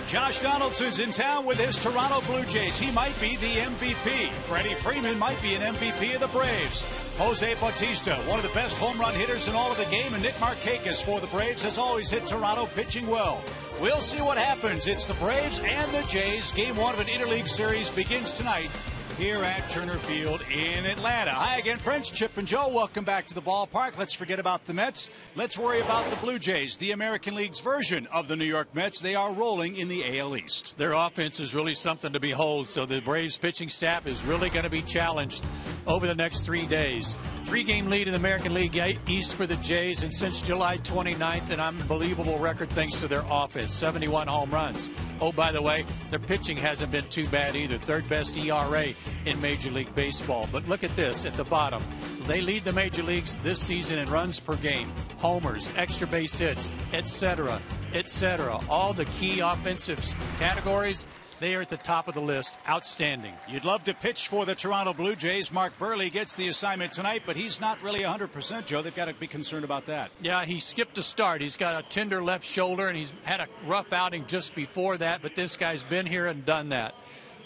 Josh Donaldson's in town with his Toronto Blue Jays. He might be the MVP. Freddie Freeman might be an MVP of the Braves. Jose Bautista, one of the best home run hitters in all of the game, and Nick Markakis for the Braves has always hit Toronto pitching well. We'll see what happens. It's the Braves and the Jays. Game 1 of an interleague series begins tonight here at Turner Field in Atlanta. Hi again, friends. Chip and Joe, welcome back to the ballpark. Let's forget about the Mets. Let's worry about the Blue Jays, the American League's version of the New York Mets. They are rolling in the AL East. Their offense is really something to behold, so the Braves pitching staff is really going to be challenged over the next 3 days. 3-game lead in the American League East for the Jays, and since July 29th, an unbelievable record thanks to their offense, 71 home runs. Oh, by the way, their pitching hasn't been too bad either. Third best ERA in Major League Baseball. But look at this at the bottom. They lead the major leagues this season in runs per game, homers, extra base hits, etc., etc. All the key offensive categories, they are at the top of the list. Outstanding. You'd love to pitch for the Toronto Blue Jays. Mark Burley gets the assignment tonight, but he's not really 100%, Joe. They've got to be concerned about that. Yeah, he skipped a start. He's got a tender left shoulder, and he's had a rough outing just before that, but this guy's been here and done that.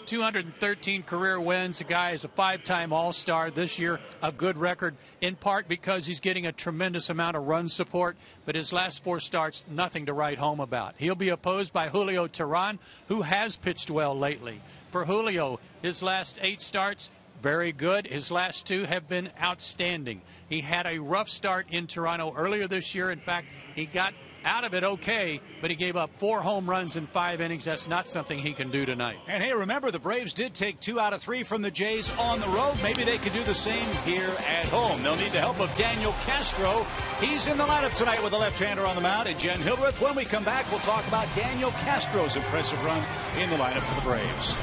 213 career wins. The guy is a 5-time All-Star this year, a good record, in part because he's getting a tremendous amount of run support, but his last 4 starts, nothing to write home about. He'll be opposed by Julio Teheran, who has pitched well lately. For Julio, his last 8 starts, very good. His last 2 have been outstanding. He had a rough start in Toronto earlier this year. In fact, he got out of it okay, but he gave up 4 home runs in 5 innings. That's not something he can do tonight. And hey, remember, the Braves did take 2 out of 3 from the Jays on the road. Maybe they could do the same here at home. They'll need the help of Daniel Castro. He's in the lineup tonight with a left-hander on the mound, and Jen Hildreth. When we come back, we'll talk about Daniel Castro's impressive run in the lineup for the Braves.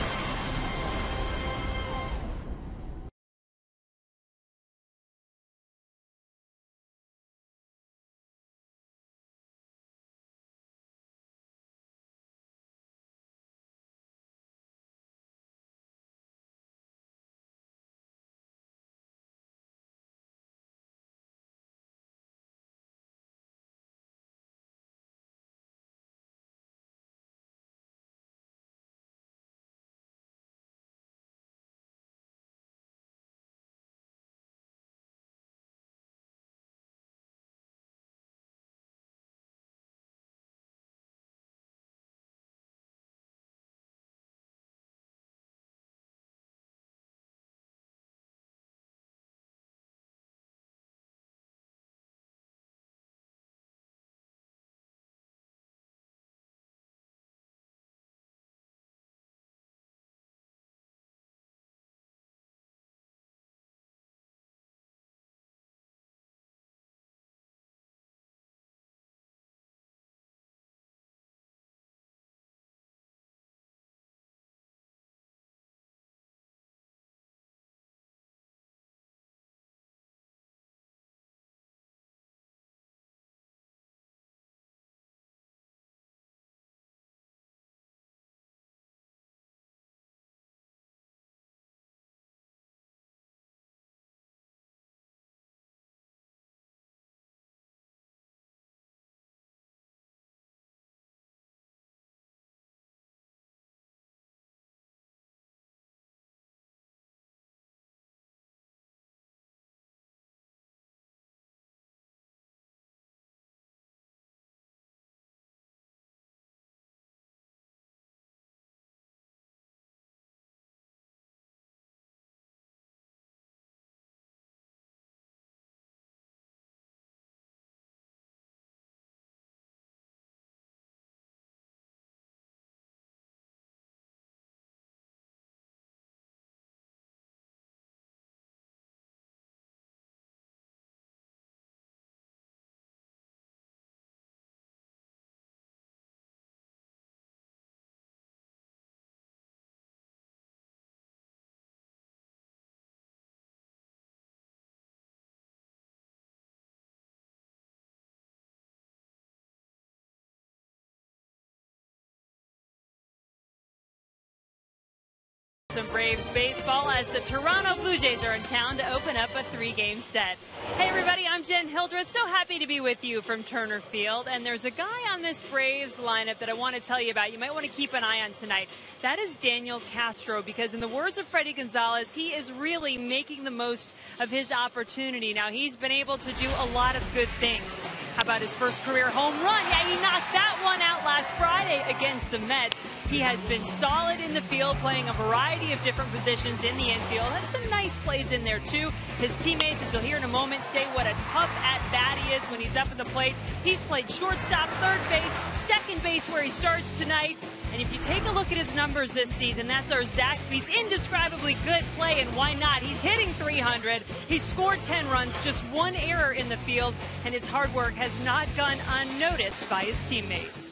some Braves baseball as the Toronto Blue Jays are in town to open up a 3-game set. Hey everybody, I'm Jen Hildreth. So happy to be with you from Turner Field. And there's a guy on this Braves lineup that I want to tell you about. You might want to keep an eye on tonight. That is Daniel Castro, because in the words of Freddie Gonzalez, he is really making the most of his opportunity. Now, he's been able to do a lot of good things. How about his first career home run? Yeah, he knocked that one out last Friday against the Mets. He has been solid in the field, playing a variety of different positions in the infield, and some nice plays in there too. His teammates, as you'll hear in a moment, say what a tough at-bat he is when he's up at the plate. He's played shortstop, third base, second base where he starts tonight. And if you take a look at his numbers this season, that's our Zaxby's indescribably good play, and why not? He's hitting 300. He's scored 10 runs, just one error in the field, and his hard work has not gone unnoticed by his teammates.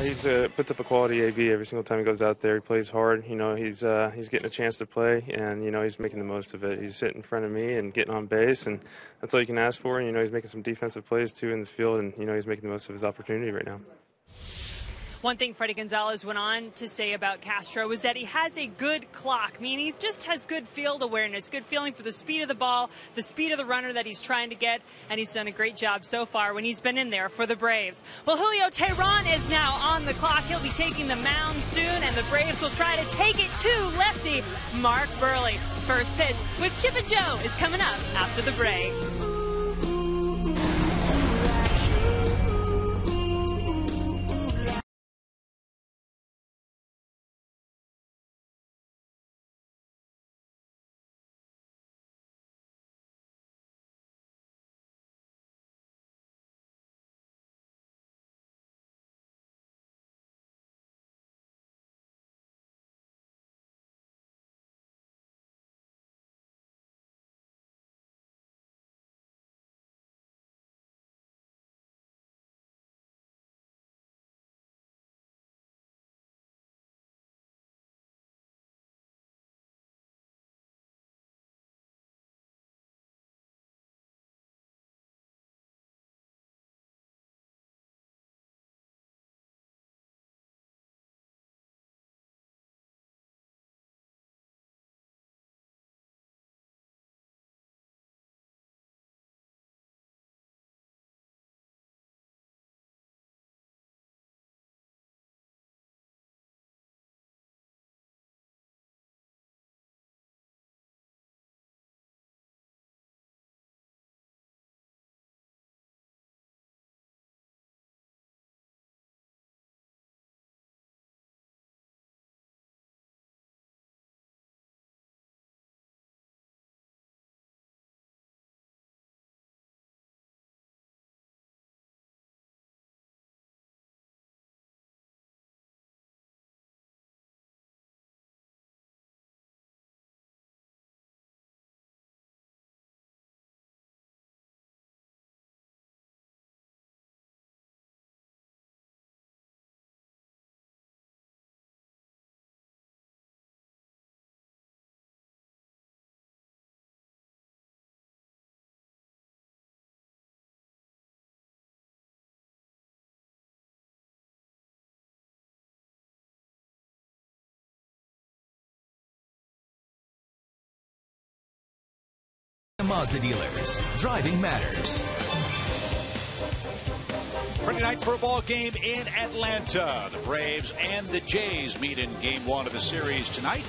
He puts up a quality AB every single time he goes out there. He plays hard. You know, he's getting a chance to play, and you know he's making the most of it. He's sitting in front of me and getting on base, and that's all you can ask for. And, you know, he's making some defensive plays too in the field, and you know he's making the most of his opportunity right now. One thing Freddie Gonzalez went on to say about Castro was that he has a good clock, meaning he just has good field awareness, good feeling for the speed of the ball, the speed of the runner that he's trying to get, and he's done a great job so far when he's been in there for the Braves. Well, Julio Teheran is now on the clock. He'll be taking the mound soon, and the Braves will try to take it to lefty Mark Burley. First pitch with Chip and Joe is coming up after the break. Mazda dealers. Driving matters. Friday night football game in Atlanta. The Braves and the Jays meet in game one of the series tonight.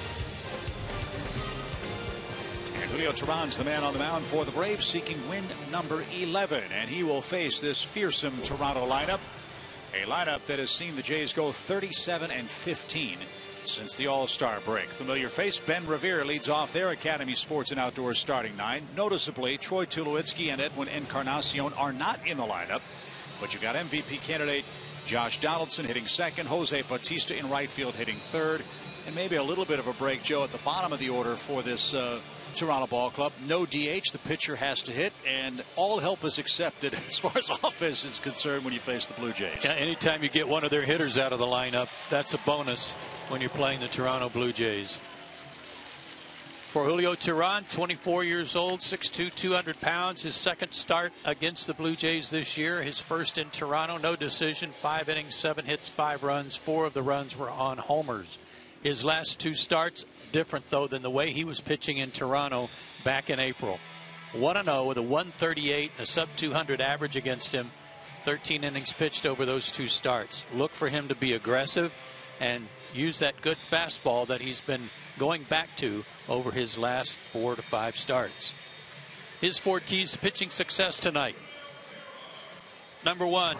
And Julio Teheran's the man on the mound for the Braves, seeking win number 11. And he will face this fearsome Toronto lineup. A lineup that has seen the Jays go 37-15 since the All-Star break. Familiar face Ben Revere leads off their Academy Sports and Outdoors starting nine. Noticeably, Troy Tulowitzki and Edwin Encarnacion are not in the lineup. But you got MVP candidate Josh Donaldson hitting second, Jose Bautista in right field hitting third, and maybe a little bit of a break, Joe, at the bottom of the order for this Toronto ball club. No DH, the pitcher has to hit, and all help is accepted as far as offense is concerned when you face the Blue Jays. Yeah, anytime you get one of their hitters out of the lineup, that's a bonus when you're playing the Toronto Blue Jays. For Julio Teheran, 24 years old, 6'2", 200 pounds. His second start against the Blue Jays this year. His first in Toronto, no decision, 5 innings, 7 hits, 5 runs. 4 of the runs were on homers. His last 2 starts, different though than the way he was pitching in Toronto back in April. 1-0 with a 138 and a sub-200 average against him. 13 innings pitched over those 2 starts. Look for him to be aggressive and use that good fastball that he's been going back to over his last 4 to 5 starts. His 4 keys to pitching success tonight. Number 1,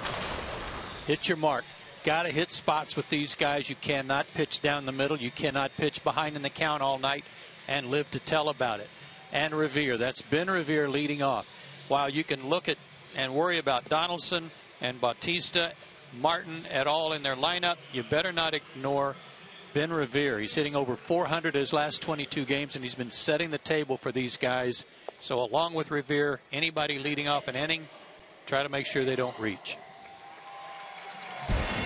hit your mark. Got to hit spots with these guys. You cannot pitch down the middle. You cannot pitch behind in the count all night and live to tell about it. And Revere, that's Ben Revere leading off. While you can look at and worry about Donaldson and Bautista, Martin et al. In their lineup, you better not ignore Ben Revere. He's hitting over 400 his last 22 games, and he's been setting the table for these guys. So along with Revere, anybody leading off an inning, try to make sure they don't reach.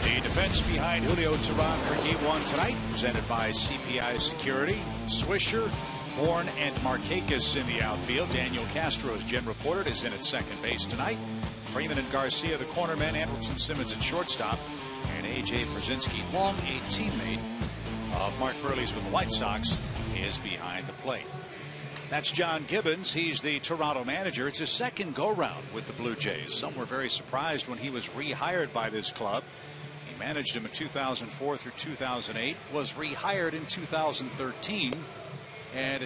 The defense behind Julio Teheran for Game 1 tonight, presented by CPI Security. Swisher, Bourne, and Markakis in the outfield. Daniel Castro, as Jen reported, is in at second base tonight. Freeman and Garcia, the cornermen. Anderson Simmons at shortstop. And A.J. Brzezinski, long a teammate of Mark Burley's with the White Sox, is behind the plate. That's John Gibbons. He's the Toronto manager. It's his second go-round with the Blue Jays. Some were very surprised when he was rehired by this club. He managed him in 2004 through 2008, was rehired in 2013, and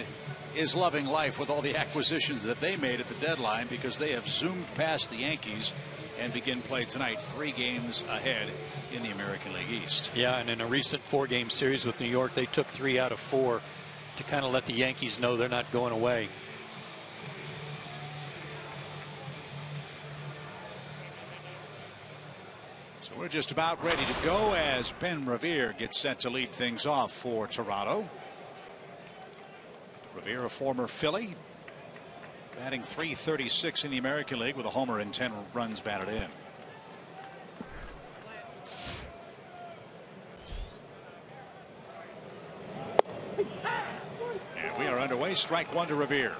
is loving life with all the acquisitions that they made at the deadline, because they have zoomed past the Yankees and begin play tonight 3 games ahead in the American League East. Yeah, and in a recent 4-game series with New York, they took 3 out of 4 to kind of let the Yankees know they're not going away. So we're just about ready to go as Ben Revere gets set to lead things off for Toronto. Revere, a former Philly, batting .336 in the American League with a homer and 10 runs batted in. And we are underway. Strike 1 to Revere.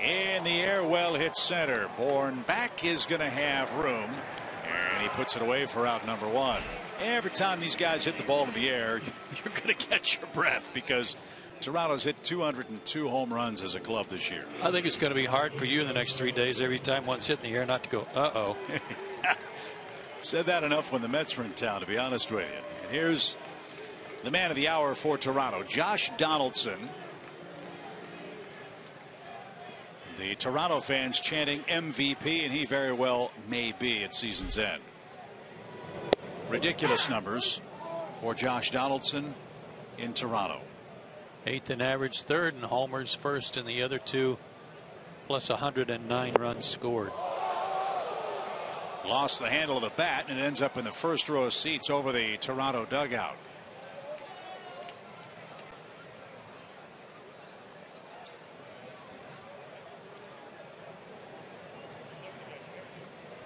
In the air, well hit center. Bourne back is going to have room, and he puts it away for out number 1. Every time these guys hit the ball in the air, you're going to catch your breath, because Toronto's hit 202 home runs as a club this year. I think it's going to be hard for you in the next 3 days, every time one's hit in the air, not to go, uh-oh. Said that enough when the Mets were in town, to be honest with you. And here's the man of the hour for Toronto, Josh Donaldson. The Toronto fans chanting MVP, and he very well may be at season's end. Ridiculous numbers for Josh Donaldson in Toronto. 8th in average, 3rd in homers, 1st in the other 2, plus 109 runs scored. Lost the handle of the bat, and it ends up in the first row of seats over the Toronto dugout.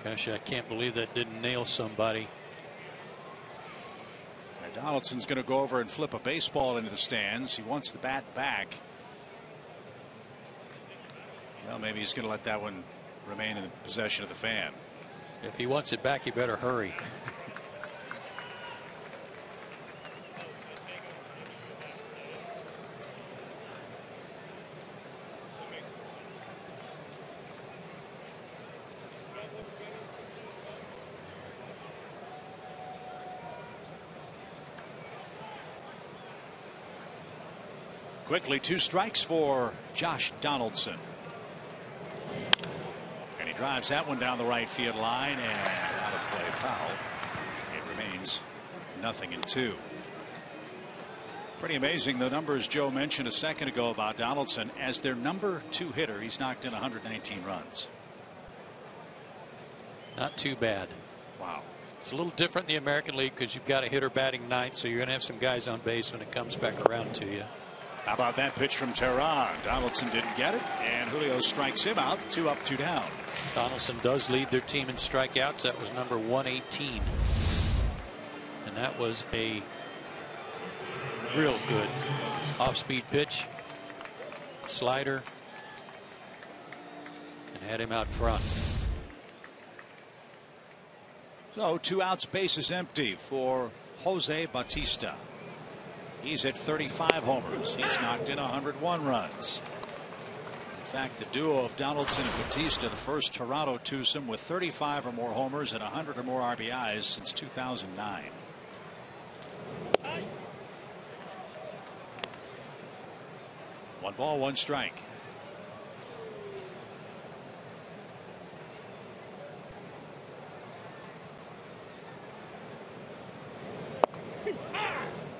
Gosh, I can't believe that didn't nail somebody. And Donaldson's going to go over and flip a baseball into the stands. He wants the bat back. Well, maybe he's going to let that one remain in the possession of the fan. If he wants it back, he better hurry. Quickly, 2 strikes for Josh Donaldson. And he drives that one down the right field line, and out of play, foul. It remains 0-2. Pretty amazing the numbers Joe mentioned a second ago about Donaldson. As their number 2 hitter, he's knocked in 119 runs. Not too bad. Wow. It's a little different in the American League because you've got a hitter batting 9th, so you're going to have some guys on base when it comes back around to you. How about that pitch from Teheran? Donaldson didn't get it, and Julio strikes him out. 2 up, 2 down. Donaldson does lead their team in strikeouts. That was number 118. And that was a real good off-speed pitch. Slider. And Had him out front. So 2 outs, bases empty for Jose Bautista. He's hit 35 homers. He's knocked in 101 runs. In fact, the duo of Donaldson and Bautista, the first Toronto twosome with 35 or more homers and 100 or more RBIs since 2009. 1 ball, 1 strike.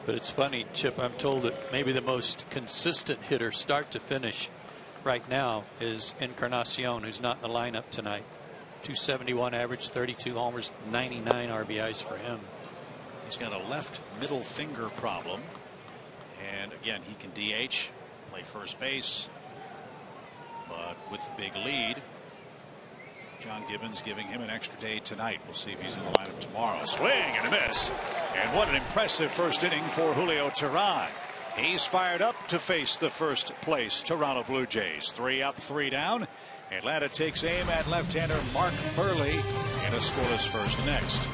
But it's funny, Chip, I'm told that maybe the most consistent hitter start to finish right now is Encarnacion, who's not in the lineup tonight. 271 average, 32 homers, 99 RBIs for him. He's got a left middle finger problem. And again, he can DH, play first base. But with the big lead, John Gibbons giving him an extra day tonight. We'll see if he's in the lineup tomorrow. Swing and a miss. And what an impressive first inning for Julio Teheran. He's fired up to face the first place Toronto Blue Jays. 3 up, 3 down. Atlanta takes aim at left-hander Mark Burley in a scoreless first next.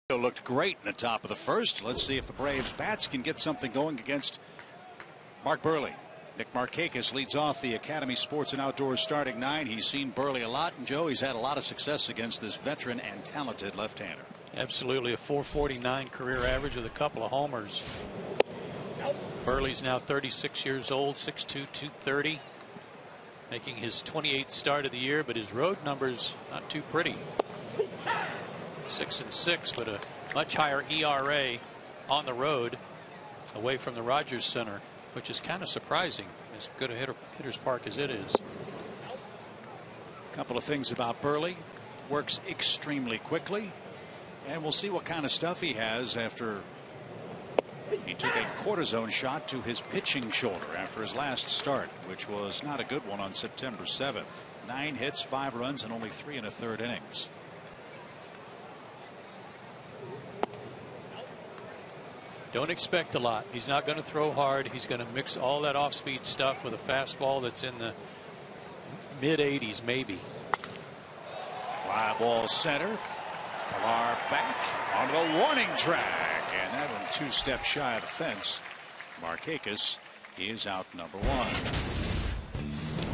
Looked great in the top of the first. Let's see if the Braves bats can get something going against Mark Burley. Nick Markakis leads off the Academy Sports and Outdoors starting 9. He's seen Burley a lot, and Joe, he's had a lot of success against this veteran and talented left-hander. Absolutely, a 449 career average with a couple of homers. Burley's now 36 years old, 6'2", 230, making his 28th start of the year, but his road numbers not too pretty. 6-6, but a much higher ERA on the road away from the Rogers Center, which is kind of surprising, as good a hitter's park as it is. A couple of things about Burley. Works extremely quickly, and we'll see what kind of stuff he has after he took a cortisone shot to his pitching shoulder after his last start, which was not a good one on September 7th. 9 hits, 5 runs, and only 3 1/3 innings. Don't expect a lot. He's not going to throw hard. He's going to mix all that off-speed stuff with a fastball that's in the mid-80s, maybe. Fly ball center. Pilar back onto the warning track, and that one 2 steps shy of the fence. Markakis is out number 1.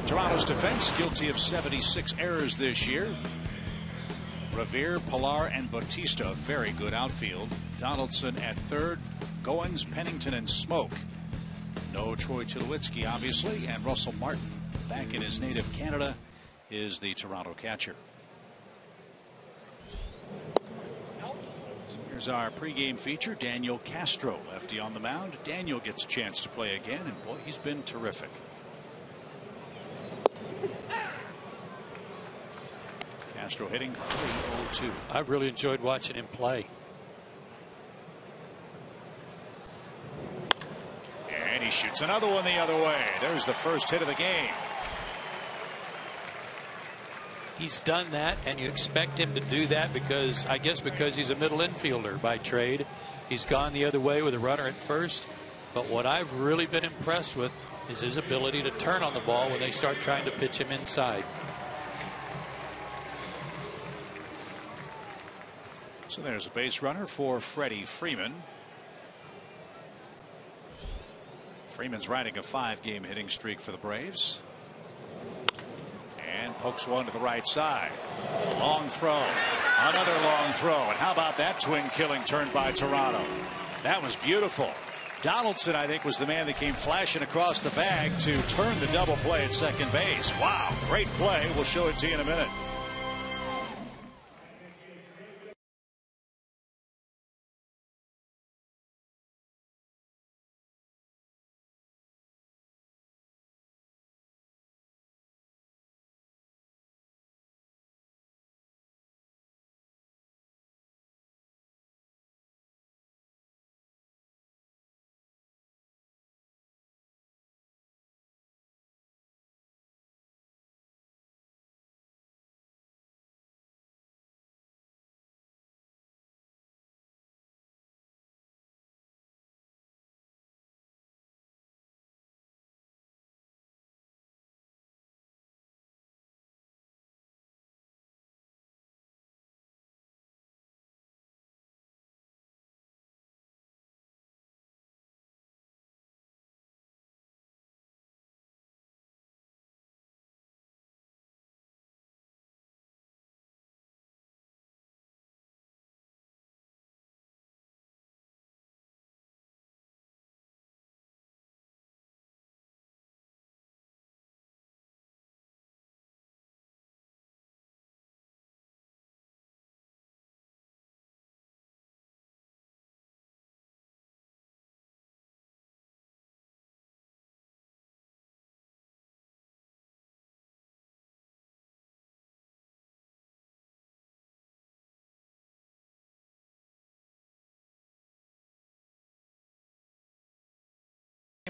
Toronto's defense guilty of 76 errors this year. Revere, Pilar, and Bautista, a very good outfield. Donaldson at third. Goins, Pennington, and Smoke. No Troy Tulowitzki, obviously, and Russell Martin, back in his native Canada, is the Toronto catcher. So here's our pregame feature. Daniel Castro, lefty on the mound. Daniel gets a chance to play again, and boy, he's been terrific. Castro hitting .302. I've really enjoyed watching him play. And he shoots another one the other way. There's the first hit of the game. He's done that, and you expect him to do that because he's a middle infielder by trade. He's gone the other way with a runner at first. But what I've really been impressed with is his ability to turn on the ball when they start trying to pitch him inside. So there's a base runner for Freddie Freeman. Freeman's riding a 5-game hitting streak for the Braves. And pokes one to the right side. Long throw. Another long throw. And how about that twin killing turn by Toronto? That was beautiful. Donaldson, I think, was the man that came flashing across the bag to turn the double play at second base. Wow, great play. We'll show it to you in a minute.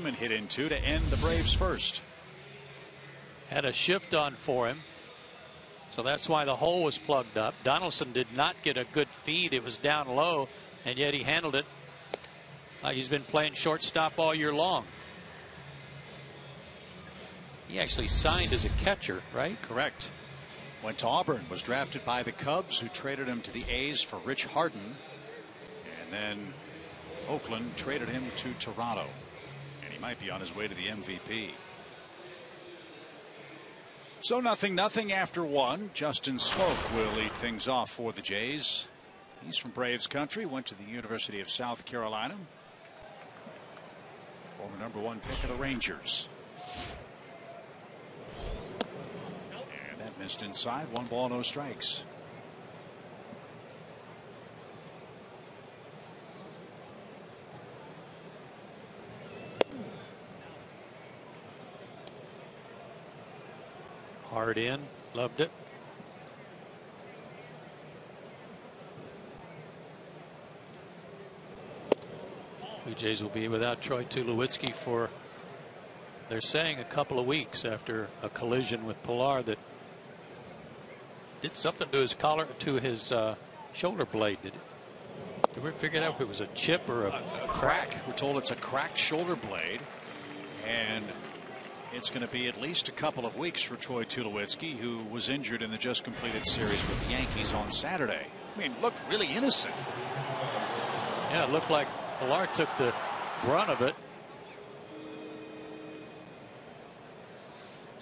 Hit into to end the Braves first. Had a shift on for him, so that's why the hole was plugged up. Donaldson did not get a good feed. It was down low, and yet he handled it like he's been playing shortstop all year long. He actually signed as a catcher, right? Correct. Went to Auburn, was drafted by the Cubs, who traded him to the A's for Rich Harden, and then Oakland traded him to Toronto. He might be on his way to the MVP. So 0-0 after 1. Justin Smoak will lead things off for the Jays. He's from Braves country, went to the University of South Carolina. Former #1 pick of the Rangers. And that missed inside. 1 ball, no strikes. Hard in, loved it. Blue Jays will be without Troy Tulowitzki for, they're saying, a couple of weeks after a collision with Pilar that did something to his collar, to his shoulder blade. Did we figure out if it was a chip or a crack? We're told it's a cracked shoulder blade, and it's going to be at least a couple of weeks for Troy Tulowitzki, who was injured in the just completed series with the Yankees on Saturday. I mean, looked really innocent. Yeah, it looked like Pilar took the brunt of it.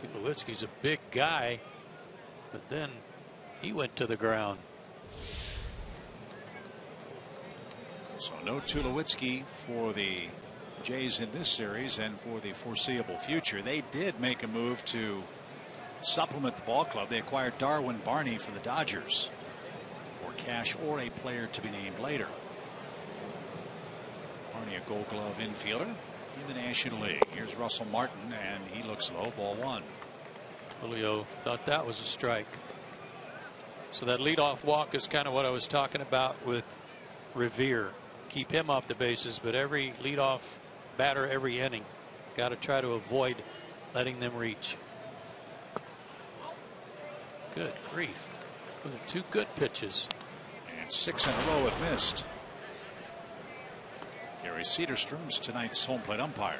Tulowitzki's a big guy, but then he went to the ground. So no Tulowitzki for the Jays in this series and for the foreseeable future. They did make a move to supplement the ball club. They acquired Darwin Barney from the Dodgers for cash or a player to be named later. Barney, a Gold Glove infielder in the National League. Here's Russell Martin, and he looks low. Ball 1. Julio thought that was a strike. So that leadoff walk is kind of what I was talking about with Revere. Keep him off the bases, but every leadoff batter every inning, got to try to avoid letting them reach. Good grief. Those are 2 good pitches. And 6 in a row have missed. Gary Cedarstrom's tonight's home plate umpire.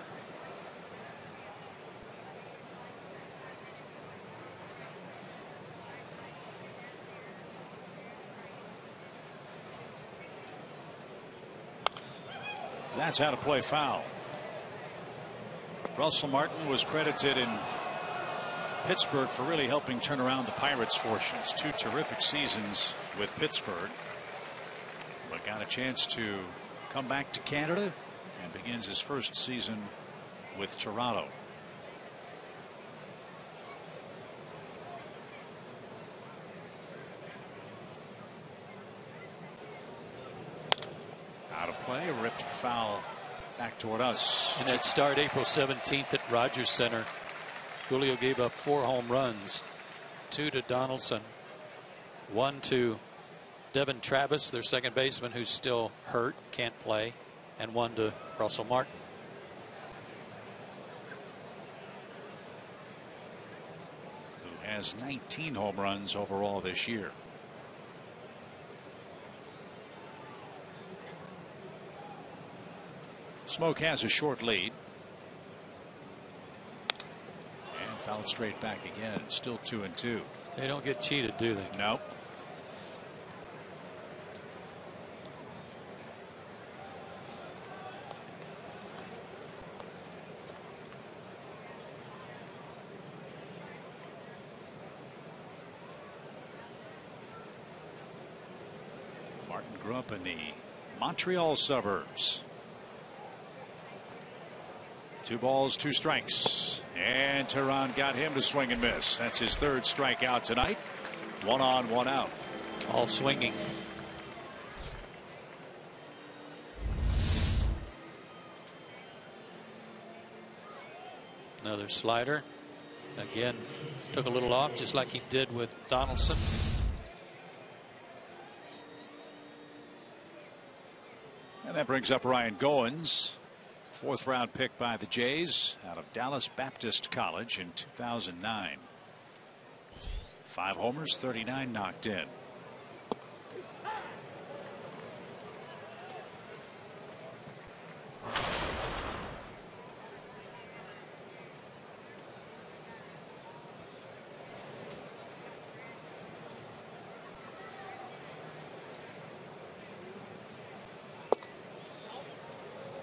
That's out of play, foul. Russell Martin was credited in Pittsburgh for really helping turn around the Pirates' fortunes. 2 terrific seasons with Pittsburgh, but got a chance to come back to Canada and begins his first season with Toronto. Out of play, a ripped foul back toward us. In that start April 17th at Rogers Center, Julio gave up 4 home runs, 2 to Donaldson, 1 to Devin Travis, their second baseman, who's still hurt, can't play, and 1 to Russell Martin. Who has 19 home runs overall this year. Smoke has a short lead. And fouled straight back again. Still 2-2. They don't get cheated, do they? No. Martin grew up in the Montreal suburbs. 2 balls, 2 strikes, and Tehran got him to swing and miss. That's his 3rd strikeout tonight. 1 on, 1 out. All swinging. Another slider. Again, took a little off, just like he did with Donaldson. And that brings up Ryan Goins. 4th round pick by the Jays out of Dallas Baptist College in 2009. 5 homers, 39 knocked in.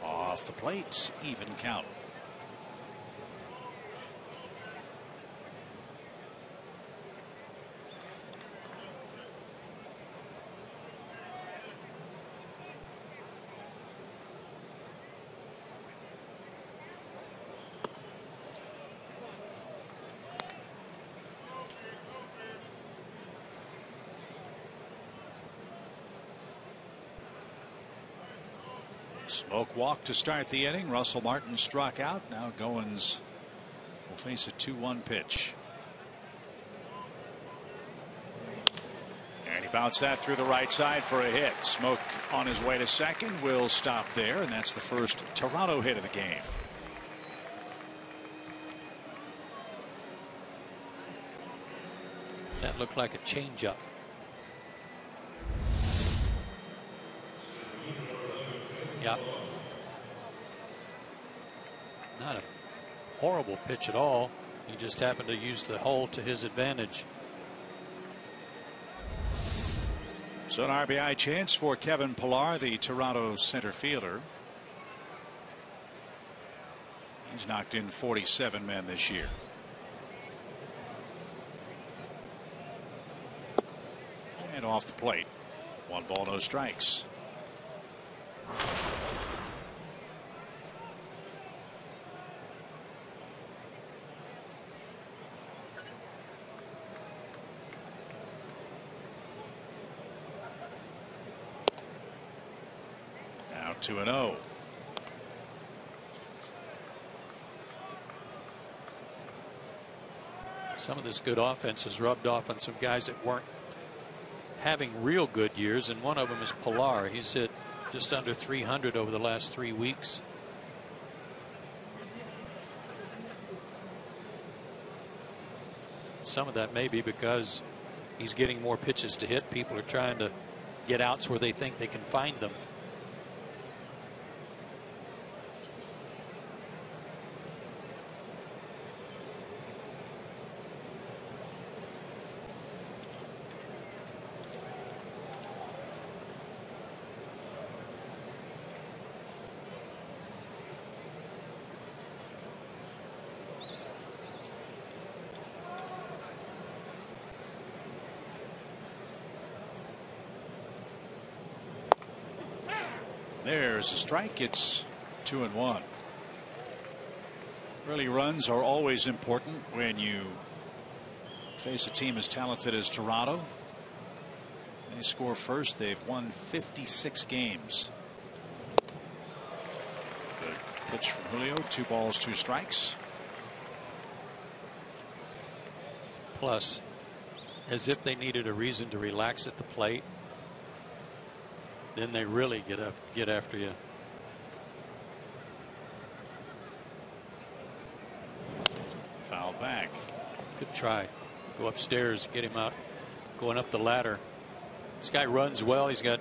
Off the plate, even count. Smoke walk to start the inning. Russell Martin struck out. Now Goins will face a 2-1 pitch. And he bounced that through the right side for a hit. Smoke on his way to second will stop there, and that's the first Toronto hit of the game. That looked like a changeup. Yep. Not a horrible pitch at all. He just happened to use the hole to his advantage. So an RBI chance for Kevin Pillar, the Toronto center fielder. He's knocked in 47 men this year. And off the plate. 1 ball, no strikes. Now 2-0. Some of this good offense has rubbed off on some guys that weren't having real good years, and one of them is Pilar. He's hit just under 300 over the last 3 weeks. Some of that may be because he's getting more pitches to hit. People are trying to get outs where they think they can find them. There's a strike. It's 2-1. Early runs are always important when you face a team as talented as Toronto. They score first. They've won 56 games. Good pitch from Julio. 2 balls, 2 strikes. Plus, as if they needed a reason to relax at the plate, then they really get after you. Foul back. Good try. Go upstairs, get him out, going up the ladder. This guy runs well. He's got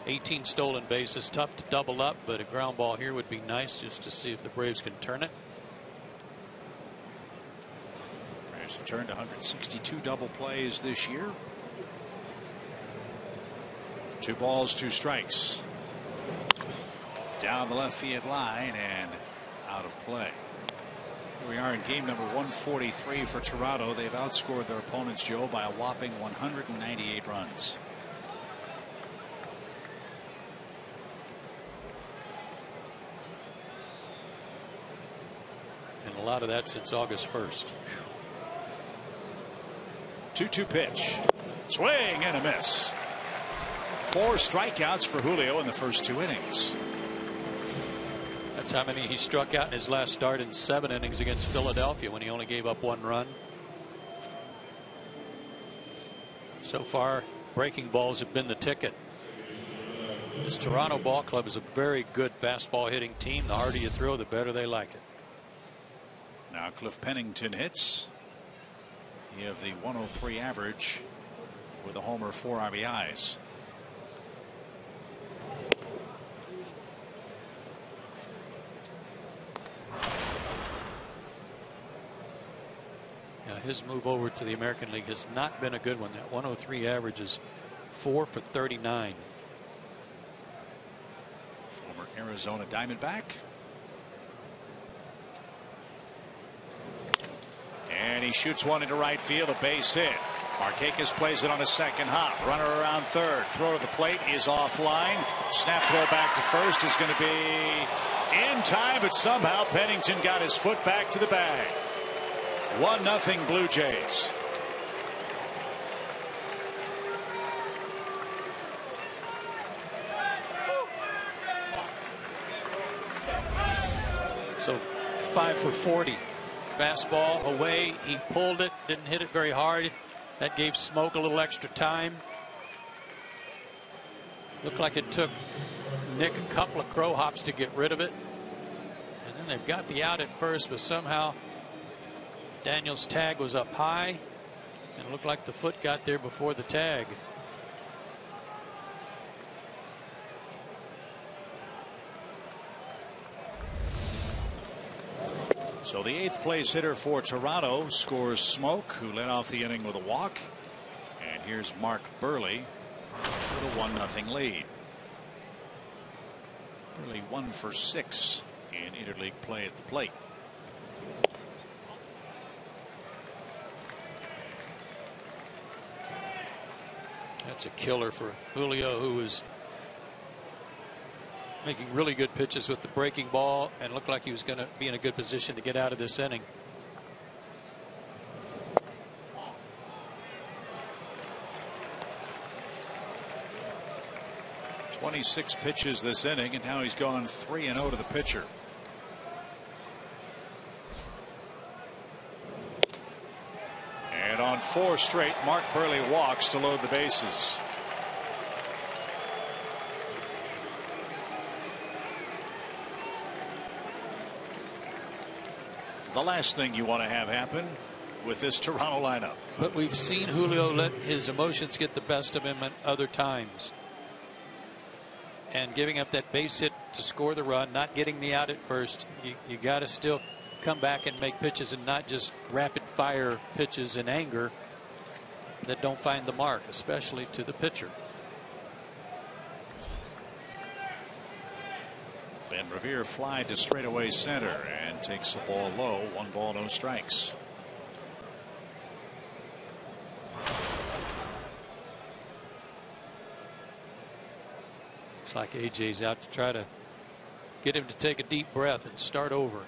18 stolen bases. Tough to double up, but a ground ball here would be nice just to see if the Braves can turn it. Braves have turned 162 double plays this year. 2 balls, 2 strikes. Down the left field line and out of play. Here we are in game number 143 for Toronto. They've outscored their opponents, Joe, by a whopping 198 runs. And a lot of that since August 1st. 2-2 pitch. Swing and a miss. 4 strikeouts for Julio in the first 2 innings. That's how many he struck out in his last start in 7 innings against Philadelphia when he only gave up 1 run. So far, breaking balls have been the ticket. This Toronto ball club is a very good fastball hitting team. The harder you throw, the better they like it. Now Cliff Pennington hits. You have the 103 average with a homer, 4 RBIs. His move over to the American League has not been a good one. That 103 average is 4 for 39. Former Arizona Diamondback. And he shoots one into right field, a base hit. Markakis plays it on a second hop. Runner around third. Throw to the plate is offline. Snap throw back to first is going to be in time, but somehow Pennington got his foot back to the bag. 1-0 Blue Jays. So 5 for 40. Fastball away. He pulled it, didn't hit it very hard. That gave Smoke a little extra time. Looked like it took Nick a couple of crow hops to get rid of it. And then they've got the out at first, but somehow Daniel's tag was up high, and it looked like the foot got there before the tag. So the 8th place hitter for Toronto scores Smoke, who led off the inning with a walk. And here's Mark Burley with a 1-0 lead. Burley 1 for 6 in interleague play at the plate. That's a killer for Julio, who was making really good pitches with the breaking ball and looked like he was going to be in a good position to get out of this inning. .26 pitches this inning, and now he's gone 3-0 to the pitcher. And on on 4 straight. Mark Burley walks to load the bases. The last thing you want to have happen with this Toronto lineup. But we've seen Julio let his emotions get the best of him at other times. And giving up that base hit to score the run, not getting the out at first, you got to still come back and make pitches and not just rapid fire pitches in anger that don't find the mark, especially to the pitcher. And Revere fly to straightaway center and takes the ball low. 1 ball, no strikes. Looks like AJ's out to try to get him to take a deep breath and start over.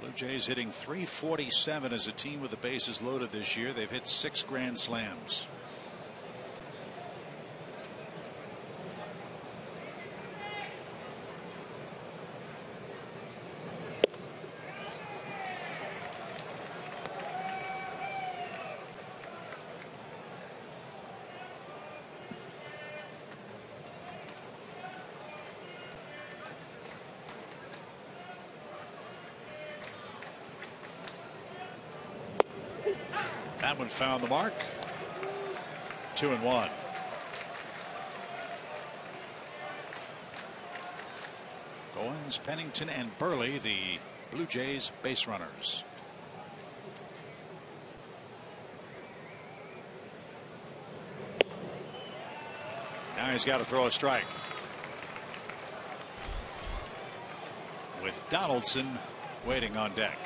Blue Jays hitting .347 as a team with the bases loaded this year. They've hit 6 grand slams. That one found the mark. 2-1. Goins, Pennington, and Burley, the Blue Jays base runners. Now he's got to throw a strike. With Donaldson waiting on deck.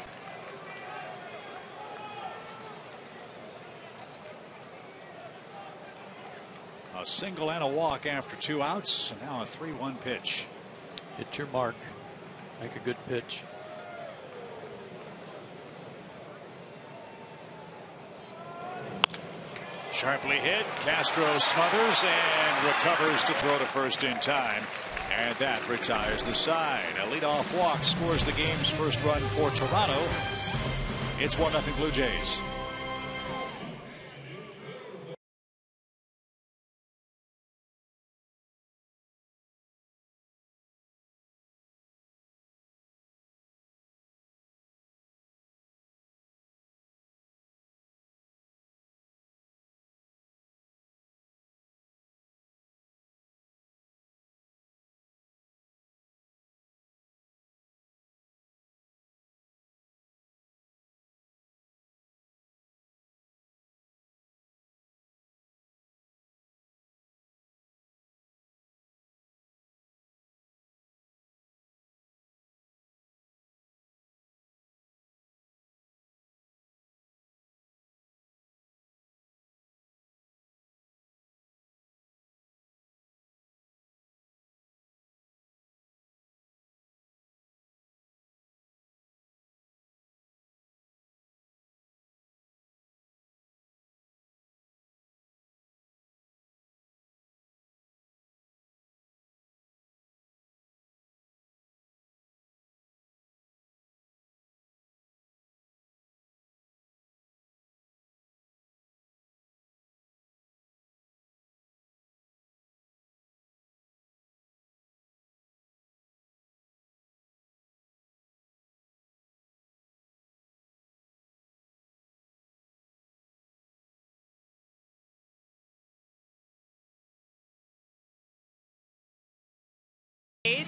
A single and a walk after 2 outs, and now a 3-1 pitch. Hit your mark. Make a good pitch. Sharply hit. Castro smothers and recovers to throw to first in time. And that retires the side. A leadoff walk scores the game's first run for Toronto. It's 1-0 Blue Jays.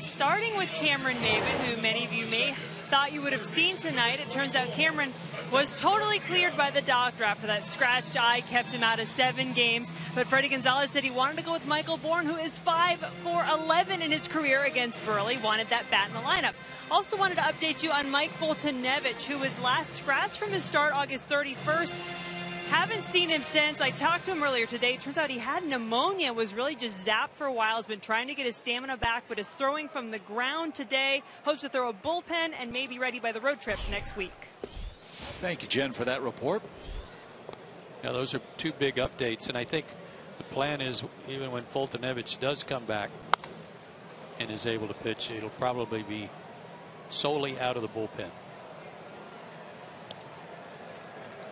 Starting with Cameron Maven, who many of you may thought you would have seen tonight. It turns out Cameron was totally cleared by the doctor after that scratched eye kept him out of 7 games. But Freddie Gonzalez said he wanted to go with Michael Bourne, who is 5 for 11 in his career against Burley. Wanted that bat in the lineup. Also wanted to update you on Mike Fultonevich, who was last scratched from his start August 31st. Haven't seen him since. I talked to him earlier today. Turns out he had pneumonia, was really just zapped for a while. Has been trying to get his stamina back, but is throwing from the ground today. Hopes to throw a bullpen and may be ready by the road trip next week. Thank you, Jen, for that report. Now, those are 2 big updates, and I think the plan is even when Fultonevich does come back, and is able to pitch, it'll probably be solely out of the bullpen.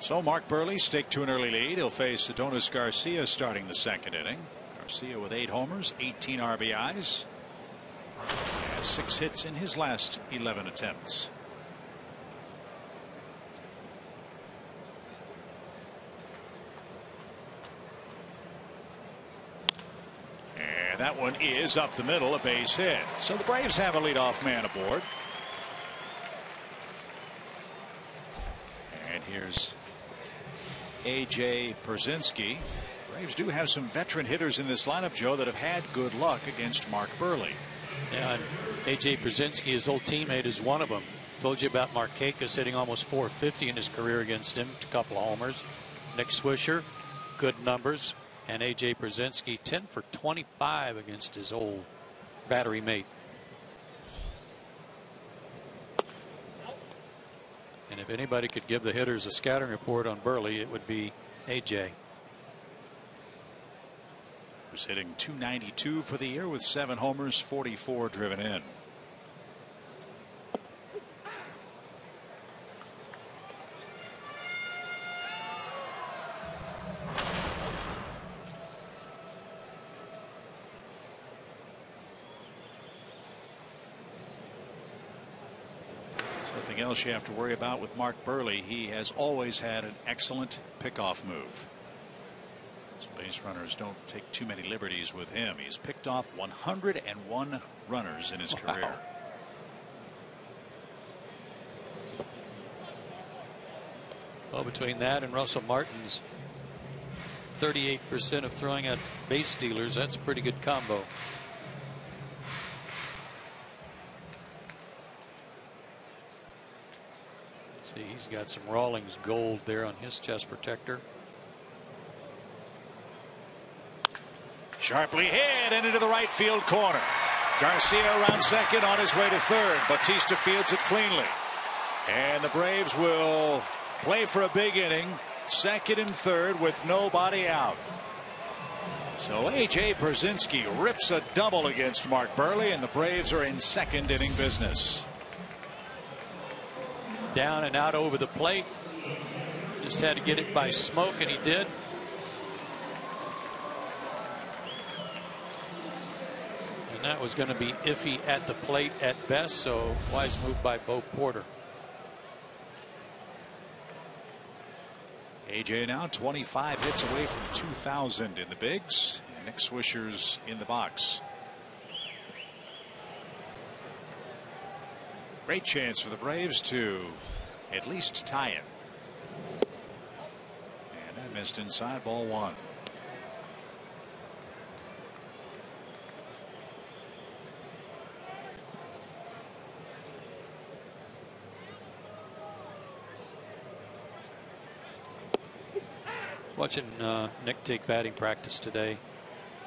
So Mark Burley staked to an early lead. He'll face Adonis Garcia starting the second inning. Garcia with 8 homers, 18 RBIs. Has 6 hits in his last 11 attempts. And that one is up the middle, a base hit. So the Braves have a leadoff man aboard. And here's A.J. Pierzynski. Braves do have some veteran hitters in this lineup, Joe, that have had good luck against Mark Burley. Yeah, and A.J. Pierzynski, his old teammate, is one of them. Told you about Markakis hitting almost 450 in his career against him, a couple of homers. Nick Swisher, good numbers. And A.J. Pierzynski, 10 for 25 against his old battery mate. And if anybody could give the hitters a scouting report on Burley, it would be A.J. Was hitting .292 for the year with 7 homers, 44 driven in. Something else you have to worry about with Mark Burley, he has always had an excellent pickoff move. So base runners don't take too many liberties with him. He's picked off 101 runners in his career. Well, between that and Russell Martin's 38% of throwing at base stealers, that's a pretty good combo. See, he's got some Rawlings gold there on his chest protector. Sharply hit and into the right field corner. Garcia around second, on his way to third. Bautista fields it cleanly. And the Braves will play for a big inning, second and third with nobody out. So A.J. Pierzynski rips a double against Mark Burley, and the Braves are in second inning business. Down and out over the plate. Just had to get it by Smoke, and he did. And that was going to be iffy at the plate at best, so wise move by Bo Porter. A.J. now 25 hits away from 2,000 in the bigs. And Nick Swisher's in the box. Great chance for the Braves to at least tie it. And that missed inside, ball 1. Watching Nick take batting practice today,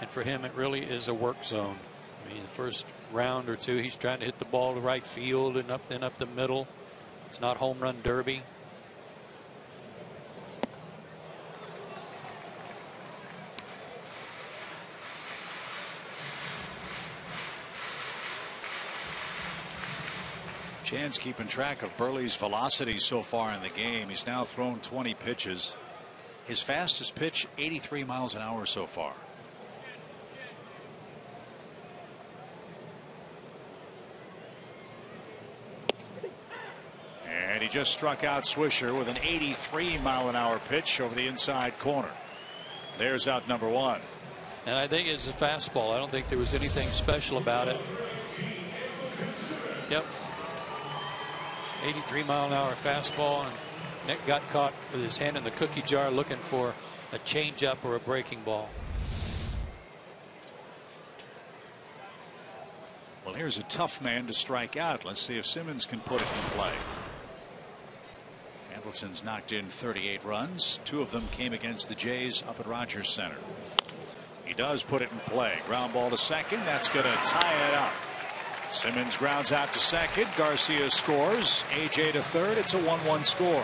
and for him it really is a work zone. I mean, the first round or two he's trying to hit the ball to right field and then up the middle. It's not home run derby. Chan's keeping track of Burley's velocity so far in the game. He's now thrown 20 pitches. His fastest pitch, 83 miles an hour so far. And he just struck out Swisher with an 83-mile-an-hour pitch over the inside corner. There's out number 1. And I think it's a fastball. I don't think there was anything special about it. Yep. 83-mile-an-hour fastball, and Nick got caught with his hand in the cookie jar looking for a changeup or a breaking ball. Well, here's a tough man to strike out. Let's see if Simmons can put it in play. Hamilton's knocked in 38 runs. 2 of them came against the Jays up at Rogers Center. He does put it in play. Ground ball to second. That's going to tie it up. Simmons grounds out to second. Garcia scores. A.J. to third. It's a 1-1 score.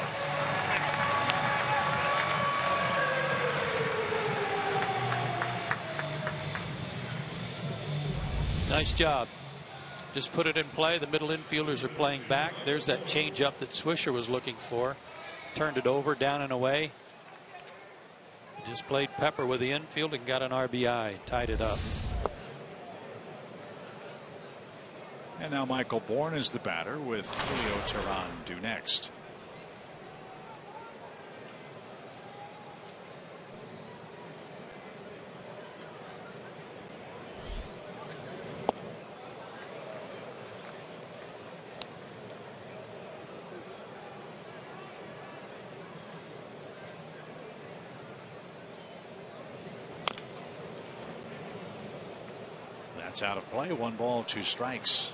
Nice job. Just put it in play. The middle infielders are playing back. There's that changeup that Swisher was looking for. Turned it over, down and away. Just played Pepper with the infield and got an RBI. Tied it up. And now Michael Bourne is the batter with Julio Teheran due next. That's out of play. 1 ball, 2 strikes.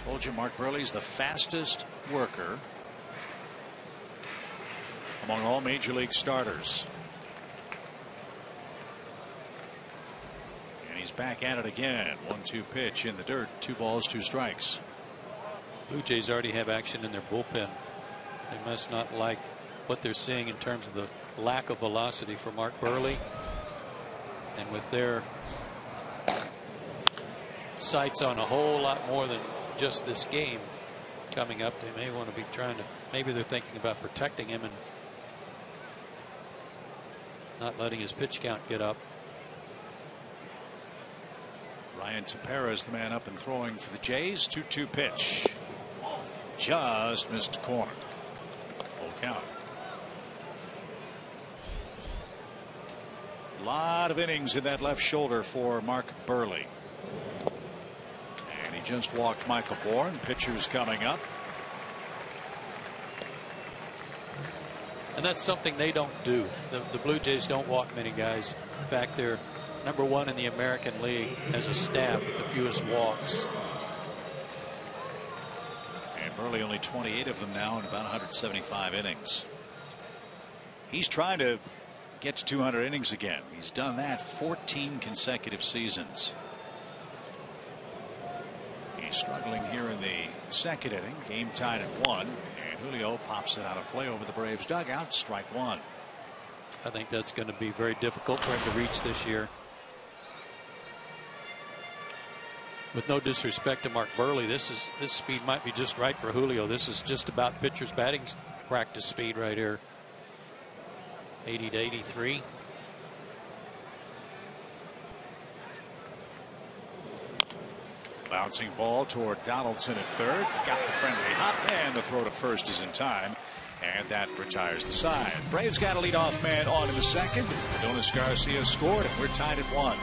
Told you Mark Buehrle's the fastest worker among all major league starters. And he's back at it again. 1-2 pitch in the dirt. 2 balls, 2 strikes. Blue Jays already have action in their bullpen. They must not like what they're seeing in terms of the lack of velocity for Mark Buehrle. And with their sights on a whole lot more than just this game coming up, they may want to be trying to, maybe they're thinking about protecting him and not letting his pitch count get up. Ryan Tepera is the man up and throwing for the Jays. 2-2 pitch. Just missed corner. Full count. A lot of innings in that left shoulder for Mark Buehrle. And he just walked Michael Bourne. Pitchers coming up. And that's something they don't do. The Blue Jays don't walk many guys. In fact, they're #1 in the American League as a staff with the fewest walks. And Buehrle only 28 of them now in about 175 innings. He's trying to get to 200 innings again. He's done that 14 consecutive seasons. He's struggling here in the second inning. Game tied at 1. And Julio pops it out of play over the Braves dugout. Strike 1. I think that's going to be very difficult for him to reach this year. With no disrespect to Mark Buehrle, this speed might be just right for Julio. This is just about pitcher's batting practice speed right here. 80 to 83. Bouncing ball toward Donaldson at third. Got the friendly hop, and the throw to first is in time. And that retires the side. Braves got a leadoff man on in the second. Adonis Garcia scored, and we're tied at 1.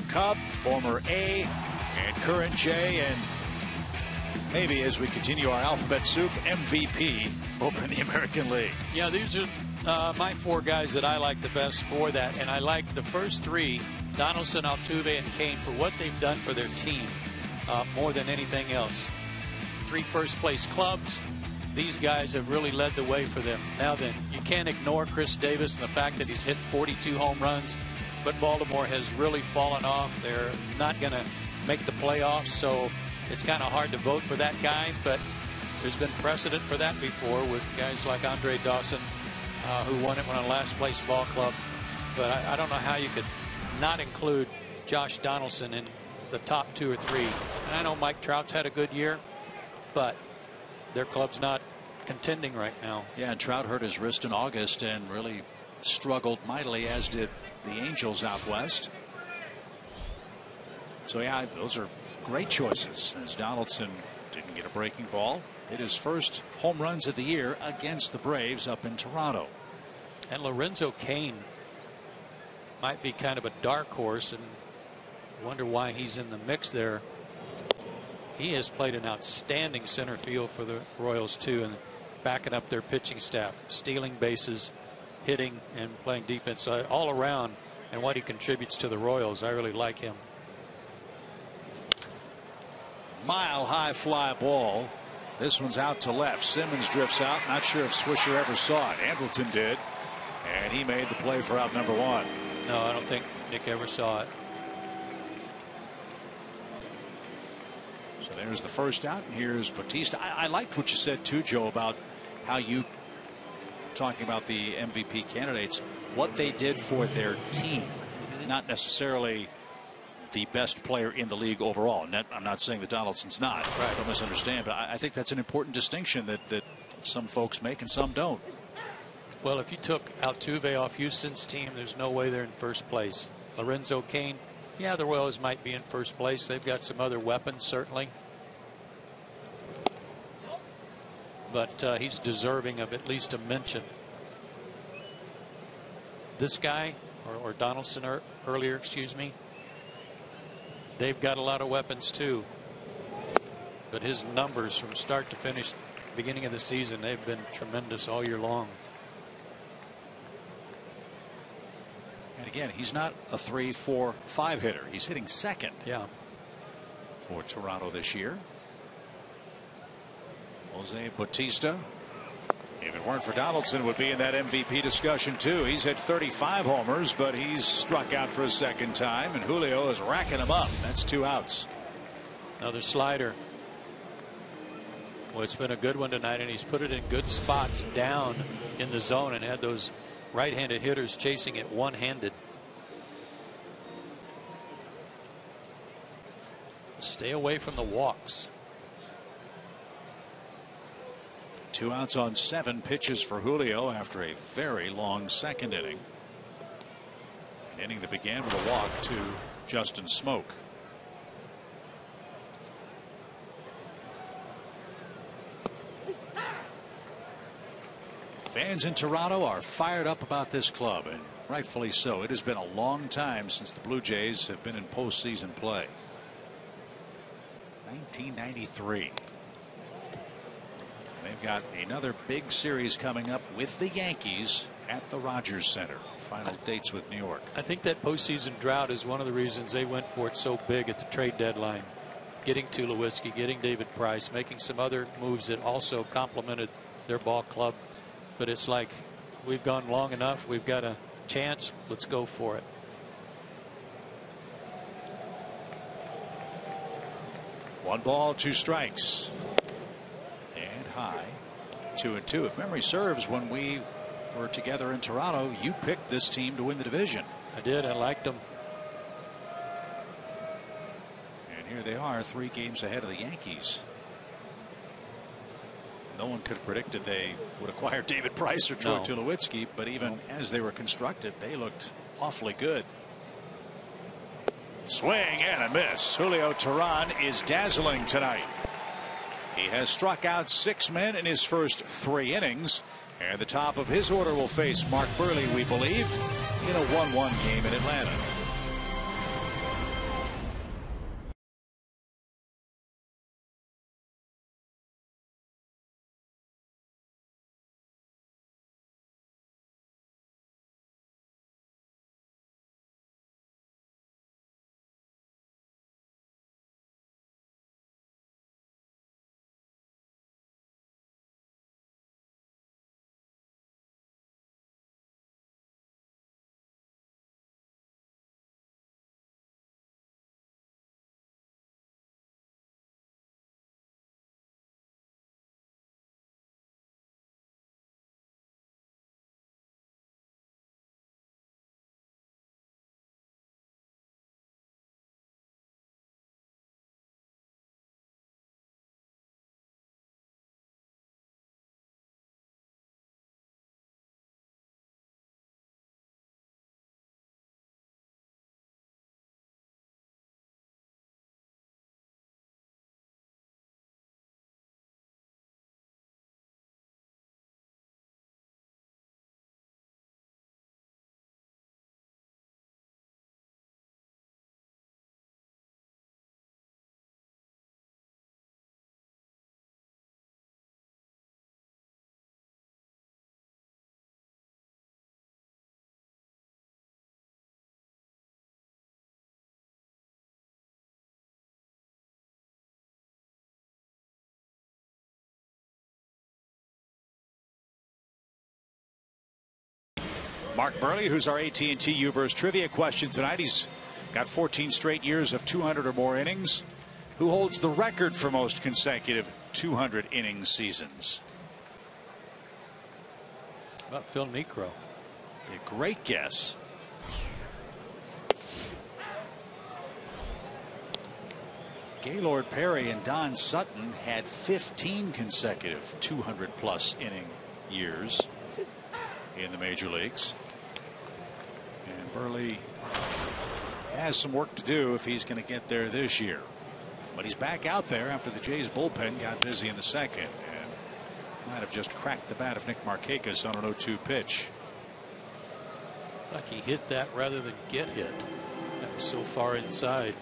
Cub, former A and current J, and maybe as we continue our alphabet soup, MVP over in the American League. Yeah, these are my 4 guys that I like the best for that, and I like the first 3, Donaldson, Altuve, and Kane, for what they've done for their team more than anything else. 3 first-place clubs, these guys have really led the way for them. Now then, you can't ignore Chris Davis and the fact that he's hit 42 home runs, but Baltimore has really fallen off. They're not going to make the playoffs, so it's kind of hard to vote for that guy, but there's been precedent for that before with guys like Andre Dawson, who won it when a last place ball club. But I don't know how you could not include Josh Donaldson in the top 2 or 3. And I know Mike Trout's had a good year, but their club's not contending right now. Yeah, and Trout hurt his wrist in August and really struggled mightily, as did the Angels out west. So yeah, those are great choices, as Donaldson didn't get a breaking ball. Hit his first home runs of the year against the Braves up in Toronto. And Lorenzo Cain might be kind of a dark horse, and wonder why he's in the mix there. He has played an outstanding center field for the Royals too, and backing up their pitching staff, stealing bases, hitting, and playing defense all around. And what he contributes to the Royals, I really like him. Mile high fly ball. This one's out to left. Simmons drifts out. Not sure if Swisher ever saw it. Andrelton did, and he made the play for out number 1. No, I don't think Nick ever saw it. So there's the first out, and here's Bautista. I liked what you said too, Joe, about how you talking about the MVP candidates, what they did for their team, not necessarily the best player in the league overall. And I'm not saying that Donaldson's not. Right. Don't misunderstand, but I think that's an important distinction that some folks make and some don't. Well, if you took Altuve off Houston's team, there's no way they're in first place. Lorenzo Cain, yeah, the Royals might be in first place. They've got some other weapons, certainly. But he's deserving of at least a mention. This guy, or Donaldson earlier, excuse me, they've got a lot of weapons too. But his numbers from start to finish, beginning of the season, they've been tremendous all year long. And again, he's not a 3, 4, 5 hitter. He's hitting second. Yeah. For Toronto this year. Jose Bautista, if it weren't for Donaldson, would be in that MVP discussion too. He's hit 35 homers, but he's struck out for a second time, and Julio is racking them up. That's 2 outs. Another slider. Well, it's been a good one tonight, and he's put it in good spots down in the zone and had those right-handed hitters chasing it one-handed. Stay away from the walks. 2 outs on 7 pitches for Julio after a very long second inning. An inning that began with a walk to Justin Smoak. Fans in Toronto are fired up about this club, and rightfully so. It has been a long time since the Blue Jays have been in postseason play. 1993. They've got another big series coming up with the Yankees at the Rogers Center. Final dates with New York. I think that postseason drought is one of the reasons they went for it so big at the trade deadline. Getting Tulowitzki, getting David Price, making some other moves that also complemented their ball club. But it's like, we've gone long enough. We've got a chance. Let's go for it. One ball, 2 strikes. And high. 2-2. If memory serves, when we were together in Toronto, you picked this team to win the division. I did. I liked them. And here they are, 3 games ahead of the Yankees. No one could have predicted they would acquire David Price or Troy Tulowitzki, but even as they were constructed, they looked awfully good. Swing and a miss. Julio Teheran is dazzling tonight. He has struck out 6 men in his first 3 innings, and the top of his order will face Mark Burley, we believe, in a 1-1 game in Atlanta. Mark Burley, who's our AT&T Uverse trivia question tonight. He's got 14 straight years of 200 or more innings. Who holds the record for most consecutive 200 inning seasons? How about Phil Niekro? A great guess. Gaylord Perry and Don Sutton had 15 consecutive 200-plus inning years in the major leagues. And Burley has some work to do if he's going to get there this year. But he's back out there after the Jays bullpen got busy in the second and might have just cracked the bat of Nick Markakis on an 0-2 pitch. Like he hit that rather than get hit. That was so far inside.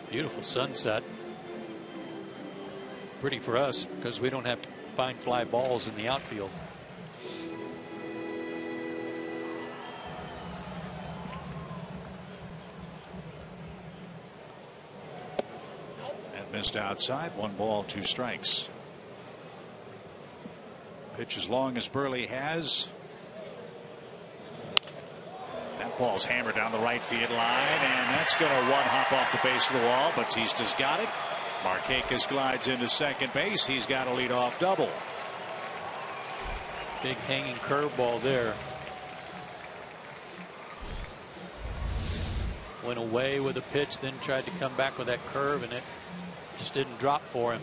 Beautiful sunset. Pretty for us because we don't have to find fly balls in the outfield. And missed outside. 1 ball, 2 strikes. Pitch as long as Burley has. That ball's hammered down the right field line, and that's going to one hop off the base of the wall. Batista's got it. Markakis glides into second base. He's got a leadoff double. Big hanging curveball there. Went away with a pitch, then tried to come back with that curve, and it just didn't drop for him.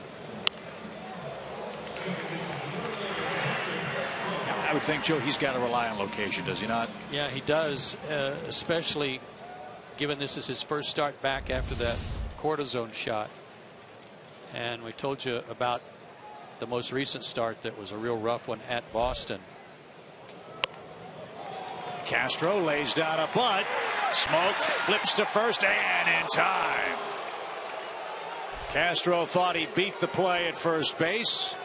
I would think, Joe, he's got to rely on location, does he not? Yeah, he does, especially given this is his first start back after that cortisone shot. And we told you about the most recent start that was a real rough one at Boston. Castro lays down a bunt. Smoke flips to first and in time. Castro thought he beat the play at first base.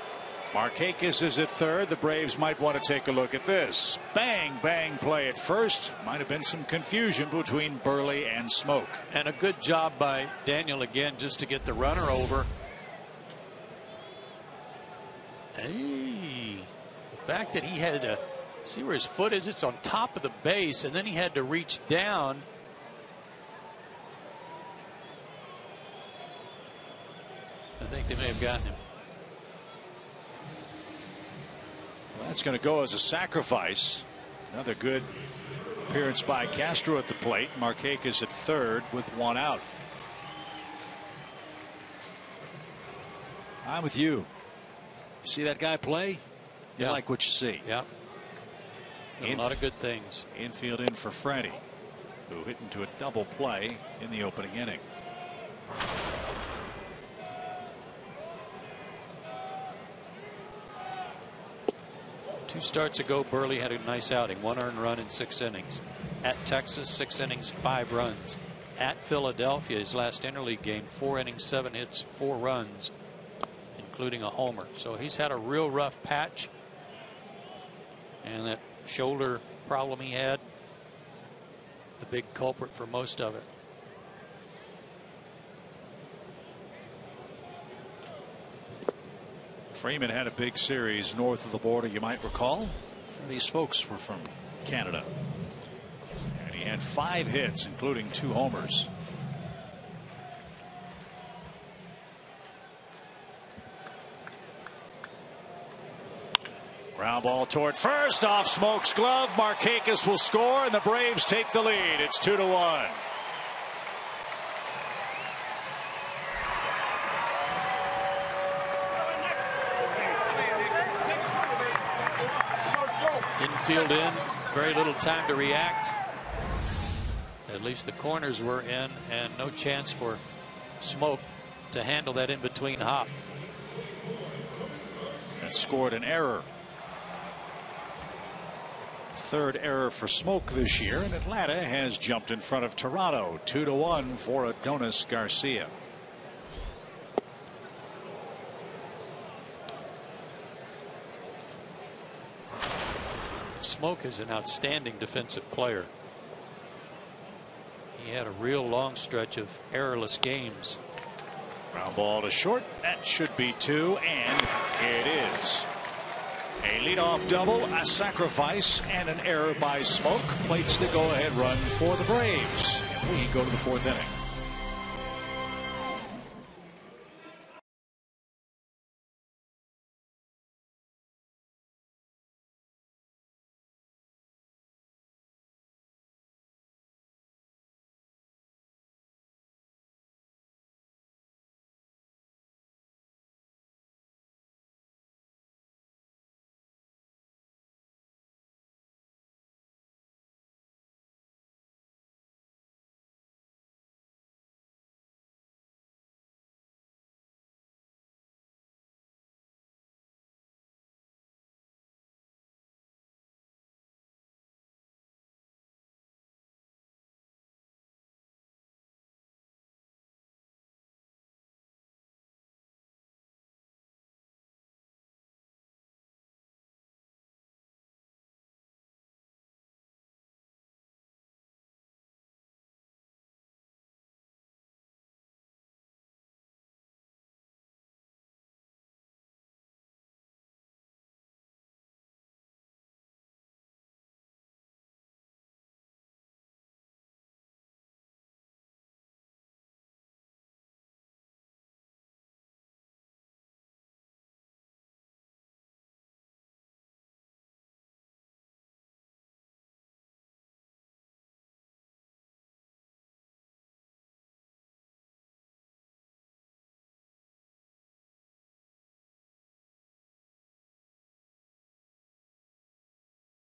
Markakis is at third. The Braves might want to take a look at this. Bang, bang play at first. Might have been some confusion between Burley and Smoke. And a good job by Daniel again just to get the runner over. Hey, the fact that he had to see where his foot is, it's on top of the base, and then he had to reach down. I think they may have gotten him. Well, that's going to go as a sacrifice. Another good appearance by Castro at the plate. Markakis at third with 1 out. I'm with you. You see that guy play? You like what you see. Yeah. A lot of good things. Infield in for Freddie, who hit into a double play in the opening inning. Two starts ago, Burley had a nice outing. 1 earned run in 6 innings. At Texas, 6 innings, 5 runs. At Philadelphia, his last interleague game, 4 innings, 7 hits, 4 runs, including a homer. So he's had a real rough patch. And that shoulder problem he had, the big culprit for most of it. Freeman had a big series north of the border, you might recall. These folks were from Canada. And he had 5 hits, including 2 homers. Ground ball toward first, off Smoke's glove. Markakis will score, and the Braves take the lead. It's 2-1. Infield in, very little time to react. At least the corners were in, and no chance for Smoke to handle that in between hop. And scored an error. 3rd error for Smoke this year, and Atlanta has jumped in front of Toronto 2-1 for Adonis Garcia. Smoke is an outstanding defensive player. He had a real long stretch of errorless games. Ground ball to short. That should be 2, and it is. A leadoff double, a sacrifice, and an error by Smoke plates the go-ahead run for the Braves. And we go to the 4th inning.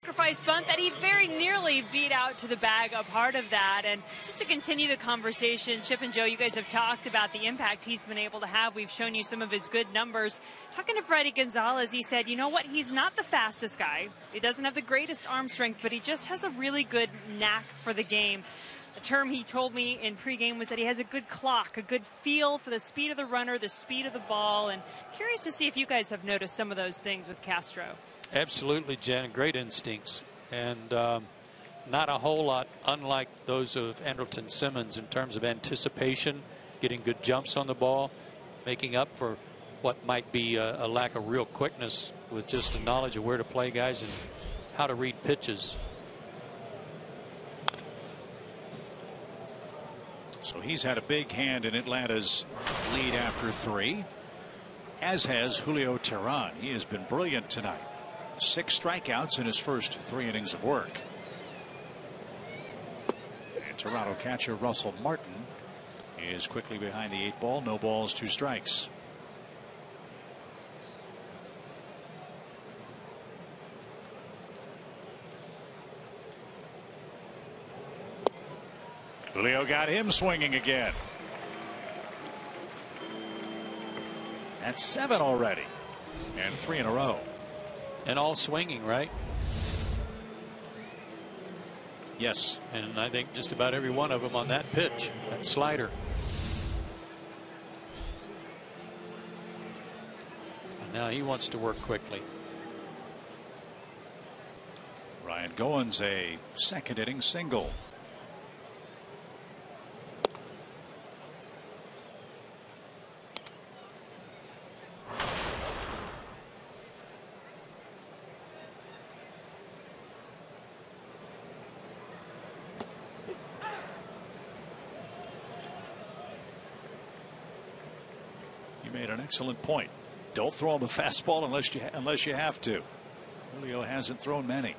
Sacrifice bunt that he very nearly beat out to the bag, a part of that. And just to continue the conversation, Chip and Joe, you guys have talked about the impact he's been able to have. We've shown you some of his good numbers. Talking to Freddie Gonzalez, he said, you know what, he's not the fastest guy. He doesn't have the greatest arm strength, but he just has a really good knack for the game. A term he told me in pregame was that he has a good clock, a good feel for the speed of the runner, the speed of the ball. And curious to see if you guys have noticed some of those things with Castro. Absolutely, Jen. Great instincts, and not a whole lot unlike those of Andrelton Simmons in terms of anticipation, getting good jumps on the ball, making up for what might be a lack of real quickness with just the knowledge of where to play guys and how to read pitches. So he's had a big hand in Atlanta's lead after 3, as has Julio Teheran. He has been brilliant tonight. 6 strikeouts in his first 3 innings of work. And Toronto catcher Russell Martin is quickly behind the 8 ball. No balls, 2 strikes. Julio got him swinging again. That's 7 already, and 3 in a row. And all swinging, right? Yes. And I think just about every one of them on that pitch, that slider. And now he wants to work quickly. Ryan Goins, a 2nd inning single. Excellent point. Don't throw him a fastball unless you have to. Julio hasn't thrown many.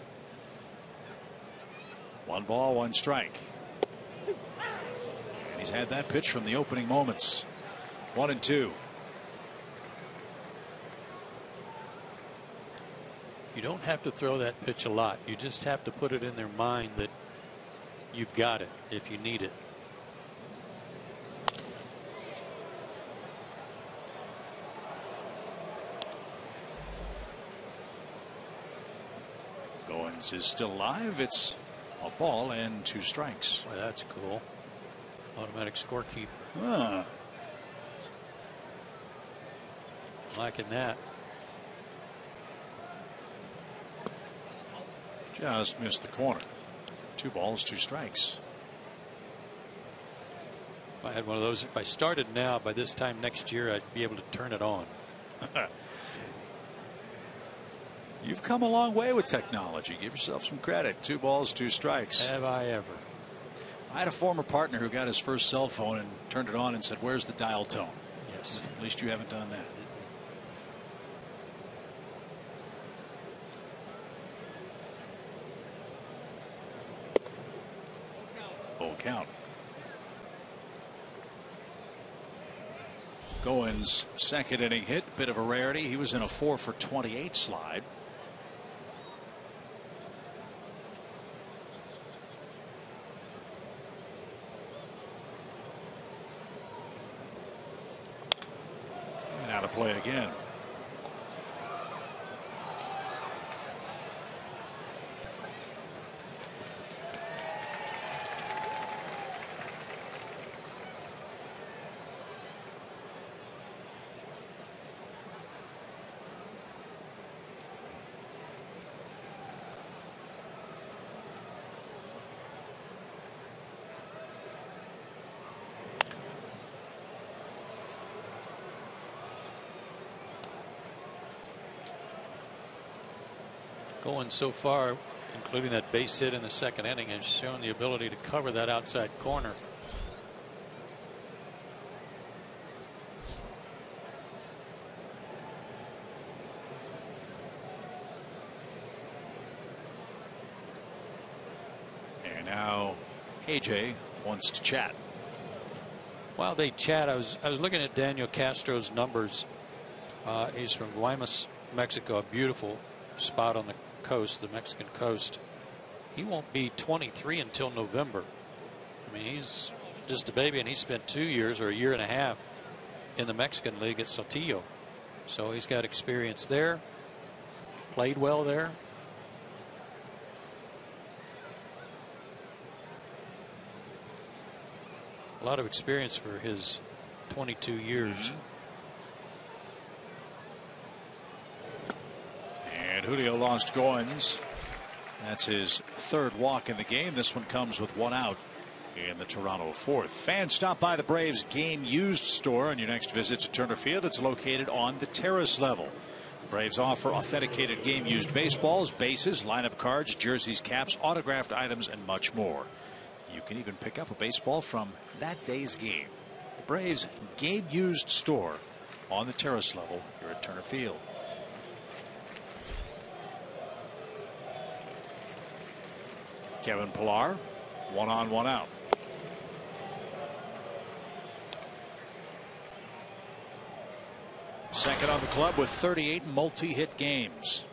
1 ball, 1 strike. And he's had that pitch from the opening moments. 1-2. You don't have to throw that pitch a lot. You just have to put it in their mind that you've got it if you need it. Goins is still alive. It's a ball and 2 strikes. Boy, that's cool. Automatic scorekeeper. Liking that. Just missed the corner. 2 balls, 2 strikes. If I had one of those, if I started now, by this time next year, I'd be able to turn it on. You've come a long way with technology. Give yourself some credit. 2 balls, 2 strikes. Have I ever? I had a former partner who got his first cell phone and turned it on and said, "Where's the dial tone?" Yes. At least you haven't done that. Full count. Goins' second inning hit, bit of a rarity. He was in a 4 for 28 slide. And out of play again. Going so far, including that base hit in the second inning, has shown the ability to cover that outside corner. And now AJ wants to chat. While they chat, I was looking at Daniel Castro's numbers. He's from Guaymas, Mexico, a beautiful spot on the coast, the Mexican coast. He won't be 23 until November. I mean, he's just a baby, and he spent 2 years or a year and a half in the Mexican League at Saltillo. So he's got experience there, played well there. A lot of experience for his 22 years. And Julio lost Goins. That's his 3rd walk in the game. This one comes with 1 out in the Toronto 4th. Fans, stop by the Braves game used store on your next visit to Turner Field. It's located on the terrace level. The Braves offer authenticated game used baseballs, bases, lineup cards, jerseys, caps, autographed items, and much more. You can even pick up a baseball from that day's game. The Braves game used store on the terrace level here at Turner Field. Kevin Pillar, 1 on, 1 out. Second on the club with 38 multi-hit games.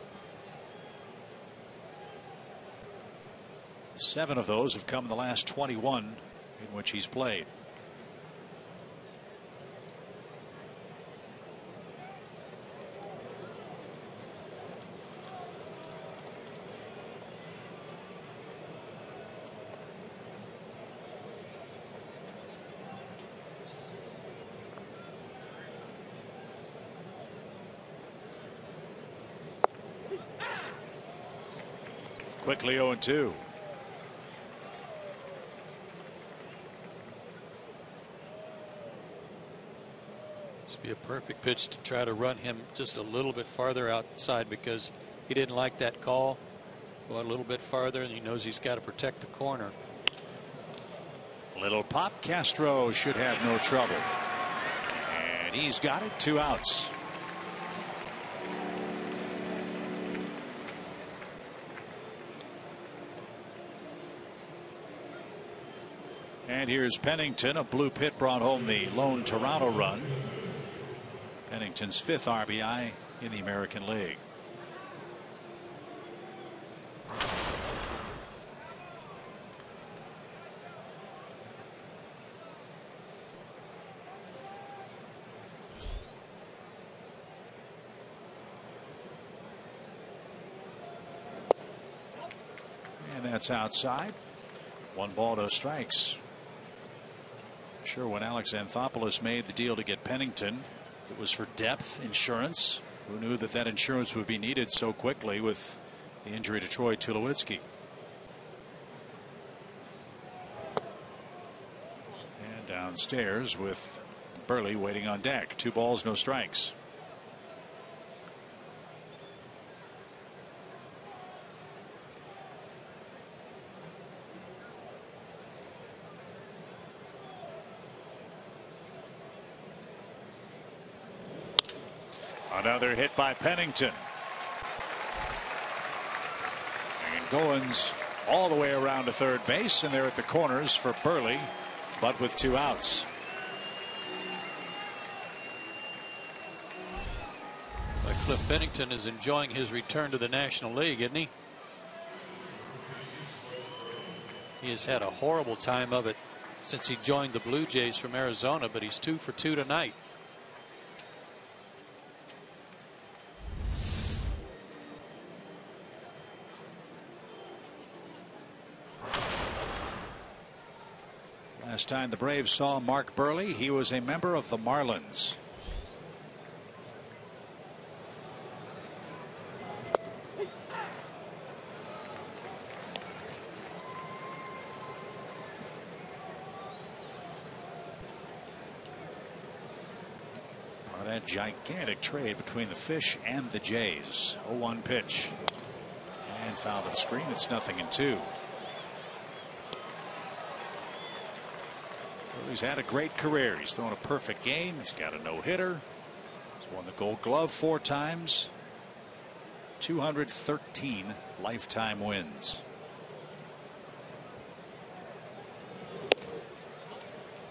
7 of those have come in the last 21 in which he's played. Quickly 0-2. This would be a perfect pitch to try to run him just a little bit farther outside, because he didn't like that call. Go a little bit farther, and he knows he's got to protect the corner. Little pop. Castro should have no trouble. And he's got it. 2 outs. And here's Pennington. A blue pit brought home the lone Toronto run. Pennington's 5th RBI in the American League. And that's outside. 1 ball, no strikes. Sure, when Alex Anthopoulos made the deal to get Pennington, it was for depth insurance. Who knew that that insurance would be needed so quickly with the injury to Troy Tulowitzki? And downstairs with Burley waiting on deck. 2 balls, no strikes. Another hit by Pennington. And Goins all the way around to third base, and they're at the corners for Burley, but with 2 outs. Cliff Pennington is enjoying his return to the National League, isn't he? He has had a horrible time of it since he joined the Blue Jays from Arizona, but he's 2 for 2 tonight. Last time the Braves saw Mark Burley, he was a member of the Marlins. That gigantic trade between the Fish and the Jays. 0-1 pitch. And foul to the screen. It's 0-2. Well, he's had a great career. He's thrown a perfect game. He's got a no-hitter. He's won the Gold Glove 4 times. 213 lifetime wins.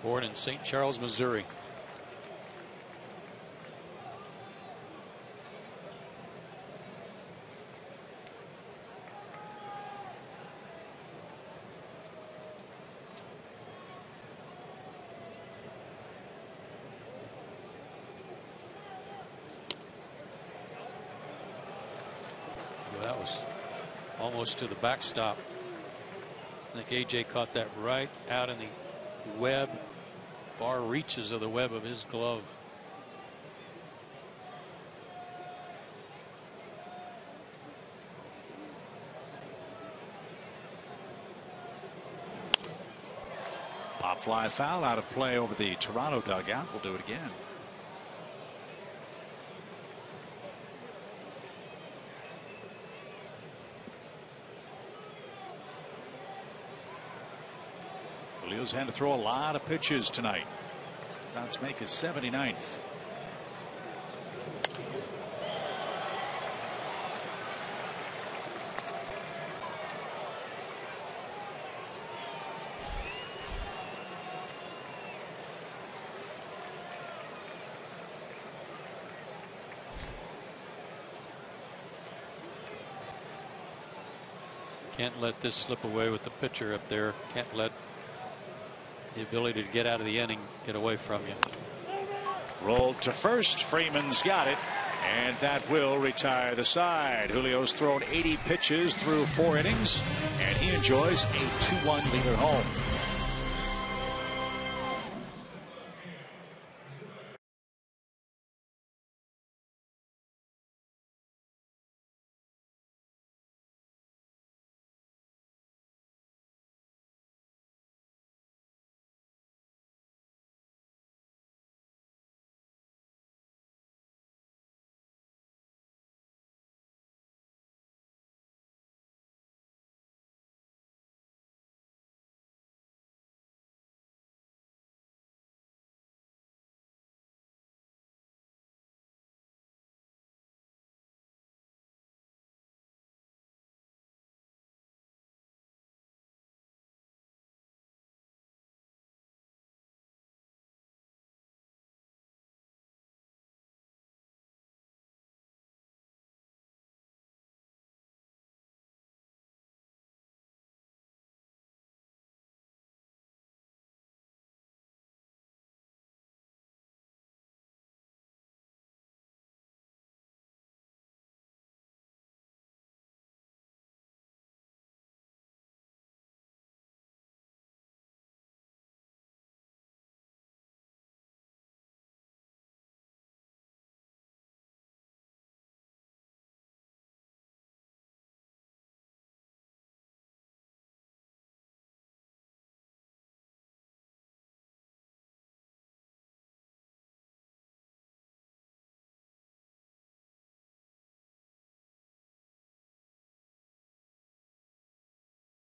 Born in St. Charles, Missouri. That was almost to the backstop. I think AJ caught that right out in the web, far reaches of the web of his glove. Pop fly foul out of play over the Toronto dugout. We'll do it again. Julio's had to throw a lot of pitches tonight. About to make his 79th. Can't let this slip away with the pitcher up there. Can't let the ability to get out of the inning get away from you. Rolled to first. Freeman's got it, and that will retire the side. Julio's thrown 80 pitches through 4 innings, and he enjoys a 2-1 lead at home.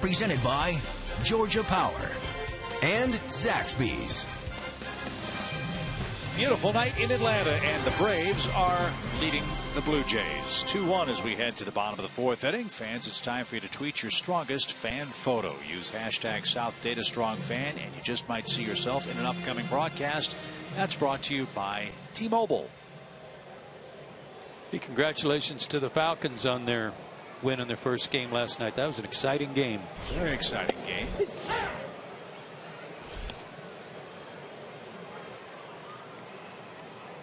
Presented by Georgia Power and Zaxby's. beautiful night in Atlanta, and the Braves are leading the Blue Jays 2-1 as we head to the bottom of the fourth inning. Fans, it's time for you to tweet your strongest fan photo. Use hashtag SouthDataStrongFan, and you just might see yourself in an upcoming broadcast. That's brought to you by T-Mobile. Hey, congratulations to the Falcons on their win in their first game last night. That was an exciting game. Very exciting game.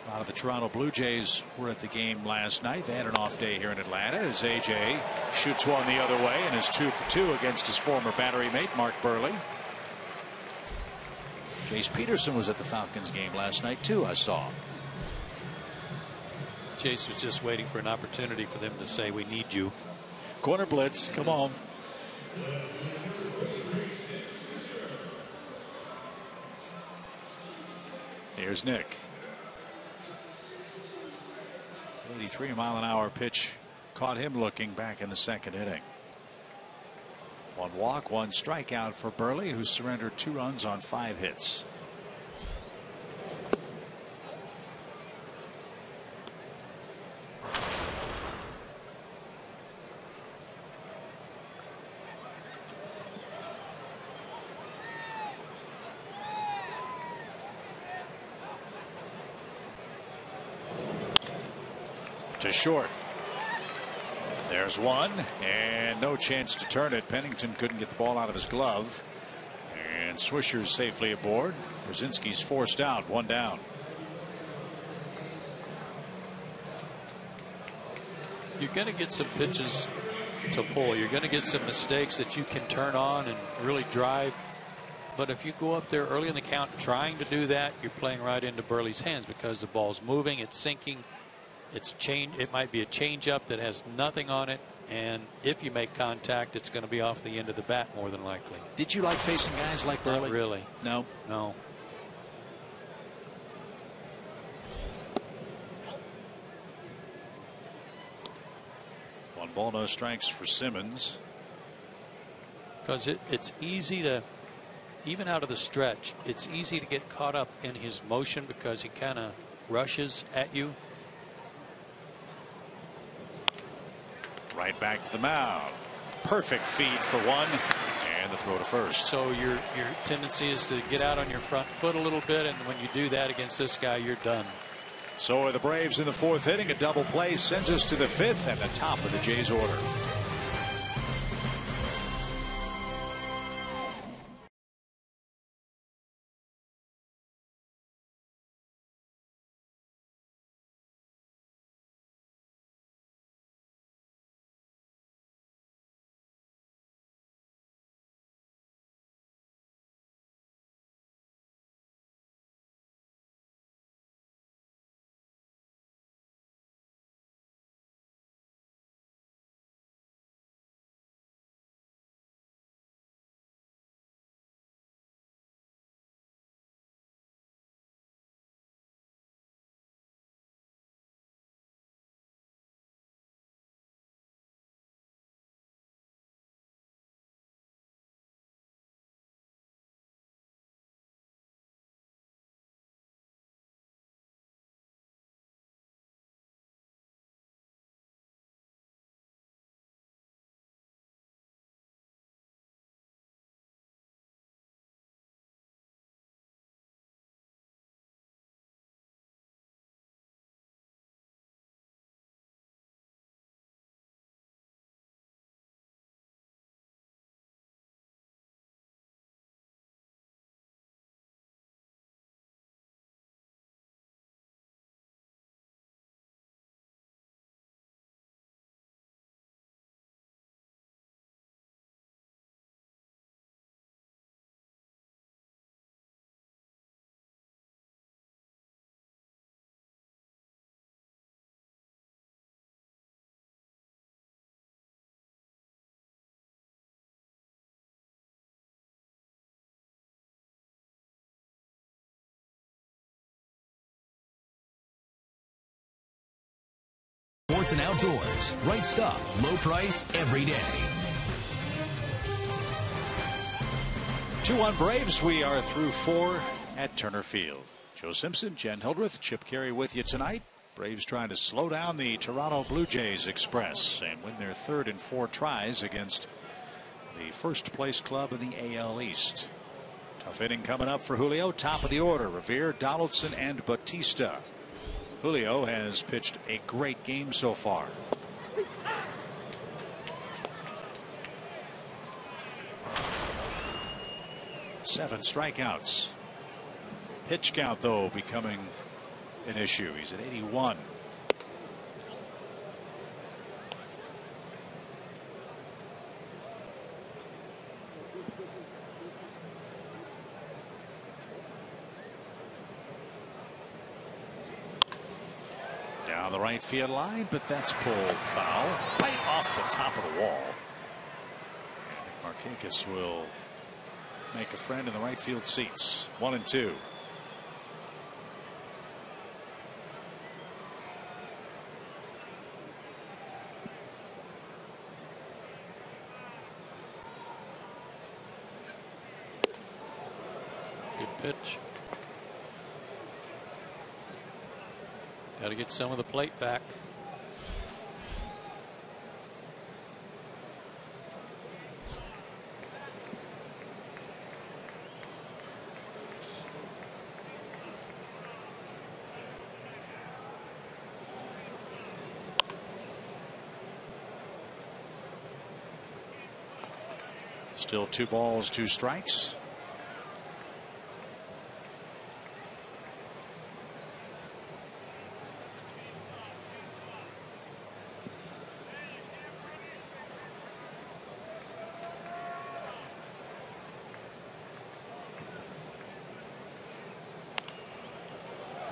A lot of the Toronto Blue Jays were at the game last night. They had an off day here in Atlanta as AJ shoots one the other way and is 2 for 2 against his former battery mate Mark Burley. Jace Peterson was at the Falcons game last night too, I saw. Jace was just waiting for an opportunity for them to say, we need you. Corner blitz, come on. Here's Nick. 83-mile-an-hour pitch caught him looking back in the second inning. 1 walk, 1 strikeout for Burley, who surrendered 2 runs on 5 hits. To short. There's one, and no chance to turn it. Pennington couldn't get the ball out of his glove, and Swisher's safely aboard. Brzezinski's forced out, 1 down. You're going to get some pitches to pull. You're going to get some mistakes that you can turn on and really drive. But if you go up there early in the count trying to do that, you're playing right into Burley's hands because the ball's moving, it's sinking. It might be a changeup that has nothing on it, and if you make contact, it's going to be off the end of the bat more than likely. Did you like facing guys like Burley? Not really. No. No. One ball, no strikes for Simmons. Because it's easy to, even out of the stretch, it's easy to get caught up in his motion because he kind of rushes at you. Right back to the mound. Perfect feed for 1, and the throw to first. So your tendency is to get out on your front foot a little bit, and when you do that against this guy, you're done. So are the Braves in the 4th inning. A double play sends us to the 5th and the top of the Jays order. Sports and outdoors. Right stuff. Low price every day. 2-1 Braves. We are through 4 at Turner Field. Joe Simpson, Jen Hildreth, Chip Carey with you tonight. Braves trying to slow down the Toronto Blue Jays Express and win their third in 4 tries against the first place club in the AL East. Tough inning coming up for Julio. Top of the order, Revere, Donaldson, and Bautista. Julio has pitched a great game so far. Seven strikeouts. Pitch count, though, becoming an issue. He's at 81. Down the right field line, but that's pulled foul. Right off the top of the wall. Marquez will make a friend in the right field seats. 1-2. Good pitch. Got to get some of the plate back. Still 2 balls, 2 strikes.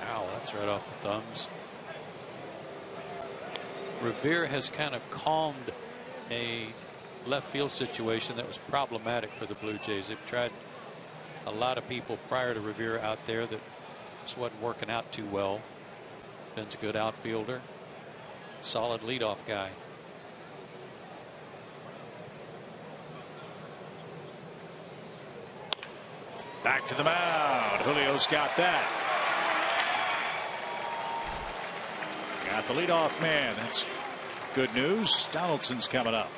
Wow, that's right off the thumbs. Revere has kind of calmed a left field situation that was problematic for the Blue Jays. They've tried a lot of people prior to Revere out there that just wasn't working out too well. Ben's a good outfielder, solid leadoff guy. Back to the mound. Julio's got that. Got the leadoff man. That's good news. Donaldson's coming up.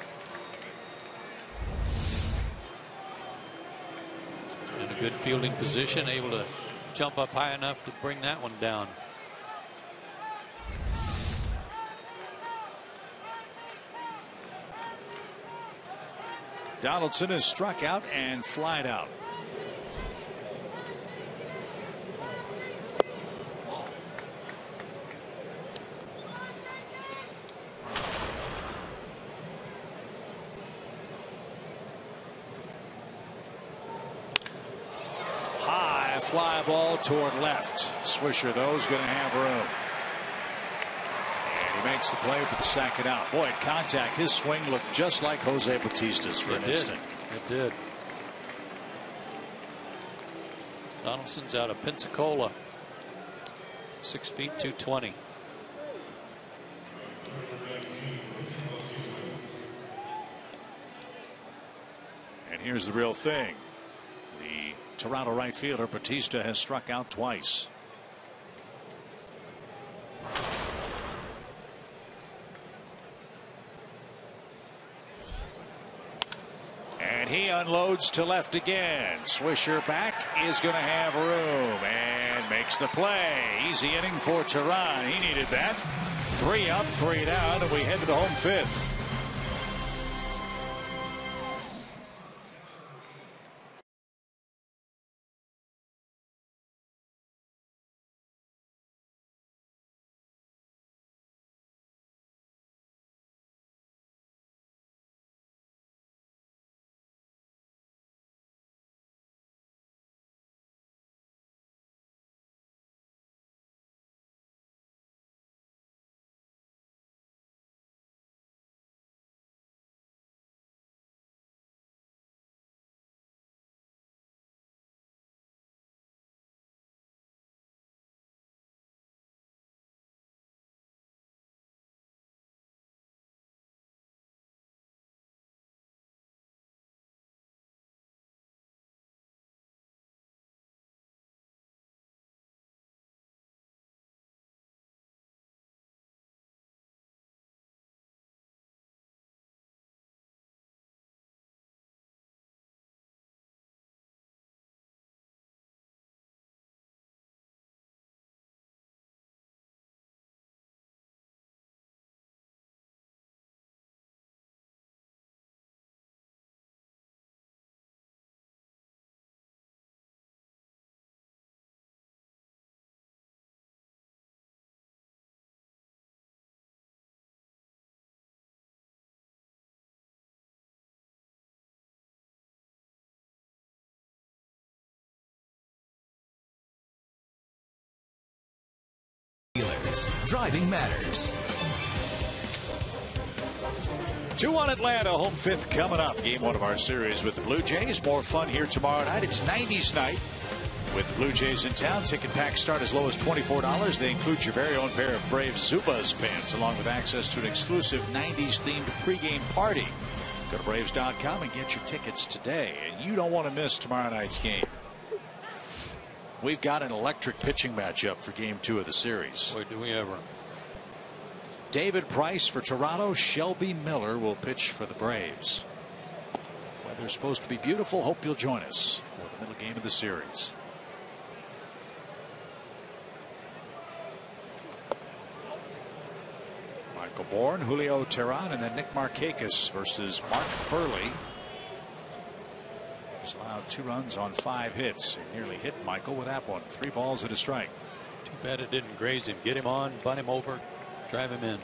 In a good fielding position, able to jump up high enough to bring that one down. Donaldson is struck out and flied out. Fly ball toward left. Swisher, though, is going to have room. And he makes the play for the second out. Boy, at contact, his swing looked just like Jose Bautista's for an instant. It did. Donaldson's out of Pensacola. 6 feet 220. And here's the real thing. The Toronto right fielder Bautista has struck out twice. And he unloads to left again. Swisher back is going to have room and makes the play. Easy inning for Tehran. He needed that. 3 up, 3 down, and we head to the home 5th. Outdoors. Driving matters. 2-1 Atlanta, home fifth coming up. Game 1 of our series with the Blue Jays. More fun here tomorrow night. It's 90s night with the Blue Jays in town. Ticket packs start as low as $24. They include your very own pair of Brave Zubaz pants, along with access to an exclusive 90s themed pregame party. Go to Braves.com and get your tickets today. And you don't want to miss tomorrow night's game. We've got an electric pitching matchup for game 2 of the series. Boy, do we ever. David Price for Toronto. Shelby Miller will pitch for the Braves. Weather's supposed to be beautiful. Hope you'll join us for the middle game of the series. Michael Bourne, Julio Teheran, and then Nick Markakis versus Mark Burley. He's allowed 2 runs on 5 hits. He nearly hit Michael with that one. 3 balls and a strike. Too bad it didn't graze him. Get him on, bunt him over, drive him in.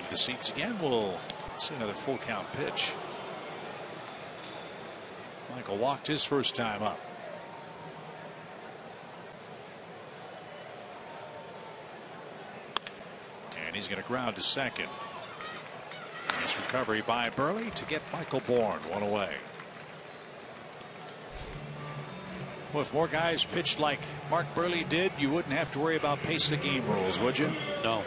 The seats again. We'll see another full count pitch. Michael walked his first time up. And he's going to ground to second. Nice recovery by Burley to get Michael Bourne 1 away. Well, if more guys pitched like Mark Burley did, you wouldn't have to worry about pace of game rules, would you? No.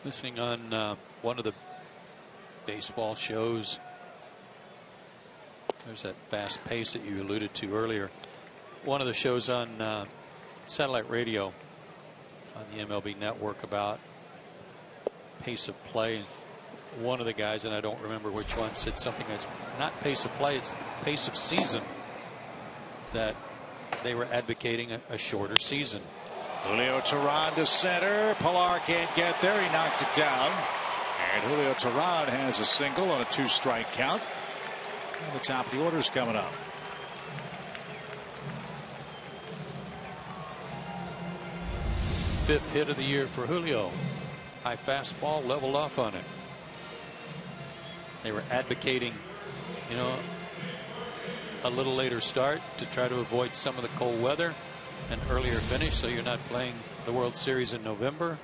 Listening on one of the baseball shows, there's that fast pace that you alluded to earlier. One of the shows on satellite radio on the MLB network about pace of play. One of the guys, and I don't remember which one, said something that's not pace of play, it's pace of season, that they were advocating a shorter season. Julio Teheran to center. Pilar can't get there. He knocked it down. And Julio Teheran has a single on a 2-strike count. And the top of the order's coming up. Fifth hit of the year for Julio. High fastball, leveled off on it. They were advocating, you know, a little later start to try to avoid some of the cold weather. An earlier finish, so you're not playing the World Series in November.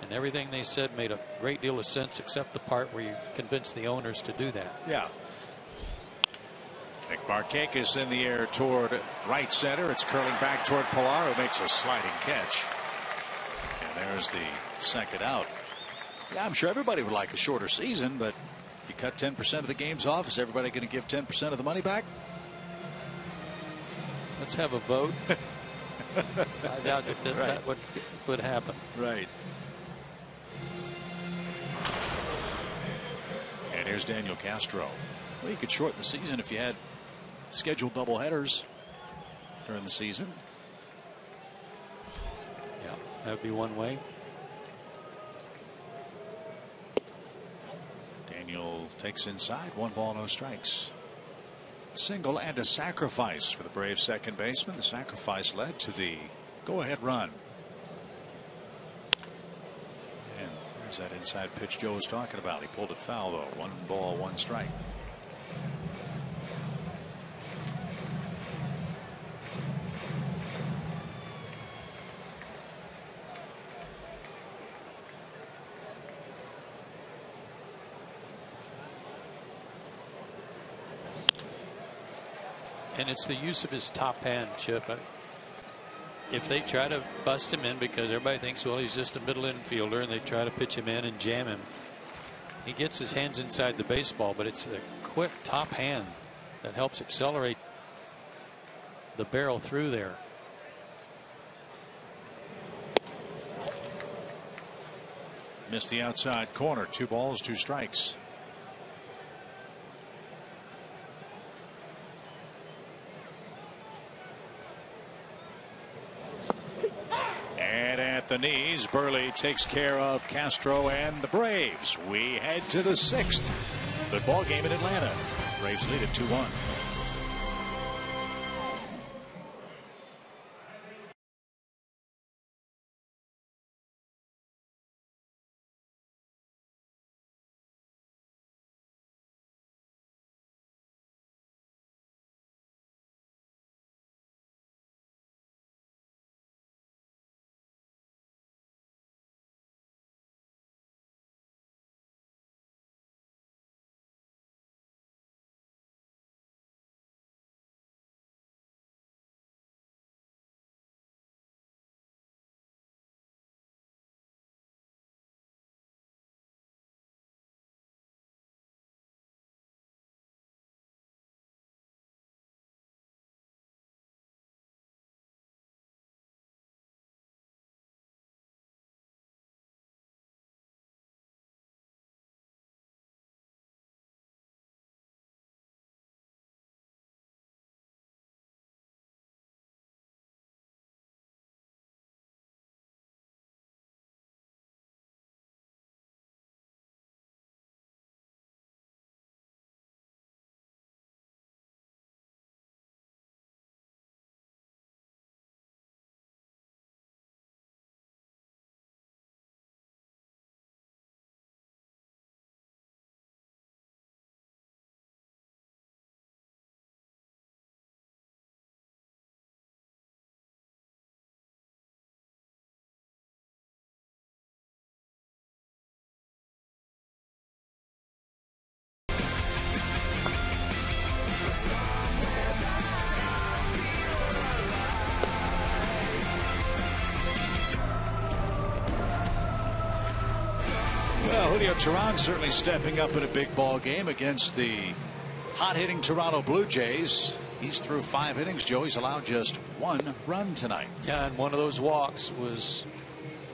And everything they said made a great deal of sense, except the part where you convinced the owners to do that. Yeah. Nick Markakis in the air toward right center. It's curling back toward Pilar, who makes a sliding catch. And there's the second out. Yeah, I'm sure everybody would like a shorter season, but you cut 10% of the games off. Is everybody going to give 10% of the money back? Let's have a vote. I doubt that Right. that would happen. Right. And here's Daniel Castro. Well, you could shorten the season if you had scheduled doubleheaders during the season. Yeah, that would be one way. Daniel takes inside. 1 ball, no strikes. Single and a sacrifice for the Braves second baseman. The sacrifice led to the go-ahead run. And there's that inside pitch Joe was talking about. He pulled it foul, though. 1 ball, 1 strike. And it's the use of his top hand, Chip. If they try to bust him in because everybody thinks, well, he's just a middle infielder, and they try to pitch him in and jam him, he gets his hands inside the baseball, but it's a quick top hand that helps accelerate the barrel through there. Missed the outside corner. 2 balls, 2 strikes. at the knees. Burley takes care of Castro and the Braves. We head to the 6th. Good ball game in Atlanta. Braves lead at 2-1. Julio Teheran certainly stepping up in a big ball game against the hot-hitting Toronto Blue Jays. He's through 5 innings, Joe. He's allowed just 1 run tonight. Yeah, and one of those walks was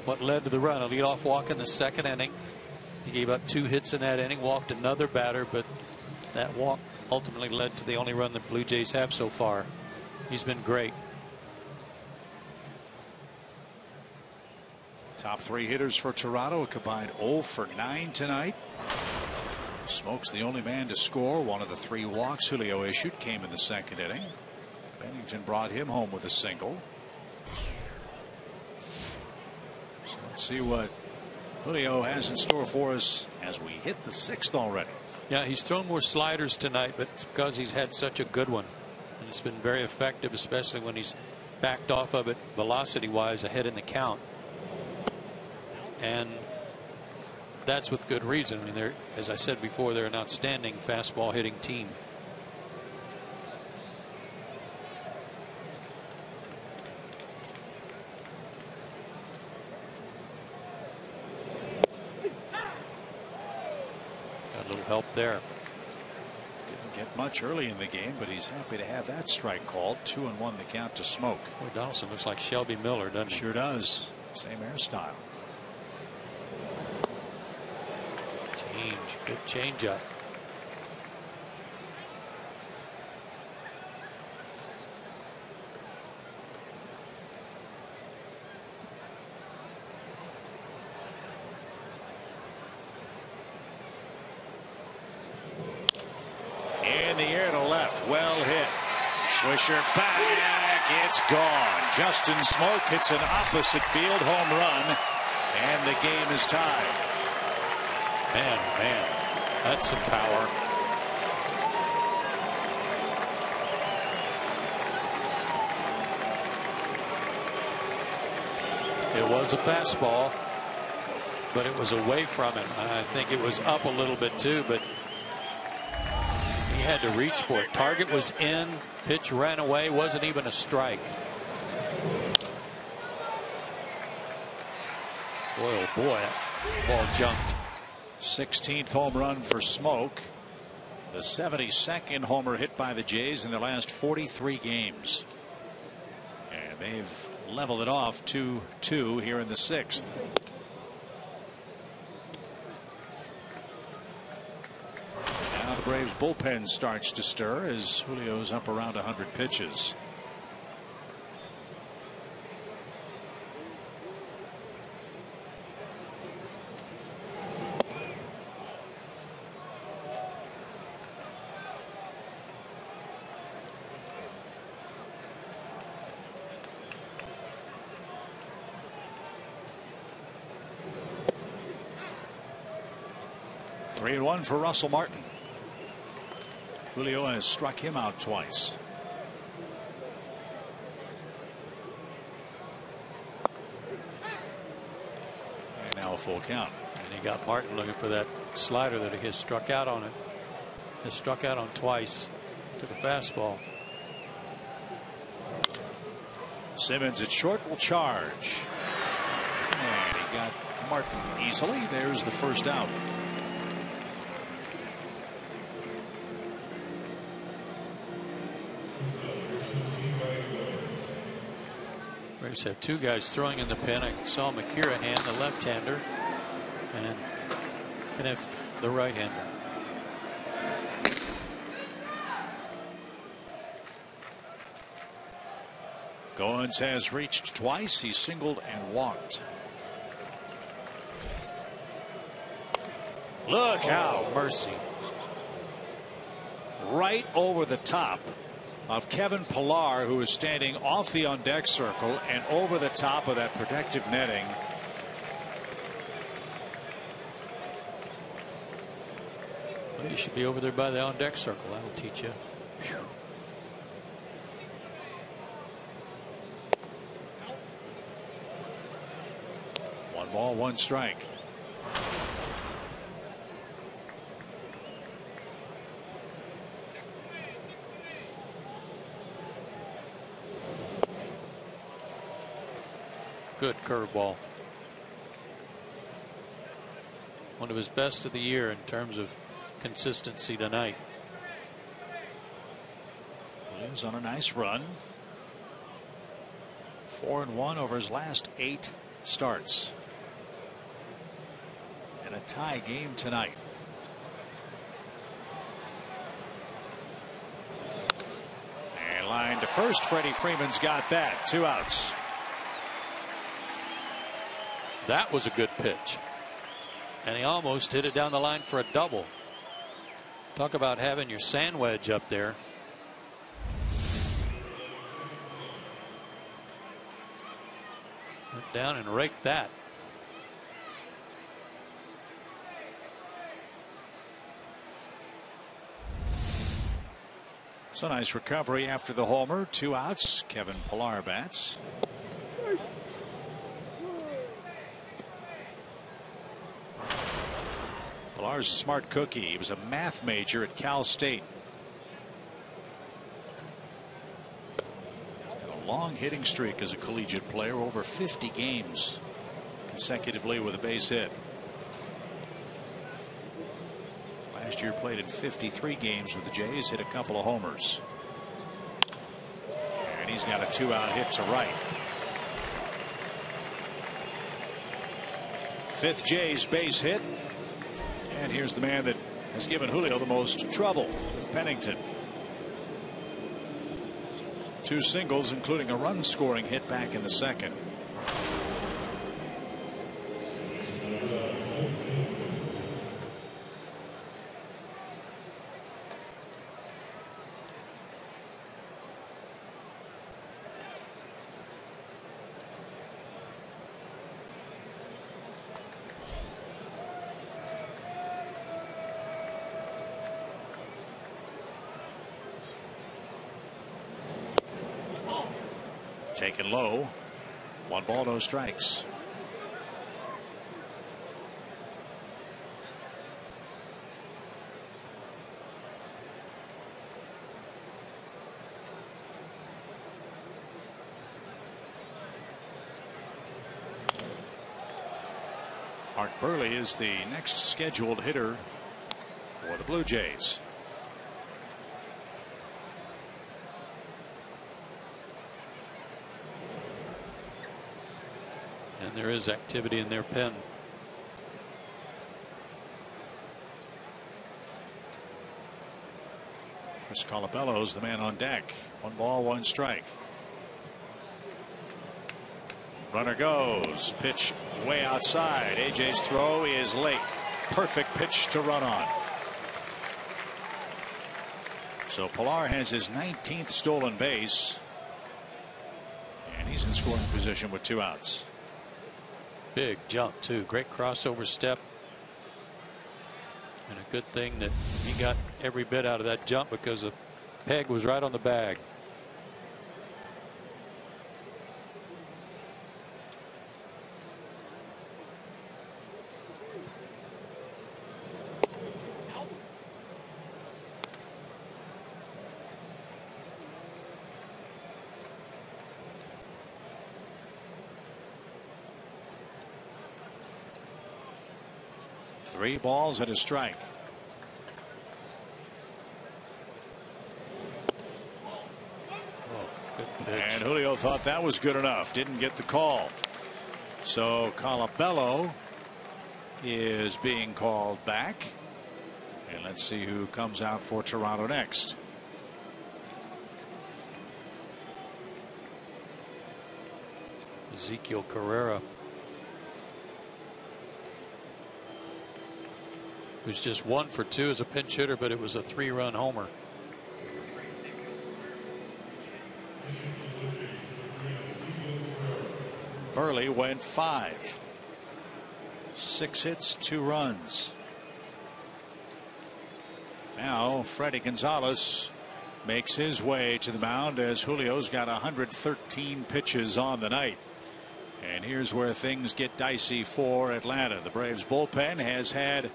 what led to the run. A leadoff walk in the 2nd inning. He gave up 2 hits in that inning, walked another batter, but that walk ultimately led to the only run the Blue Jays have so far. He's been great. Top 3 hitters for Toronto, a combined 0 for 9 tonight. Smoke's the only man to score. One of the 3 walks Julio issued came in the 2nd inning. Bennington brought him home with a single. So let's see what Julio has in store for us as we hit the 6th already. Yeah, he's thrown more sliders tonight, but it's because he's had such a good one. And it's been very effective, especially when he's backed off of it velocity-wise ahead in the count. And that's with good reason. I mean, they're, as I said before, they're an outstanding fastball hitting team. Got a little help there. Didn't get much early in the game, but he's happy to have that strike called. 2-1 the count to Smoke. Boy, Donaldson looks like Shelby Miller, doesn't he? Sure does. Same hairstyle. Good change up. In the air to left. Well hit. Swisher back. It's gone. Justin Smoke hits an opposite field home run. And the game is tied. Man, that's some power. It was a fastball, but it was away from him. I think it was up a little bit too, but he had to reach for it. Target was in, pitch ran away, wasn't even a strike. Boy, oh boy, that ball jumped. 16th home run for Smoke. The 72nd homer hit by the Jays in their last 43 games. And they've leveled it off 2-2 here in the 6th. Now the Braves bullpen starts to stir as Julio's up around 100 pitches. 3-1 for Russell Martin. Julio has struck him out twice. And now a full count. And he got Martin looking for that slider that he has struck out on it. Has struck out on twice. Took a fastball. Simmons at short will charge. And he got Martin easily. There's the first out. Braves have two guys throwing in the pen. I saw McKira hand the left-hander, and can have the right-hander. Goins has reached twice. He singled and walked. Look out. Mercy. Right over the top of Kevin Pillar, who is standing off the on-deck circle and over the top of that protective netting. Well, you should be over there by the on-deck circle. That'll teach you. Whew. 1 ball, 1 strike. Good curveball. One of his best of the year in terms of consistency tonight. He's on a nice run. 4-1 over his last 8 starts. And a tie game tonight. And line to first. Freddie Freeman's got that. 2 outs. That was a good pitch. And he almost hit it down the line for a double. Talk about having your sand wedge up there. Went down and raked that. So nice recovery after the homer. 2 outs. Kevin Pillar bats. Pillar's a smart cookie. He was a math major at Cal State. Had a long hitting streak as a collegiate player, over 50 games consecutively with a base hit. Last year played in 53 games with the Jays, hit a couple of homers. And he's got a 2-out hit to right. 5th Jays base hit. And here's the man that has given Julio the most trouble, Pennington. 2 singles, including a run scoring hit back in the second. Taken low. 1 ball, no strikes. Mark Burley is the next scheduled hitter for the Blue Jays. And there is activity in their pen. Chris Colabello's the man on deck. 1 ball, 1 strike. Runner goes. Pitch way outside. AJ's throw is late. Perfect pitch to run on. So Pillar has his 19th stolen base. And he's in scoring position with 2 outs. Big jump too. Great crossover step. And a good thing that he got every bit out of that jump because the peg was right on the bag. Three balls and a strike. And Julio thought that was good enough. Didn't get the call. So Colabello is being called back. And let's see who comes out for Toronto next. Ezekiel Carrera, who's just 1 for 2 as a pinch hitter, but it was a 3-run homer. Burley went 5. 6 hits, 2 runs. Now Freddie Gonzalez makes his way to the mound as Julio's got 113 pitches on the night. And here's where things get dicey for Atlanta. The Braves bullpen has had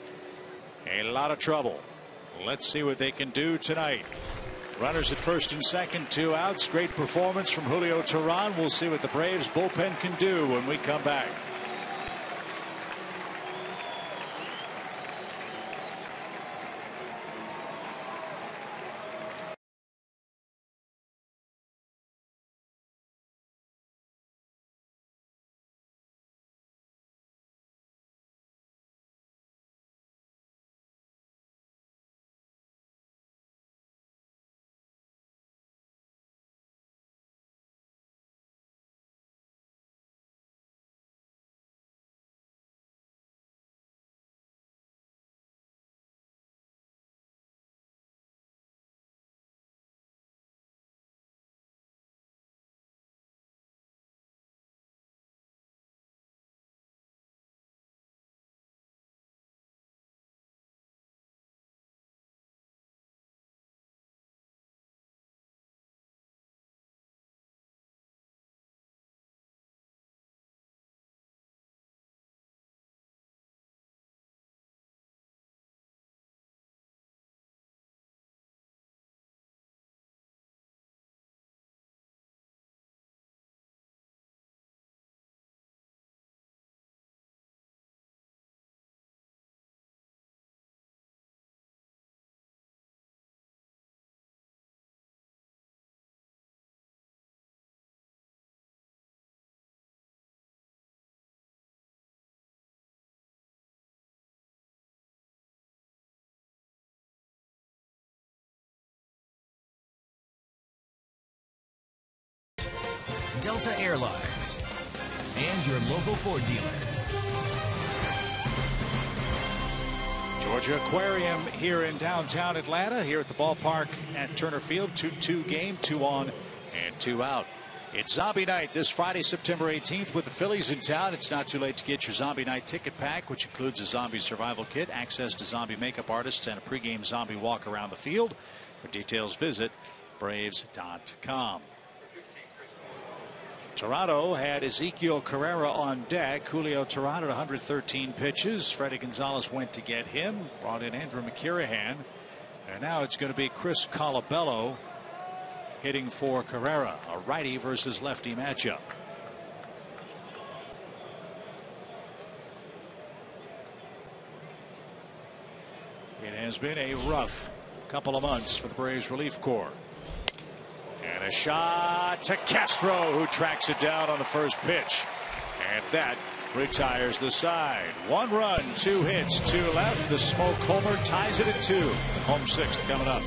a lot of trouble. Let's see what they can do tonight. Runners at first and second, 2 outs. Great performance from Julio Teheran. We'll see what the Braves bullpen can do when we come back. Delta Airlines, and your local Ford dealer. Georgia Aquarium here in downtown Atlanta, here at the ballpark at Turner Field. 2-2 game, 2 on and 2 out. It's Zombie Night this Friday, September 18th, with the Phillies in town. It's not too late to get your Zombie Night ticket pack, which includes a zombie survival kit, access to zombie makeup artists, and a pregame zombie walk around the field. For details, visit Braves.com. Toronto had Ezekiel Carrera on deck. Julio Teheran at 113 pitches. Freddie Gonzalez went to get him. Brought in Andrew McKirahan. And now it's going to be Chris Colabello hitting for Carrera. A righty versus lefty matchup. It has been a rough couple of months for the Braves relief corps. And a shot to Castro, who tracks it down on the first pitch. And that retires the side. 1 run, 2 hits, 2 left. The smoke homer ties it at 2. Home 6th coming up.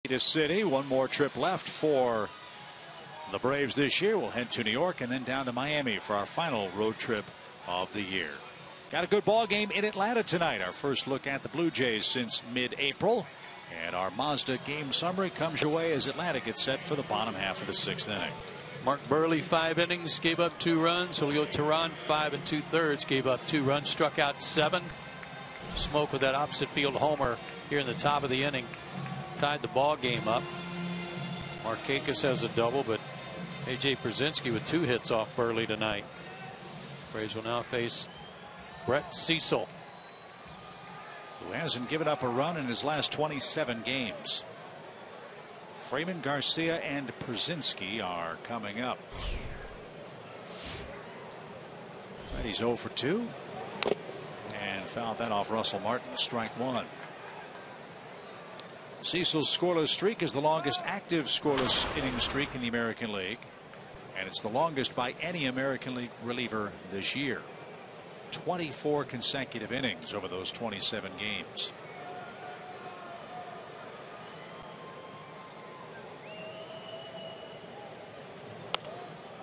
to City. One more trip left for the Braves this year. We'll head to New York and then down to Miami for our final road trip of the year. Got a good ball game in Atlanta tonight. Our first look at the Blue Jays since mid-April. And our Mazda game summary comes your way as Atlanta gets set for the bottom half of the 6th inning. Mark Burley, 5 innings, gave up 2 runs. Julio Teheran, 5 2/3, gave up 2 runs, struck out 7. Smoke with that opposite field homer here in the top of the inning tied the ball game up. Markakis has a double, but A.J. Pierzynski with 2 hits off Burley tonight. Braves will now face Brett Cecil, who hasn't given up a run in his last 27 games. Freeman, Garcia, and Pierzynski are coming up. Right, he's 0 for 2 and fouled that off Russell Martin. Strike 1. Cecil's scoreless streak is the longest active scoreless inning streak in the American League, and it's the longest by any American League reliever this year. 24 consecutive innings over those 27 games.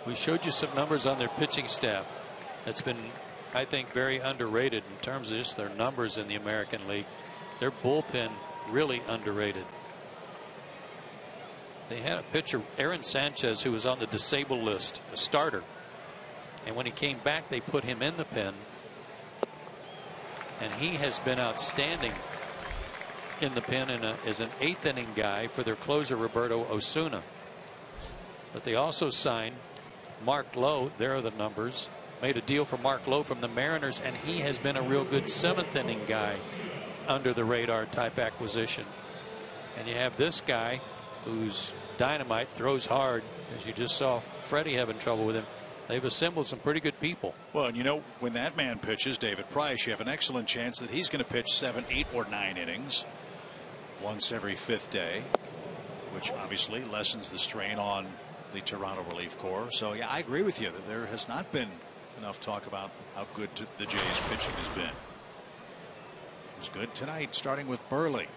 We showed you some numbers on their pitching staff. That's been, I think, very underrated in terms of just their numbers in the American League. Their bullpen really underrated. They had a pitcher, Aaron Sanchez, who was on the disabled list, a starter. And when he came back, they put him in the pen. And he has been outstanding in the pen as an 8th inning guy for their closer, Roberto Osuna. But they also signed Mark Lowe. There are the numbers. Made a deal for Mark Lowe from the Mariners, and he has been a real good 7th inning guy, under the radar type acquisition. And you have this guy who's dynamite, throws hard, as you just saw Freddie having trouble with him. They've assembled some pretty good people. Well, and you know, when that man pitches, David Price, you have an excellent chance that he's going to pitch 7, 8, or 9 innings once every 5th day, which obviously lessens the strain on the Toronto relief corps. So yeah, I agree with you that there has not been enough talk about how good the Jays pitching has been. It was good tonight, starting with Burley.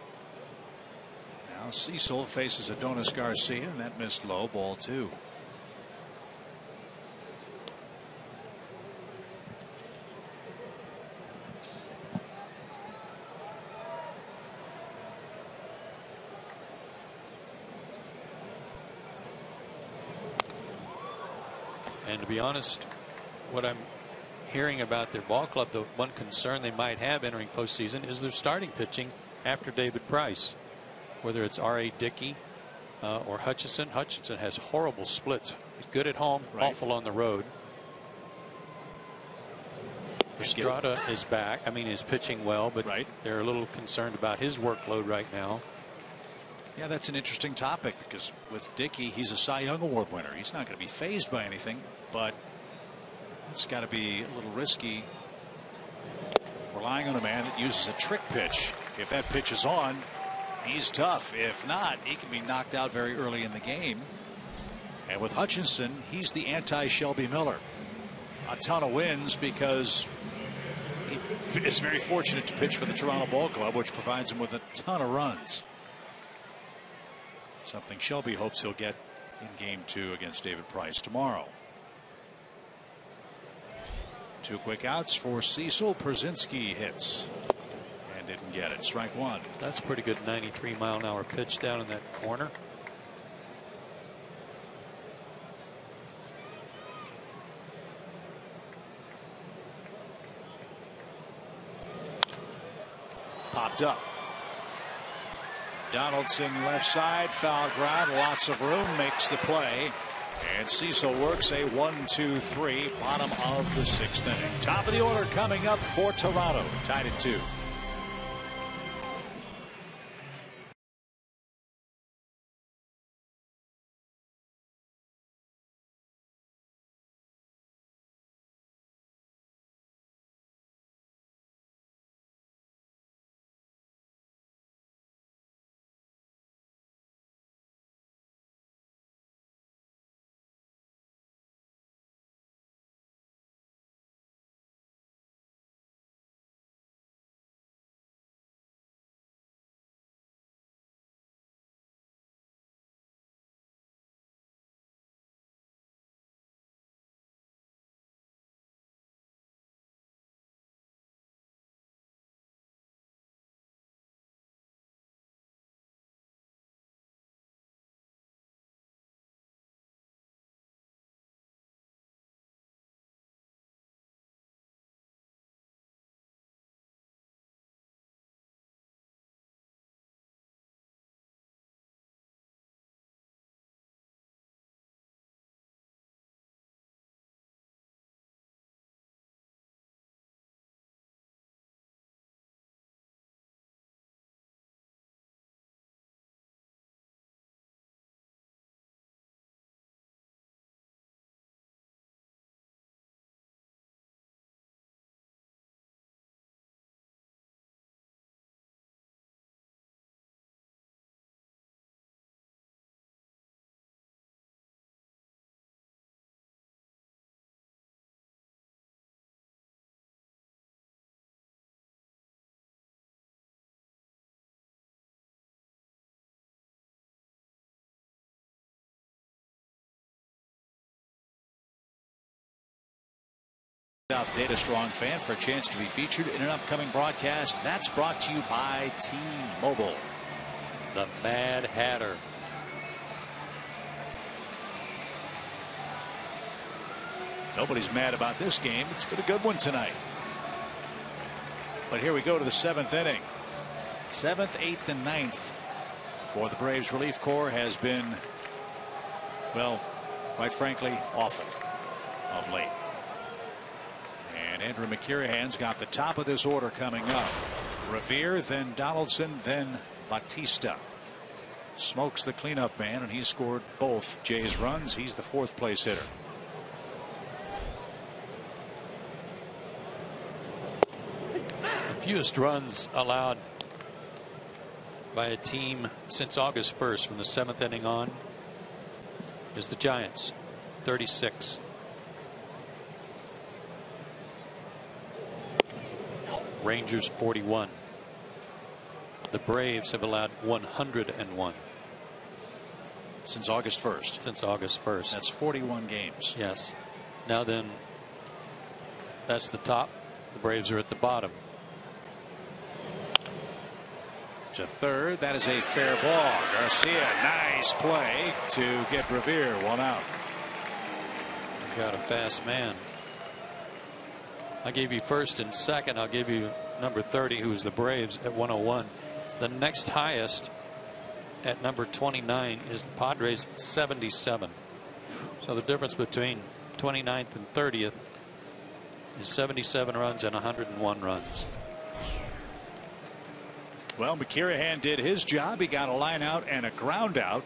Now Cecil faces Adonis Garcia, and that missed low, ball 2. And to be honest, what I'm hearing about their ball club, the one concern they might have entering postseason is their starting pitching after David Price. Whether it's R.A. Dickey or Hutchinson. Hutchinson has horrible splits. He's good at home, right, awful on the road. Estrada is back. I mean, is pitching well, but right, they're a little concerned about his workload right now. Yeah, that's an interesting topic, because with Dickey, he's a Cy Young Award winner. He's not going to be fazed by anything, but it's got to be a little risky relying on a man that uses a trick pitch. If that pitch is on, he's tough. If not, he can be knocked out very early in the game. And with Hutchinson, he's the anti-Shelby Miller. A ton of wins because he is very fortunate to pitch for the Toronto Ball Club, which provides him with a ton of runs. Something Shelby hopes he'll get in game 2 against David Price tomorrow. 2 quick outs for Cecil. Pierzynski hits and didn't get it. Strike 1. That's a pretty good 93-mile-an-hour pitch down in that corner. Popped up. Donaldson left side, foul ground, lots of room, makes the play. And Cecil works a 1-2-3, bottom of the 6th inning. Top of the order coming up for Toronto, tied at 2. South Data Strong fan for a chance to be featured in an upcoming broadcast. That's brought to you by T-Mobile. The Mad Hatter. Nobody's mad about this game. It's been a good one tonight. But here we go to the 7th inning. 7th, 8th, and 9th for the Braves relief corps has been, well, quite frankly, awful of late. And Andrew McKirahan's got the top of this order coming up. Revere, then Donaldson, then Batista. Smokes the cleanup man, and he's scored both Jays runs. He's the 4th place hitter. The fewest runs allowed by a team since August 1st from the 7th inning on is the Giants, 36. Rangers 41. The Braves have allowed 101 since August 1st. Since August 1st. That's 41 games. Yes. Now then, that's the top. The Braves are at the bottom. To third. That is a fair ball. Garcia, nice play to get Revere one out. You got a fast man. I gave you first and second. I'll give you number 30, who is the Braves, at 101. The next highest at number 29 is the Padres, 77. So the difference between 29th and 30th is 77 runs and 101 runs. Well, McKirahan did his job. He got a line out and a ground out.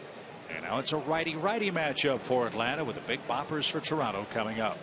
And now it's a righty-righty matchup for Atlanta with the big boppers for Toronto coming up.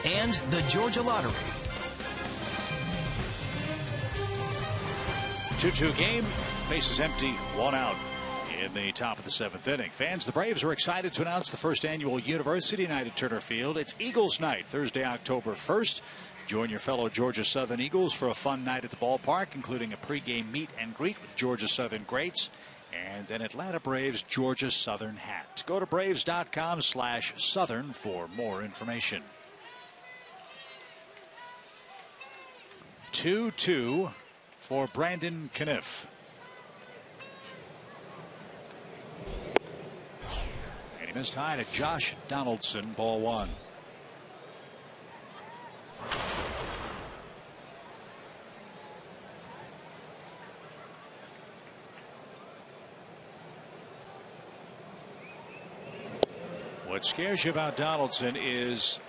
And the Georgia Lottery. 2-2 game. Bases empty. One out in the top of the 7th inning. Fans, the Braves are excited to announce the first annual University Night at Turner Field. It's Eagles Night, Thursday, October 1st. Join your fellow Georgia Southern Eagles for a fun night at the ballpark, including a pregame meet and greet with Georgia Southern greats and an Atlanta Braves Georgia Southern hat. Go to Braves.com/Southern for more information. 2-2 for Brandon Caniff. And he missed high to Josh Donaldson, ball one. What scares you about Donaldson is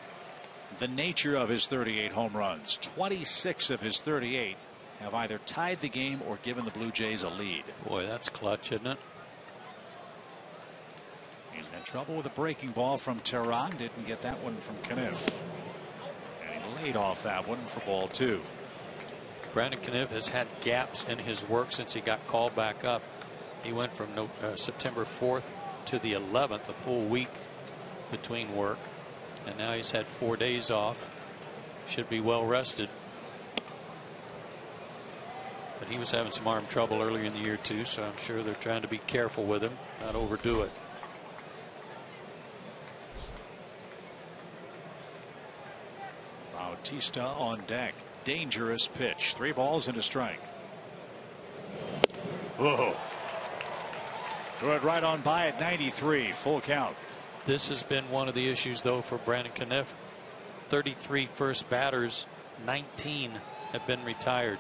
the nature of his 38 home runs. 26 of his 38 have either tied the game or given the Blue Jays a lead. Boy, that's clutch, isn't it? He's had trouble with a breaking ball from Tehran. Didn't get that one from Caniff. And he laid off that one for ball two. Brandon Caniff has had gaps in his work since he got called back up. He went from September 4th to the 11th, a full week between work, and now he's had 4 days off. Should be well rested. But he was having some arm trouble earlier in the year too, so I'm sure they're trying to be careful with him, not overdo it. Bautista on deck. Dangerous pitch. 3 balls and a strike. Whoa. Threw it right on by at 93. Full count. This has been one of the issues though for Brandon Caniff. 33 first batters, 19 have been retired.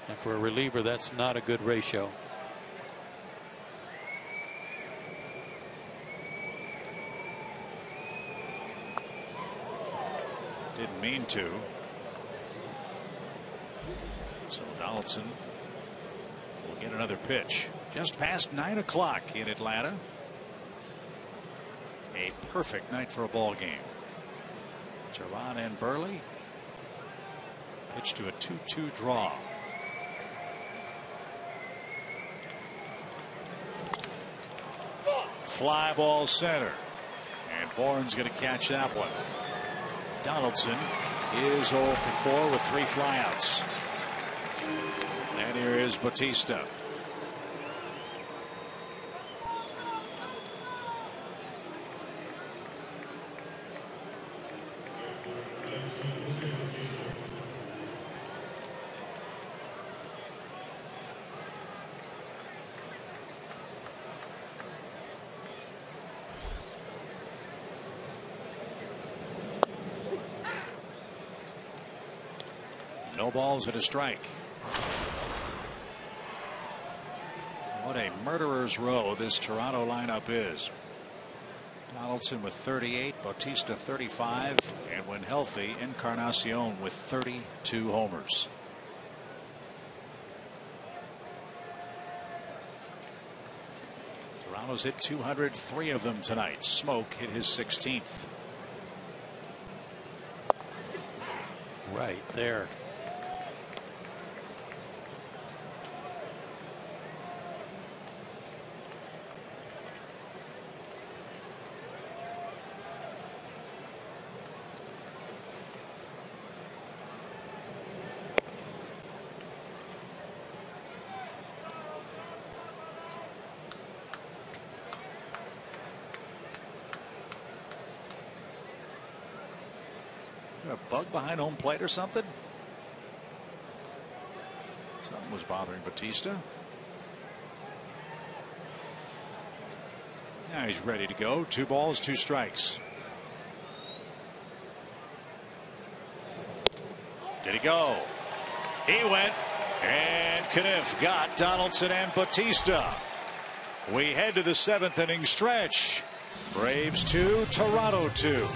And for a reliever, that's not a good ratio. Didn't mean to. So Donaldson will get another pitch. Just past 9 o'clock in Atlanta. A perfect night for a ball game. Teheran and Burley. Pitch to a 2-2 draw. Fly ball center. And Bourne's going to catch that one. Donaldson is 0 for 4 with 3 flyouts. And here is Bautista. No balls and a strike. What a murderer's row this Toronto lineup is. Donaldson with 38, Bautista 35, and when healthy, Encarnacion with 32 homers. Toronto's hit 203 of them tonight. Smoke hit his 16th. Right there. A bug behind home plate or something? Something was bothering Bautista. Now he's ready to go. 2 balls, 2 strikes. Did he go? He went. And Caniff got Donaldson and Bautista. We head to the 7th inning stretch. Braves 2, Toronto 2.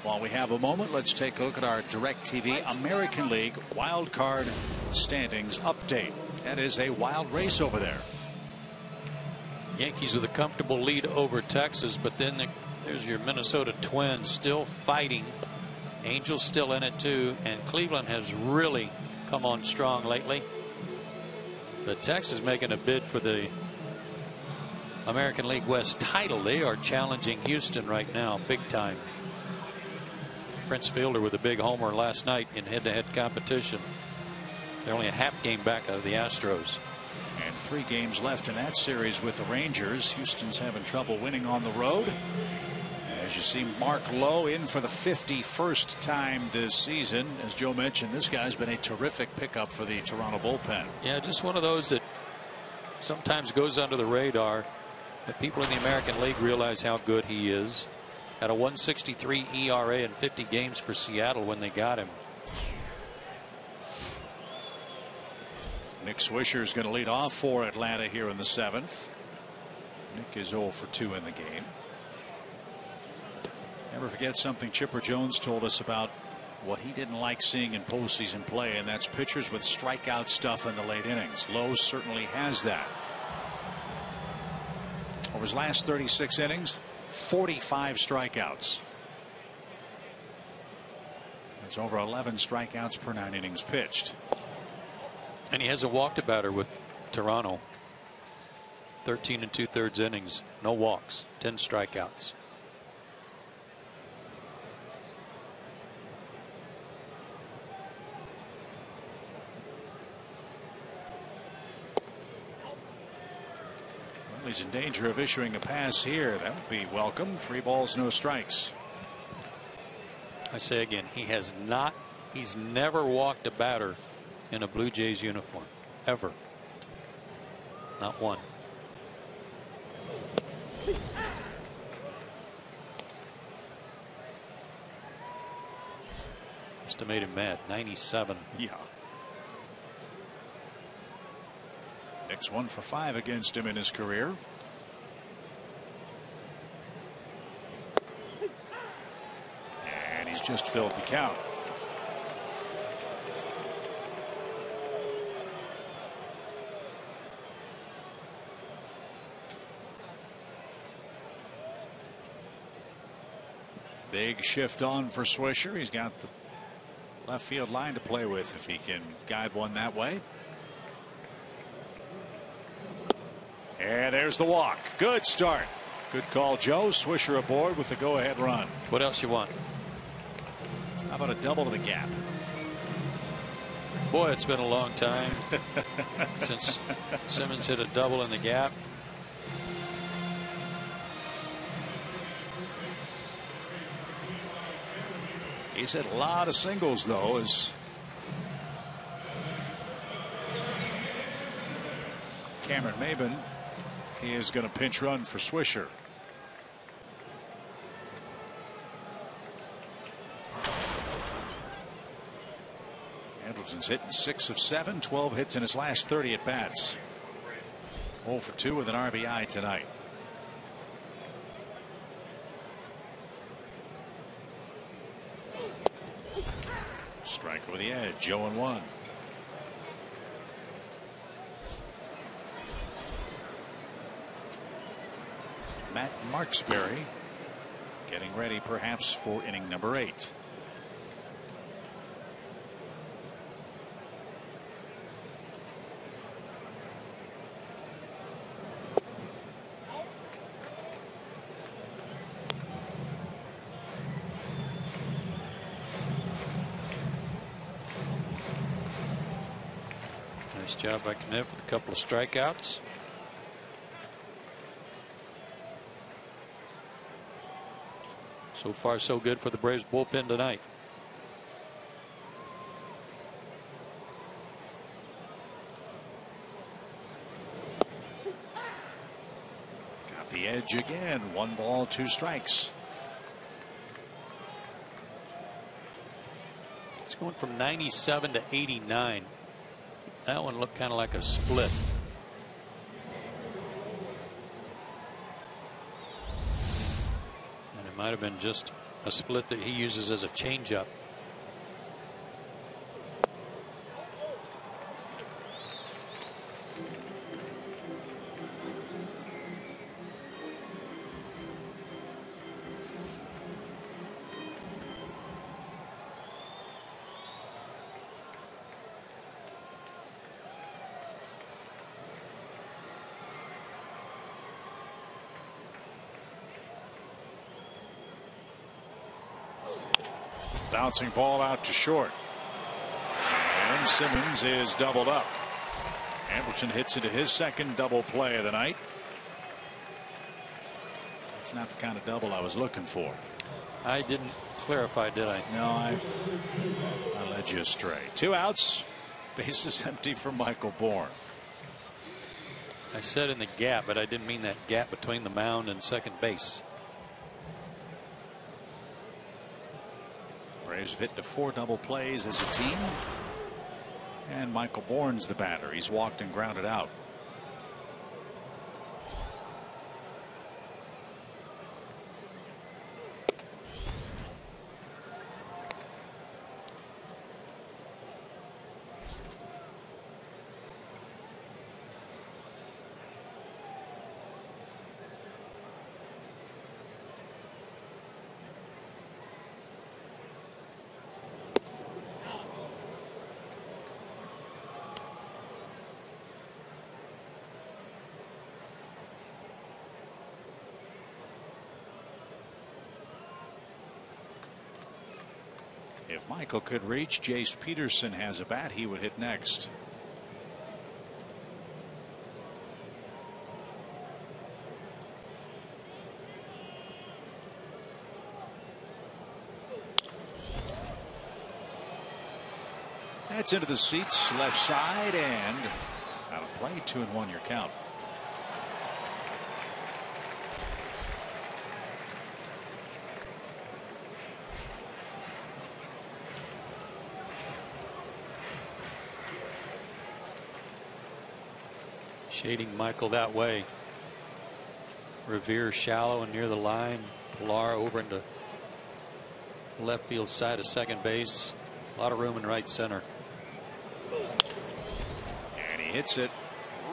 While we have a moment, let's take a look at our DirecTV American League Wild Card standings update. That is a wild race over there. Yankees with a comfortable lead over Texas, but then there's your Minnesota Twins still fighting. Angels still in it too, and Cleveland has really come on strong lately. But Texas making a bid for the American League West title. They are challenging Houston right now big time. Prince Fielder with a big homer last night in head-to-head competition. They're only a half game back of the Astros. And 3 games left in that series with the Rangers. Houston's having trouble winning on the road. As you see, Mark Lowe in for the 51st time this season. As Joe mentioned, this guy's been a terrific pickup for the Toronto bullpen. Yeah, just one of those that sometimes goes under the radar, but people in the American League realize how good he is. Had a 1.63 ERA in 50 games for Seattle when they got him. Nick Swisher is going to lead off for Atlanta here in the 7th. Nick is 0 for 2 in the game. Never forget something Chipper Jones told us about what he didn't like seeing in postseason play, and that's pitchers with strikeout stuff in the late innings. Lowe certainly has that. Over his last 36 innings, 45 strikeouts. That's over 11 strikeouts per 9 innings pitched. And he hasn't walked a batter with Toronto. 13 2/3 innings, no walks, 10 strikeouts. He's in danger of issuing a pass here. That would be welcome. 3 balls, no strikes. I say again, he's never walked a batter in a Blue Jays uniform, ever. Not one. Must have made him mad. 97. Yeah. Nick's 1 for 5 against him in his career. And he's just filled the count. Big shift on for Swisher. He's got the left field line to play with if he can guide one that way. And there's the walk. Good start. Good call, Joe. Swisher aboard with the go-ahead run. What else you want? How about a double to the gap? Boy, it's been a long time since Simmons hit a double in the gap. He's hit a lot of singles, though, as Cameron Maybin is going to pinch run for Swisher. Andrelton's hitting 6 of 7, 12 hits in his last 30 at bats. 0 for 2 with an RBI tonight. Striker with the edge, 0-1. Matt Marksberry getting ready perhaps for inning number 8. Nice job by Kniff with a couple of strikeouts. So far, so good for the Braves bullpen tonight. Got the edge again. 1 ball, 2 strikes. It's going from 97 to 89. That one looked kind of like a split. And it might have been just a split that he uses as a changeup. Bouncing ball out to short. And Simmons is doubled up. Anderson hits into his second double play of the night. It's not the kind of double I was looking for. I didn't clarify, did I? No, I led you astray. 2 outs. Bases empty for Michael Bourne. I said in the gap, but I didn't mean that gap between the mound and second base. Braves have hit to 4 double plays as a team. And Michael Bourne's the batter. He's walked and grounded out. If Michael could reach, Jace Peterson has a bat. He would hit next. That's into the seats, left side, and out of play. 2-1 your count. Shading Michael that way. Revere shallow and near the line. Pilar over into left field side of second base. A lot of room in right center. And he hits it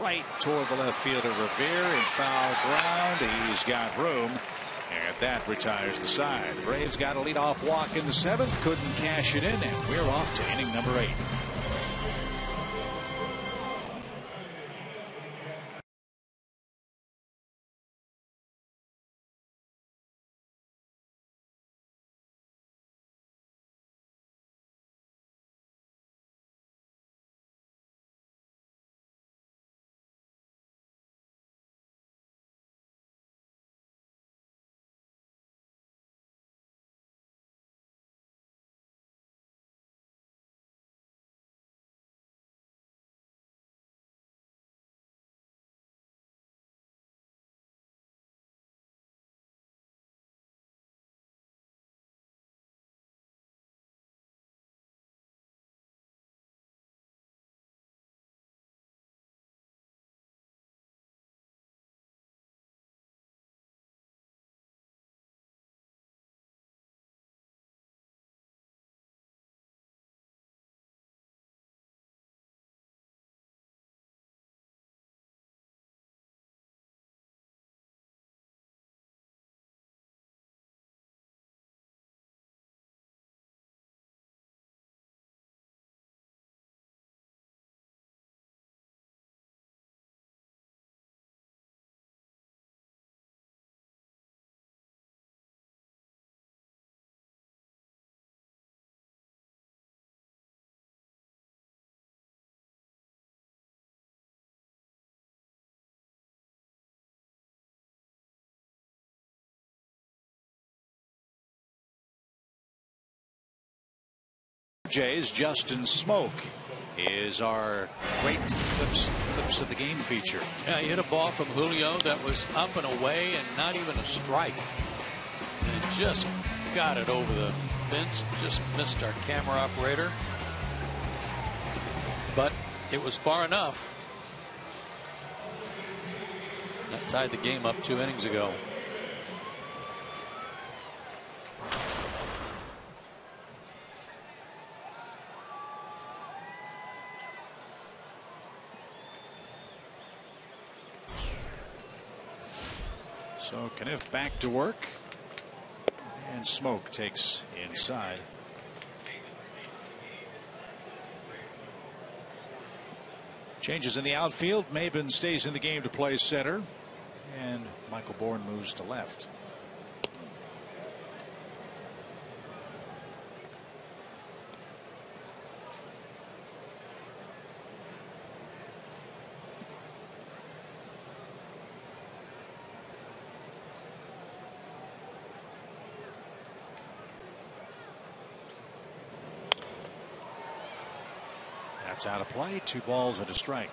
right toward the left fielder Revere in foul ground. He's got room. And that retires the side. The Braves got a leadoff walk in the 7th. Couldn't cash it in. And we're off to inning number 8. Jays Justin Smoke is our great clips of the game feature. Yeah, he hit a ball from Julio that was up and away and not even a strike. And it just got it over the fence. Just missed our camera operator. But it was far enough. That tied the game up 2 innings ago. So Kniff back to work, and Smoke takes inside. Changes in the outfield. Maben stays in the game to play center, and Michael Bourne moves to left. That's out of play. 2 balls and a strike.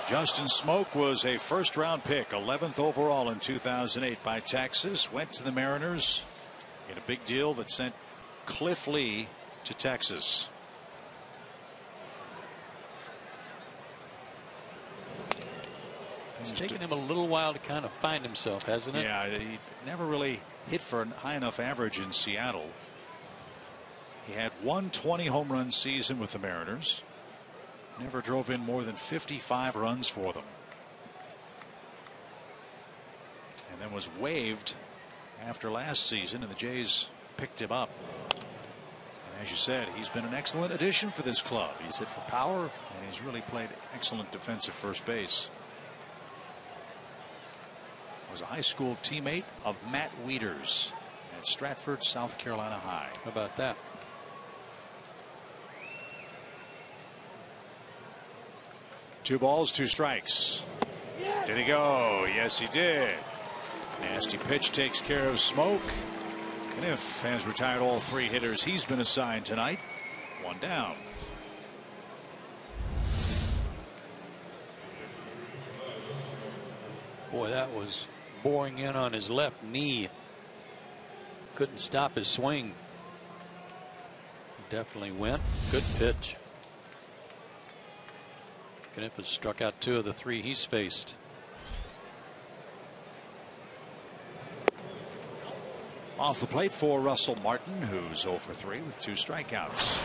Justin Smoke was a first-round pick, 11th overall in 2008 by Texas. Went to the Mariners in a big deal that sent Cliff Lee to Texas. It's taken him a little while to kind of find himself, hasn't it? Yeah, he never really hit for a high enough average in Seattle. He had 120 home run season with the Mariners. Never drove in more than 55 runs for them. And then was waived after last season, and the Jays picked him up. And as you said, he's been an excellent addition for this club. He's hit for power, and he's really played excellent defensive first base. Was a high school teammate of Matt Wieters at Stratford, South Carolina High. How about that? Two balls, 2 strikes. Did he go? Yes, he did. Nasty pitch takes care of Smoke. Kniff has retired all 3 hitters he's been assigned tonight. 1 down. Boy, that was boring in on his left knee. Couldn't stop his swing. Definitely went. Good pitch. Kniff has struck out 2 of the 3 he's faced. Off the plate for Russell Martin, who's 0 for 3 with 2 strikeouts.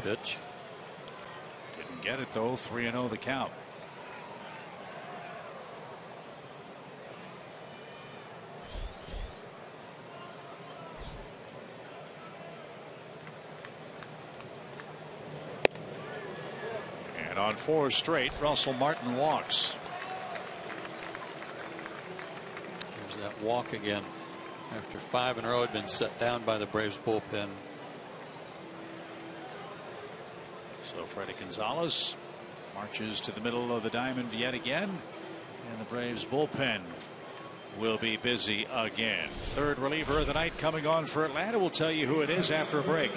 Pitch. Didn't get it though. 3-0 the count. And on 4 straight, Russell Martin walks. There's that walk again. After 5 in a row had been set down by the Braves bullpen. So Freddie Gonzalez marches to the middle of the diamond yet again, and the Braves bullpen will be busy again. 3rd reliever of the night coming on for Atlanta. We'll tell you who it is after a break.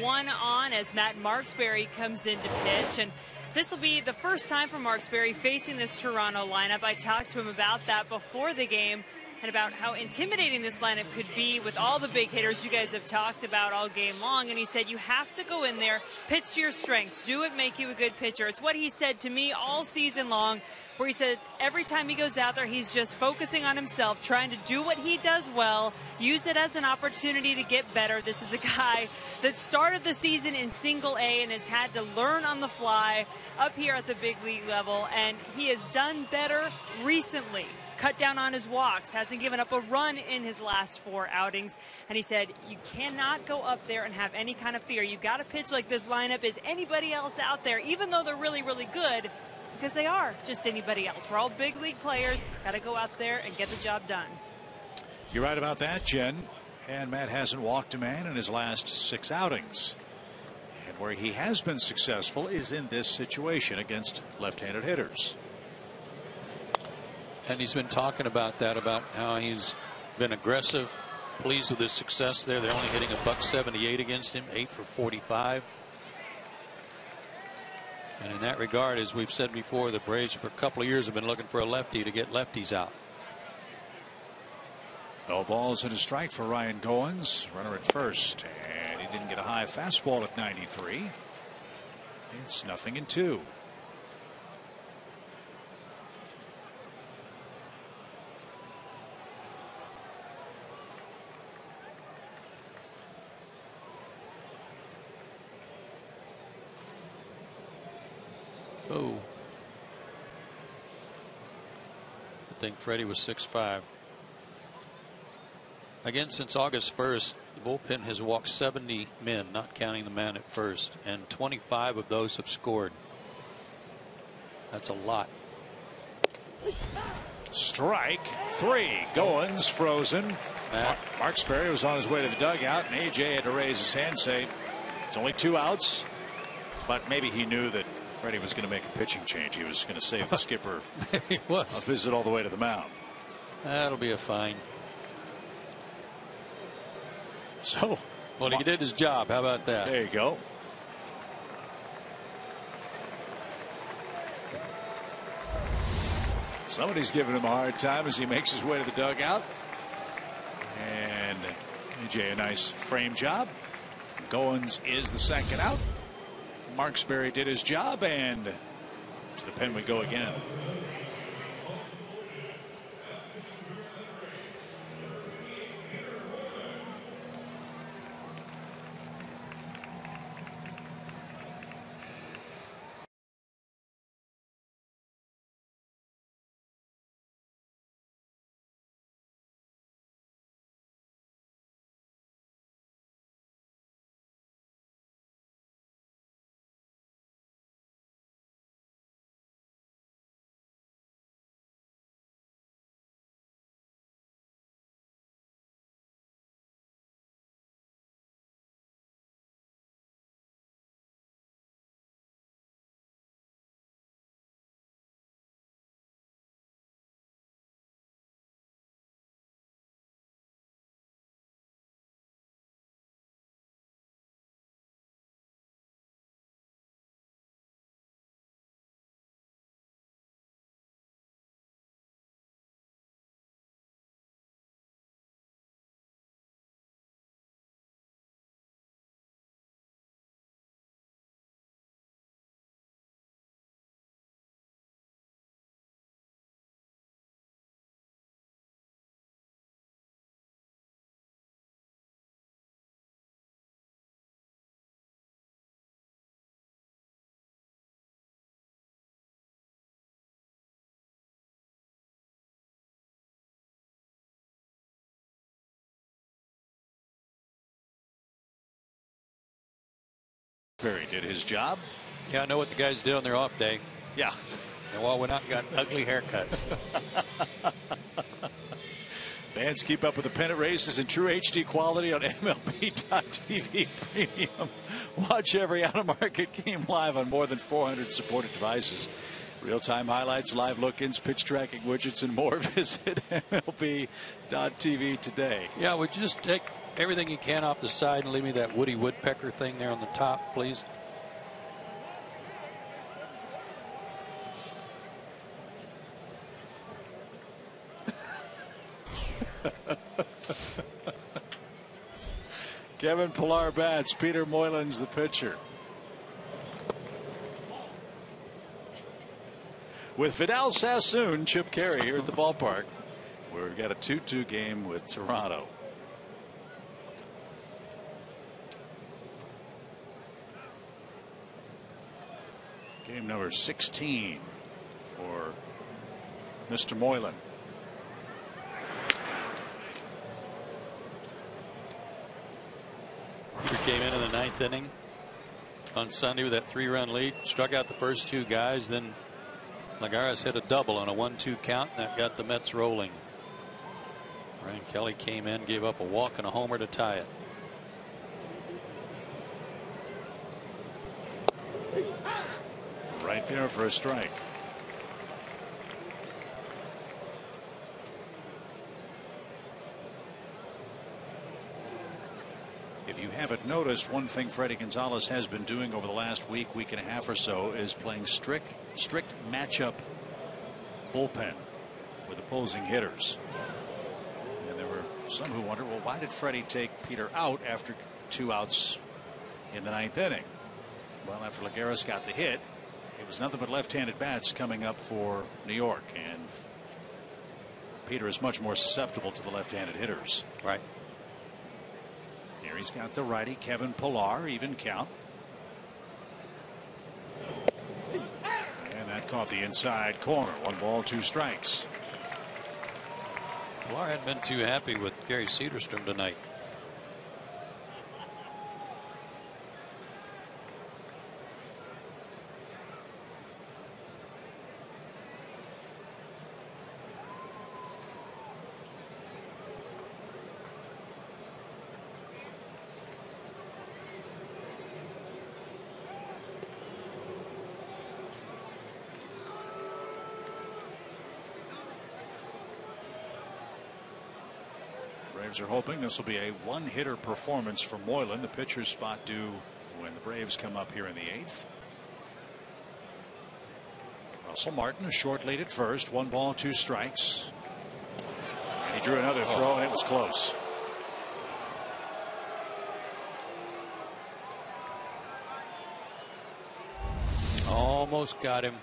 1 on as Matt Marksberry comes in to pitch. And this will be the first time for Marksberry facing this Toronto lineup. I talked to him about that before the game and about how intimidating this lineup could be with all the big hitters you guys have talked about all game long. And he said you have to go in there, pitch to your strengths, do what make you a good pitcher. It's what he said to me all season long, where he said every time he goes out there, he's just focusing on himself, trying to do what he does well, use it as an opportunity to get better. This is a guy that started the season in Single A and has had to learn on the fly up here at the big league level, and he has done better recently. Cut down on his walks, hasn't given up a run in his last 4 outings. And he said, you cannot go up there and have any kind of fear. You've got to pitch like this lineup is anybody else out there, even though they're really, really good, because they are just anybody else. We're all big league players. Got to go out there and get the job done. You're right about that, Jen. And Matt hasn't walked a man in his last 6 outings. And where he has been successful is in this situation against left-handed hitters. And he's been talking about that, about how he's been aggressive, pleased with his success there. They're only hitting $178 against him, 8 for 45. And in that regard, as we've said before, the Braves for a couple of years have been looking for a lefty to get lefties out. No balls and a strike for Ryan Goins, runner at first, and he didn't get a high fastball at 93. It's 0-2. Oh, I think Freddie was 6'5". Again, since August 1st, the bullpen has walked 70 men, not counting the man at first, and 25 of those have scored. That's a lot. Strike 3. Goins frozen. Marksberry was on his way to the dugout, and AJ had to raise his hand and say, it's only 2 outs. But maybe he knew that Freddie was going to make a pitching change. He was going to save the skipper a visit all the way to the mound. That'll be a fine. So, well, he did his job. How about that? There you go. Somebody's giving him a hard time as he makes his way to the dugout. And AJ, a nice frame job. Goins is the second out. Marksberry did his job, and to the pen we go again. Perry did his job. Yeah, I know what the guys did on their off day. Yeah. And while we're not got ugly haircuts. Fans keep up with the pennant races in true HD quality on MLB.TV Premium. Watch every out-of-market game live on more than 400 supported devices. Real-time highlights, live look-ins, pitch tracking widgets, and more. Visit MLB.TV today. Yeah, we just take everything you can off the side and leave me that Woody Woodpecker thing there on the top, please. Kevin Pillar bats. Peter Moylan's the pitcher. With Fidel Sassoon, Chip Carey here at the ballpark, where we've got a 2-2 game with Toronto. Game number 16 for Mr. Moylan. He came in the 9th inning on Sunday with that 3-run lead, struck out the first 2 guys, then Lagares hit a double on a 1-2 count, and that got the Mets rolling. Ryan Kelly came in, gave up a walk and a homer to tie it. Right there for a strike. If you haven't noticed, one thing Freddie Gonzalez has been doing over the last week and a half or so is playing strict matchup bullpen with opposing hitters. And there were some who wondered, well, why did Freddie take Peter out after 2 outs in the 9th inning? Well, after Lagares got the hit, it was nothing but left-handed bats coming up for New York, and Peter is much more susceptible to the left-handed hitters. Right. Here he's got the righty Kevin Pillar, even count. And that caught the inside corner. 1 ball, 2 strikes. Pillar hadn't been too happy with Gary Cederstrom tonight. Braves are hoping this will be a 1-hitter performance for Moylan. The pitcher's spot due when the Braves come up here in the 8th. Russell Martin, a short lead at first. 1 ball, 2 strikes. And he drew another throw, and it was close. Almost got him.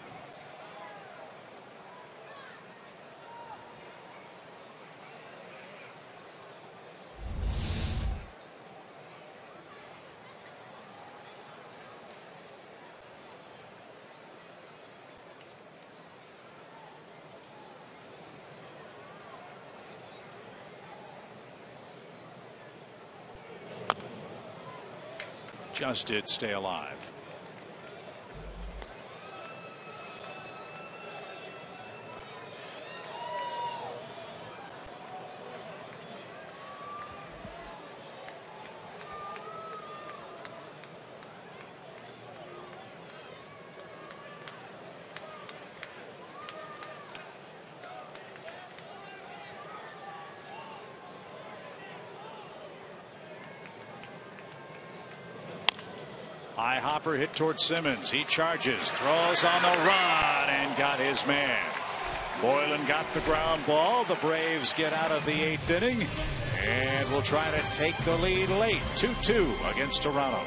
Just did stay alive. High hopper hit towards Simmons. He charges, throws on the run, and got his man. Moylan got the ground ball. The Braves get out of the 8th inning and will try to take the lead late. 2-2 against Toronto.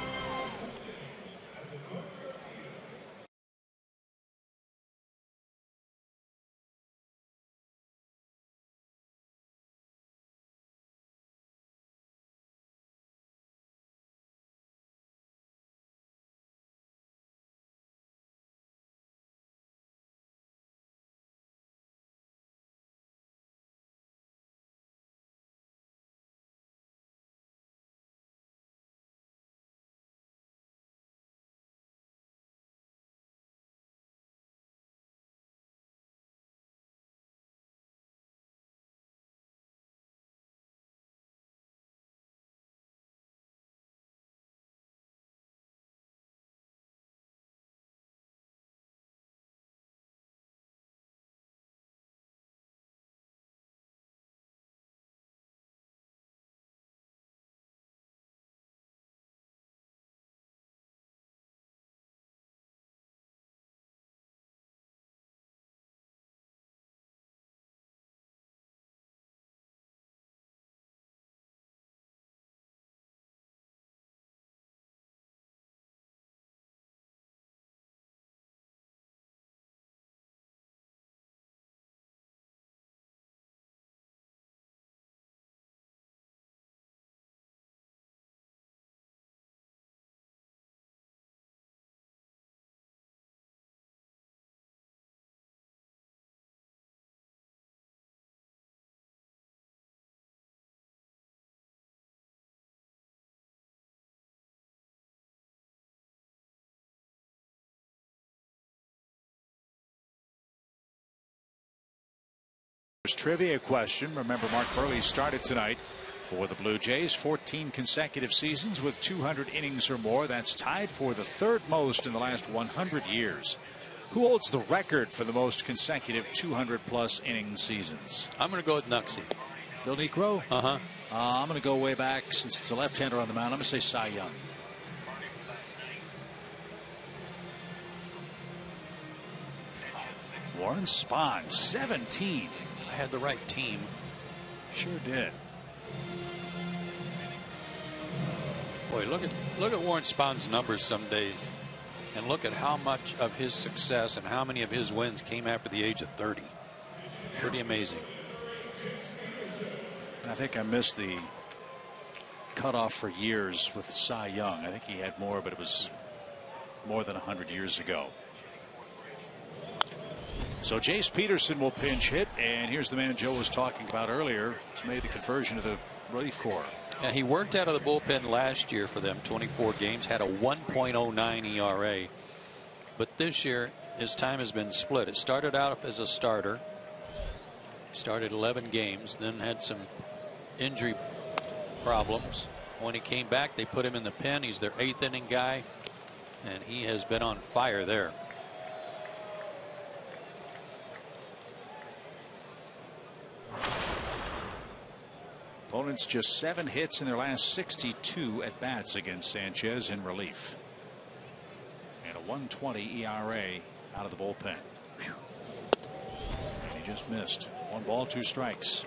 Brewers trivia question. Remember, Mark Burley started tonight for the Blue Jays. 14 consecutive seasons with 200 innings or more. That's tied for the third most in the last 100 years. Who holds the record for the most consecutive 200-plus inning seasons? I'm going to go with Nuxie. Phil Necro? Uh-huh. I'm going to go way back since it's a left-hander on the mound. I'm going to say Cy Young. Warren Spahn, 17. I had the right team. Sure did. Boy, look at Warren Spahn's numbers some days, and look at how much of his success and how many of his wins came after the age of 30. Pretty amazing. And I think I missed the cutoff for years with Cy Young. I think he had more, but it was more than 100 years ago. So Jace Peterson will pinch hit, and here's the man Joe was talking about earlier. He's made the conversion to the relief corps. Yeah, he worked out of the bullpen last year for them, 24 games, had a 1.09 ERA. But this year, his time has been split. It started out as a starter, started 11 games, then had some injury problems. When he came back, they put him in the pen. He's their 8th inning guy, and he has been on fire there. Opponents just 7 hits in their last 62 at bats against Sanchez in relief. And a 1.20 ERA out of the bullpen. And he just missed. 1 ball, 2 strikes.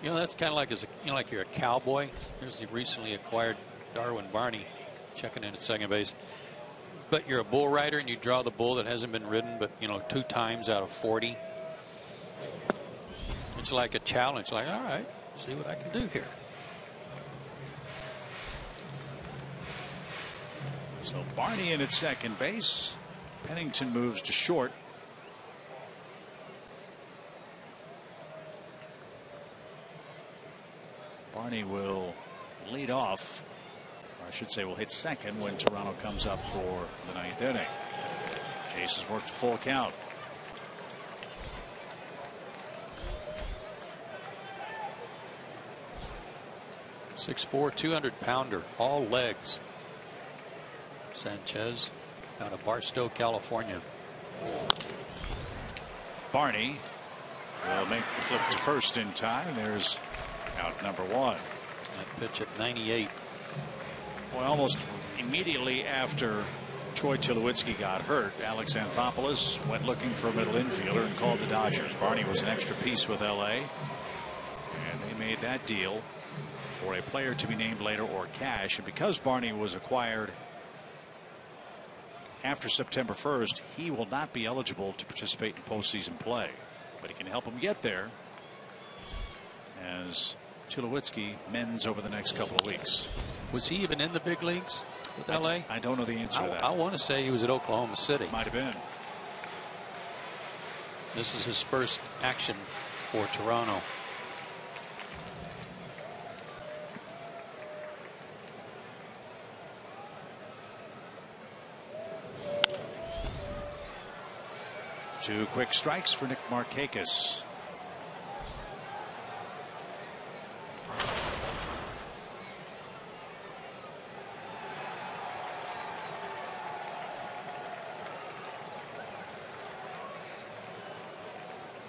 You know, that's kind of like like you're a cowboy. There's the recently acquired Darwin Barney checking in at second base. But you're a bull rider and you draw the bull that hasn't been ridden, but 2 times out of 40. It's like a challenge. Like, all right, see what I can do here. So Barney in at second base. Pennington moves to short. Barney will lead off, or I should say will hit second when Toronto comes up for the 9th inning. Jace has worked a full count. .64", 200-pounder, all legs. Sanchez out of Barstow, California. Barney will make the flip to first in time. There's out number 1. That pitch at 98. Well, almost immediately after Troy Tulowitzki got hurt, Alex Anthopoulos went looking for a middle infielder and called the Dodgers. Barney was an extra piece with LA, and they made that deal for a player to be named later or cash. And because Barney was acquired after September 1st, he will not be eligible to participate in postseason play, but he can help him get there as Tulowitzki mends over the next couple of weeks. Was he even in the big leagues with LA? I don't know the answer to that. I want to say he was at Oklahoma City. Might have been. This is his first action for Toronto. Two quick strikes for Nick Markakis.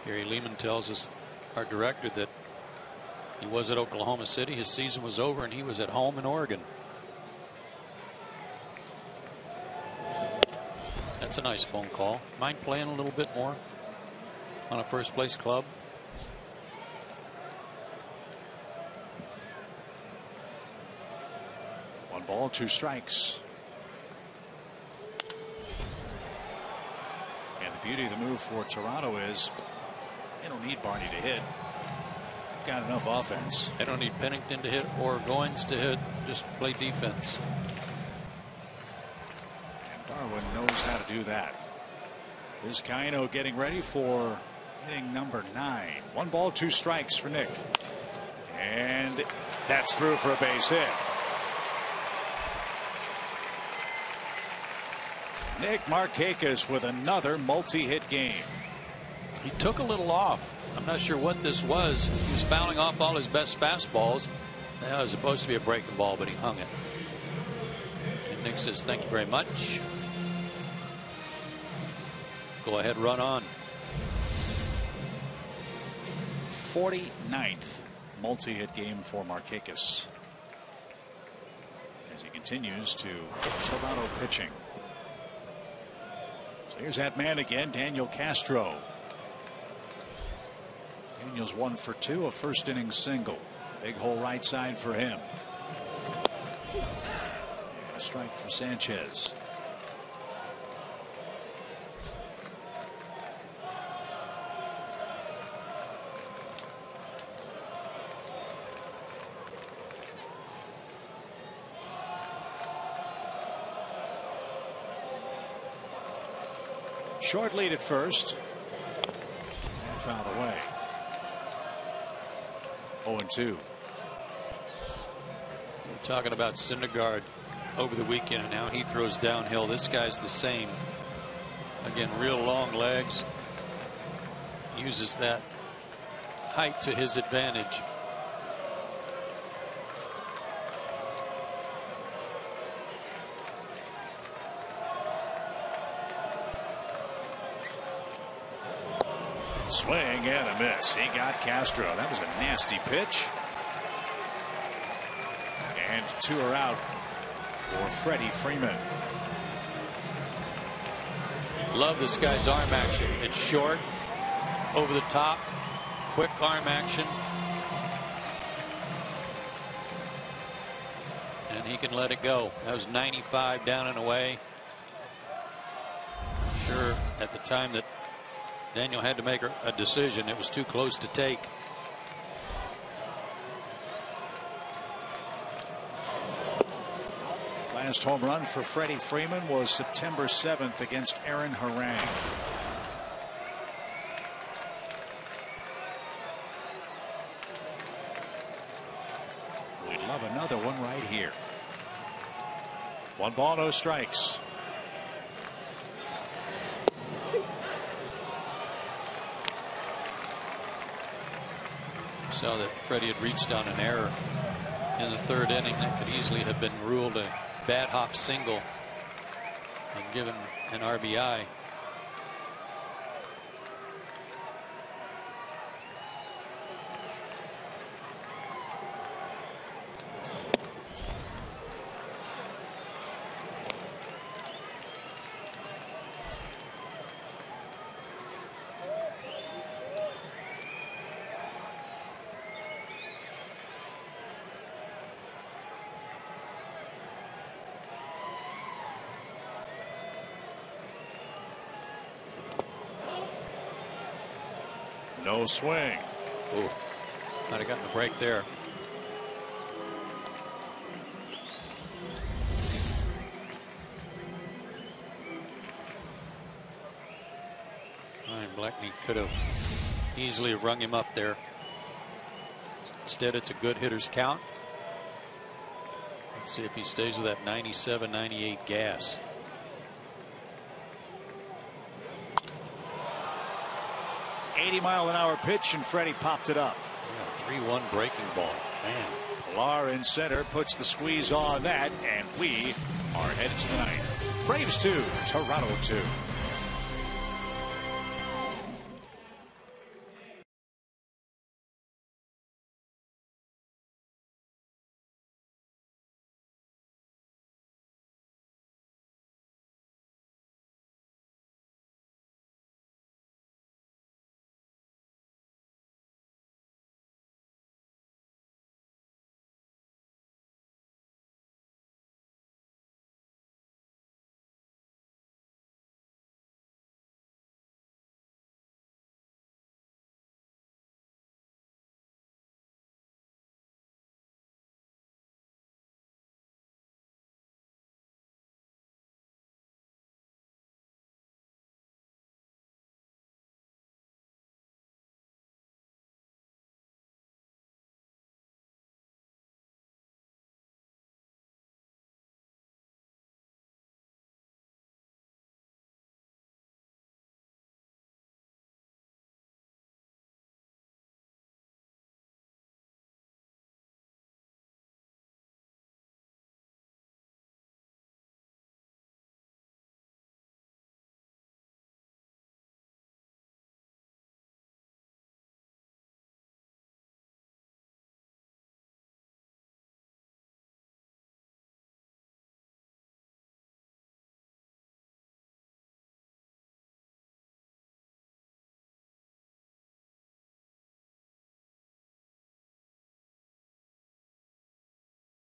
Gary Lehman tells us, our director, that he was at Oklahoma City. His season was over and he was at home in Oregon. That's a nice phone call. Mind playing a little bit more on a first place club? One ball, 2 strikes. And the beauty of the move for Toronto is they don't need Barney to hit. Got enough offense. They don't need Pennington to hit or Goins to hit. Just play defense. Darwin knows how to do that. Vizcaino getting ready for inning number 9. 1 ball, 2 strikes for Nick. And that's through for a base hit. Nick Markakis with another multi-hit game. He took a little off. I'm not sure what this was. He was fouling off all his best fastballs. That was supposed to be a breaking ball, but he hung it. And Nick says, thank you very much. Go ahead, run on. 49th multi-hit game for Markakis as he continues to Toronto pitching. So here's that man again, Daniel Castro. Daniel's 1 for 2, a first inning single. Big hole right side for him. And a strike from Sanchez. Short lead at first. And fouled away. 0-2. We're talking about Syndergaard over the weekend and how he throws downhill. This guy's the same. Again, real long legs. Uses that height to his advantage. Swing and a miss. He got Castro. That was a nasty pitch. And 2 are out for Freddie Freeman. Love this guy's arm action. It's short, over the top, quick arm action. And he can let it go. That was 95 down and away. I'm sure at the time that Daniel had to make a decision, it was too close to take. Last home run for Freddie Freeman was September 7th against Aaron Harang. We'd love another one right here. 1 ball, no strikes. Saw that Freddie had reached on an error in the 3rd inning that could easily have been ruled a bad hop single and given an RBI. No swing. Ooh, might have gotten a break there. Ryan Blackney could have easily have rung him up there. Instead, it's a good hitter's count. Let's see if he stays with that 97, 98 gas. .80-mile-an-hour pitch, and Freddie popped it up. Yeah, 3-1 breaking ball. Man. Pilar in center puts the squeeze on that, and we are headed to the 9th. Braves 2, Toronto 2.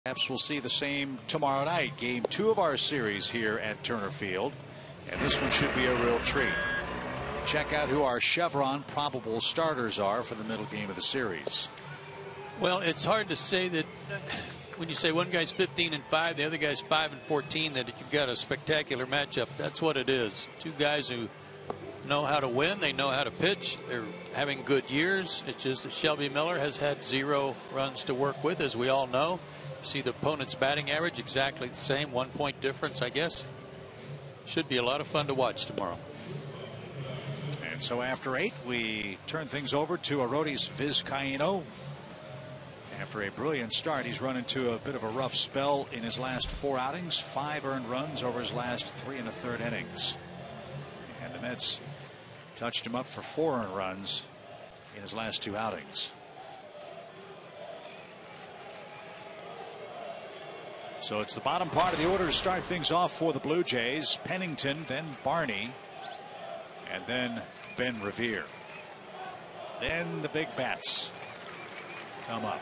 Perhaps we'll see the same tomorrow night. Game 2 of our series here at Turner Field. And this one should be a real treat. Check out who our Chevron probable starters are for the middle game of the series. Well, it's hard to say that when you say one guy's 15-5, the other guy's 5-14, that you've got a spectacular matchup. That's what it is. Two guys who know how to win. They know how to pitch. They're having good years. It's just that Shelby Miller has had 0 runs to work with, as we all know. See the opponent's batting average exactly the same, 1 point difference, I guess. Should be a lot of fun to watch tomorrow. And so after 8, we turn things over to Arodys Vizcaino. After a brilliant start, he's run into a bit of a rough spell in his last 4 outings. 5 earned runs over his last 3 1/3 innings. And the Mets touched him up for 4 earned runs in his last 2 outings. So it's the bottom part of the order to start things off for the Blue Jays. Pennington, then Barney, and then Ben Revere. Then the big bats come up.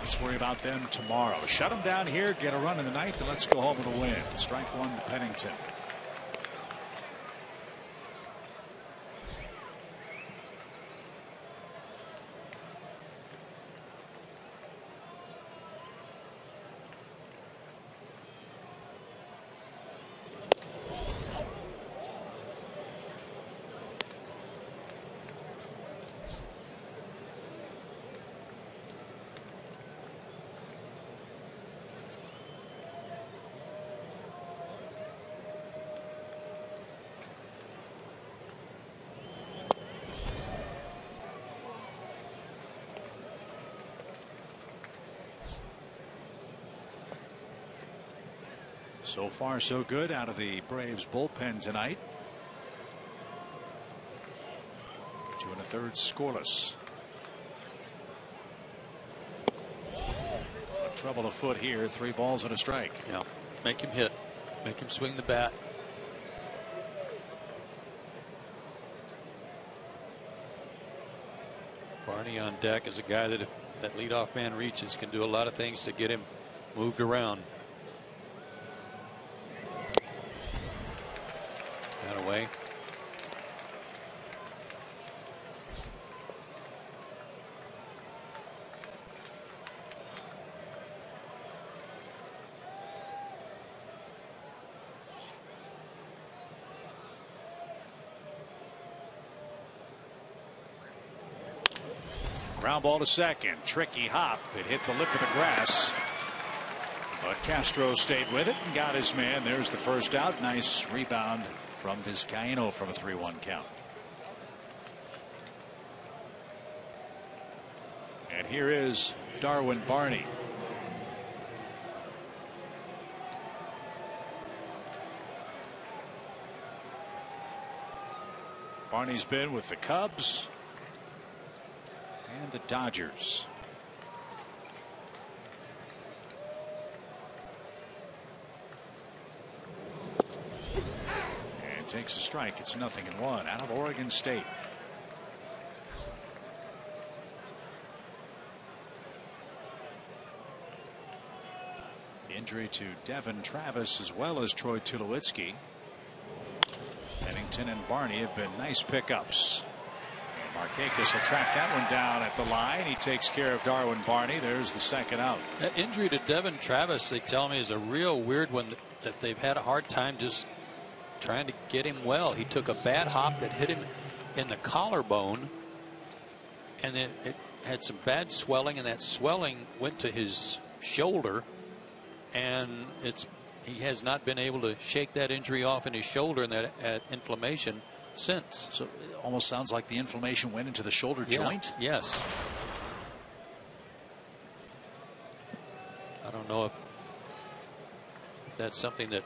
Let's worry about them tomorrow. Shut them down here, get a run in the ninth, and let's go home with a win. Strike 1 to Pennington. So far, so good out of the Braves bullpen tonight. 2 1/3 scoreless. Trouble afoot here. 3 balls and a strike. Yeah, make him hit, make him swing the bat. Barney on deck is a guy that if that leadoff man reaches can do a lot of things to get him moved around. Away. Ground ball to second. Tricky hop. It hit the lip of the grass. But Castro stayed with it and got his man. There's the first out. Nice rebound from Vizcaino from a 3-1 count. And here is Darwin Barney. Barney's been with the Cubs and the Dodgers. Takes a strike. It's 0-1 out of Oregon State. The injury to Devin Travis as well as Troy Tulowitzki. Pennington and Barney have been nice pickups. Markakis will track that one down at the line. He takes care of Darwin Barney. There's the second out. That injury to Devin Travis, they tell me, is a real weird one that they've had a hard time just trying to get him well. He took a bad hop that hit him in the collarbone, and then it had some bad swelling, and that swelling went to his shoulder, and he has not been able to shake that injury off in his shoulder and that inflammation since. So it almost sounds like the inflammation went into the shoulder joint. Yes. I don't know if that's something that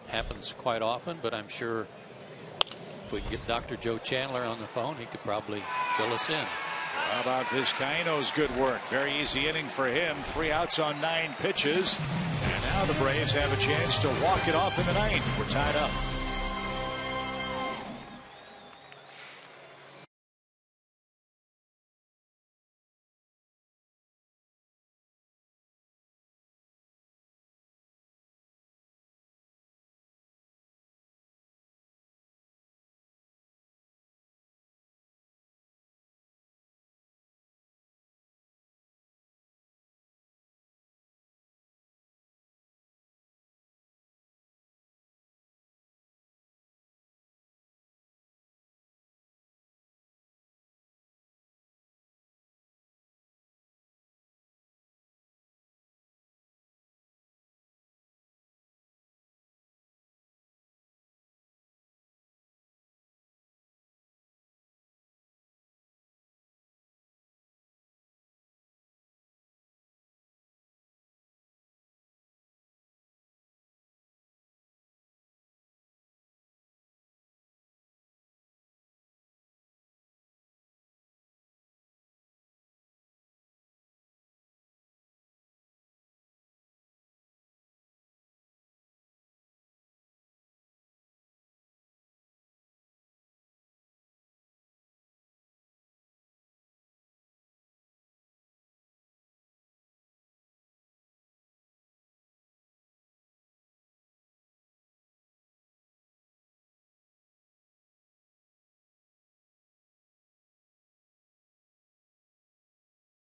happens quite often, but I'm sure if we can get Dr. Joe Chandler on the phone, he could probably fill us in. How about Vizcaino's good work? Very easy inning for him. 3 outs on 9 pitches. And now the Braves have a chance to walk it off in the 9th. We're tied up.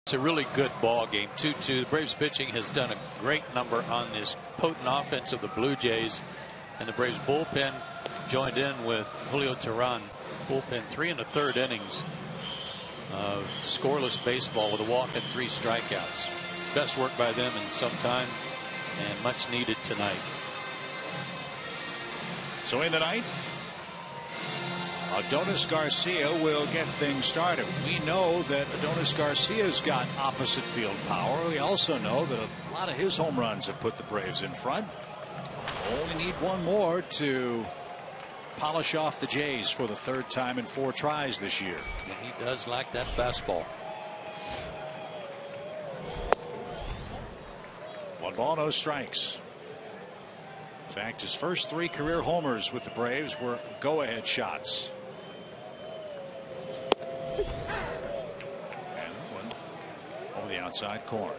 It's a really good ball game. 2-2. The Braves pitching has done a great number on this potent offense of the Blue Jays, and the Braves bullpen joined in with Julio Teheran. Bullpen 3 1/3 innings of scoreless baseball with a walk and 3 strikeouts. Best work by them in some time, and much needed tonight. So in the ninth, Adonis Garcia will get things started. We know that Adonis Garcia's got opposite field power. We also know that a lot of his home runs have put the Braves in front. Only need one more to polish off the Jays for the 3rd time in 4 tries this year. And he does like that fastball. 1 ball, no strikes. In fact, his first 3 career homers with the Braves were go-ahead shots. And one over the outside corner.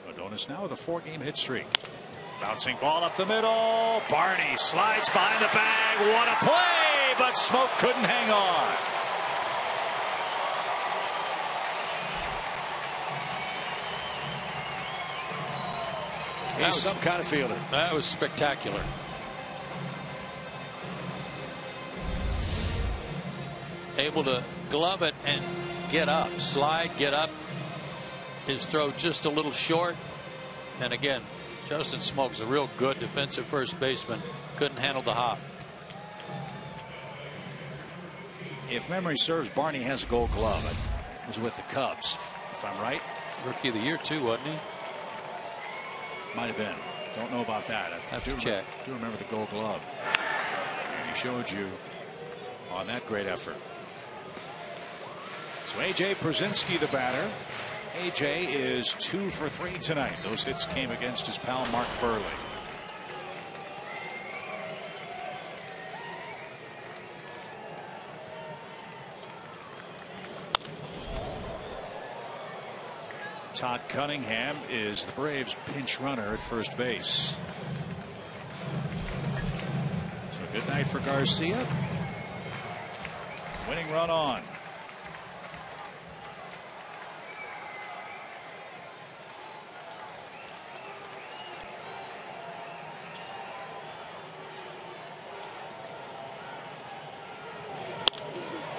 Adonis now with a 4-game hit streak. Bouncing ball up the middle. Barney slides behind the bag. What a play! But Smoke couldn't hang on. He's some kind of fielder. That was spectacular. Able to glove it and get up, slide, get up. His throw just a little short. And again, Justin Smoke's a real good defensive first baseman. Couldn't handle the hop. If memory serves, Barney has a Gold Glove. It was with the Cubs, if I'm right. Rookie of the year too, wasn't he? Might have been. Don't know about that. I Have to check. do remember the Gold Glove. And he showed you on that great effort. So A.J. Przinsky, the batter. A.J. is 2 for 3 tonight. Those hits came against his pal Mark Burley. Todd Cunningham is the Braves' pinch runner at first base. So good night for Garcia. Winning run on.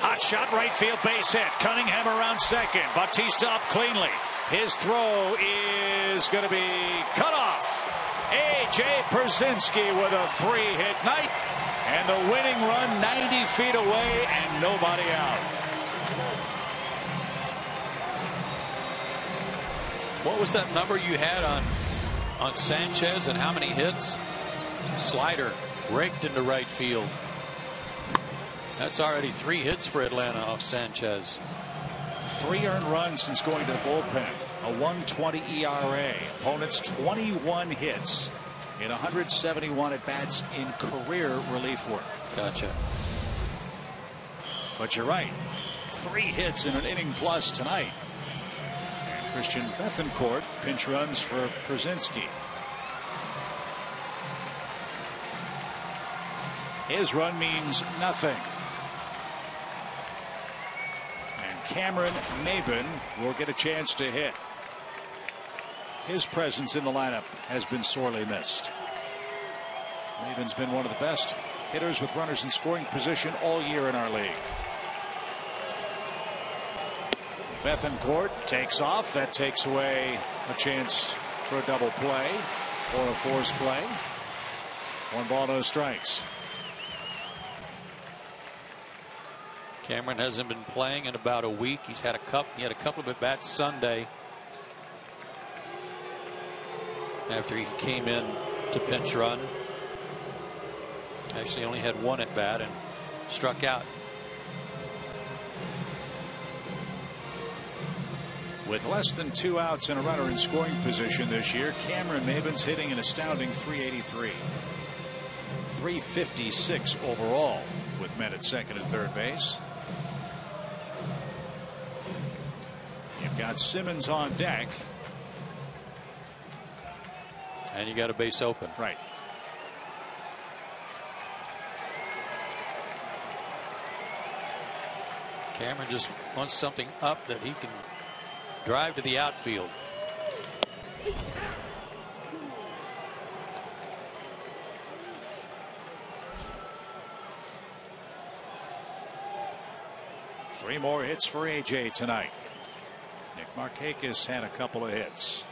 Hot shot, right field, base hit. Cunningham around second. Bautista up cleanly. His throw is going to be cut off. A.J. Przinsky with a 3-hit night. And the winning run 90 feet away and nobody out. What was that number you had on Sanchez and how many hits? Slider raked into right field. That's already 3 hits for Atlanta off Sanchez. 3 earned runs since going to the bullpen. A 1.20 ERA. Opponents 21 hits in 171 at bats in career relief work. Gotcha. But you're right. 3 hits in an inning plus tonight. And Christian Bethancourt pinch runs for Przinsky. His run means nothing. Cameron Maben will get a chance to hit. His presence in the lineup has been sorely missed. Maben's been one of the best hitters with runners in scoring position all year in our league. Bethancourt takes off. That takes away a chance for a double play or a force play. 1 ball, no strikes. Cameron hasn't been playing in about a week. He had a couple of at bats Sunday after he came in to pinch run. Actually only had 1 at bat and struck out. With less than 2 outs and a runner in scoring position this year, Cameron Maben's hitting an astounding .383. .356 overall with men at second and third base. You've got Simmons on deck. And you got a base open. Right. Cameron just wants something up that he can drive to the outfield. Three more hits for AJ tonight. Nick Markakis had a couple of hits.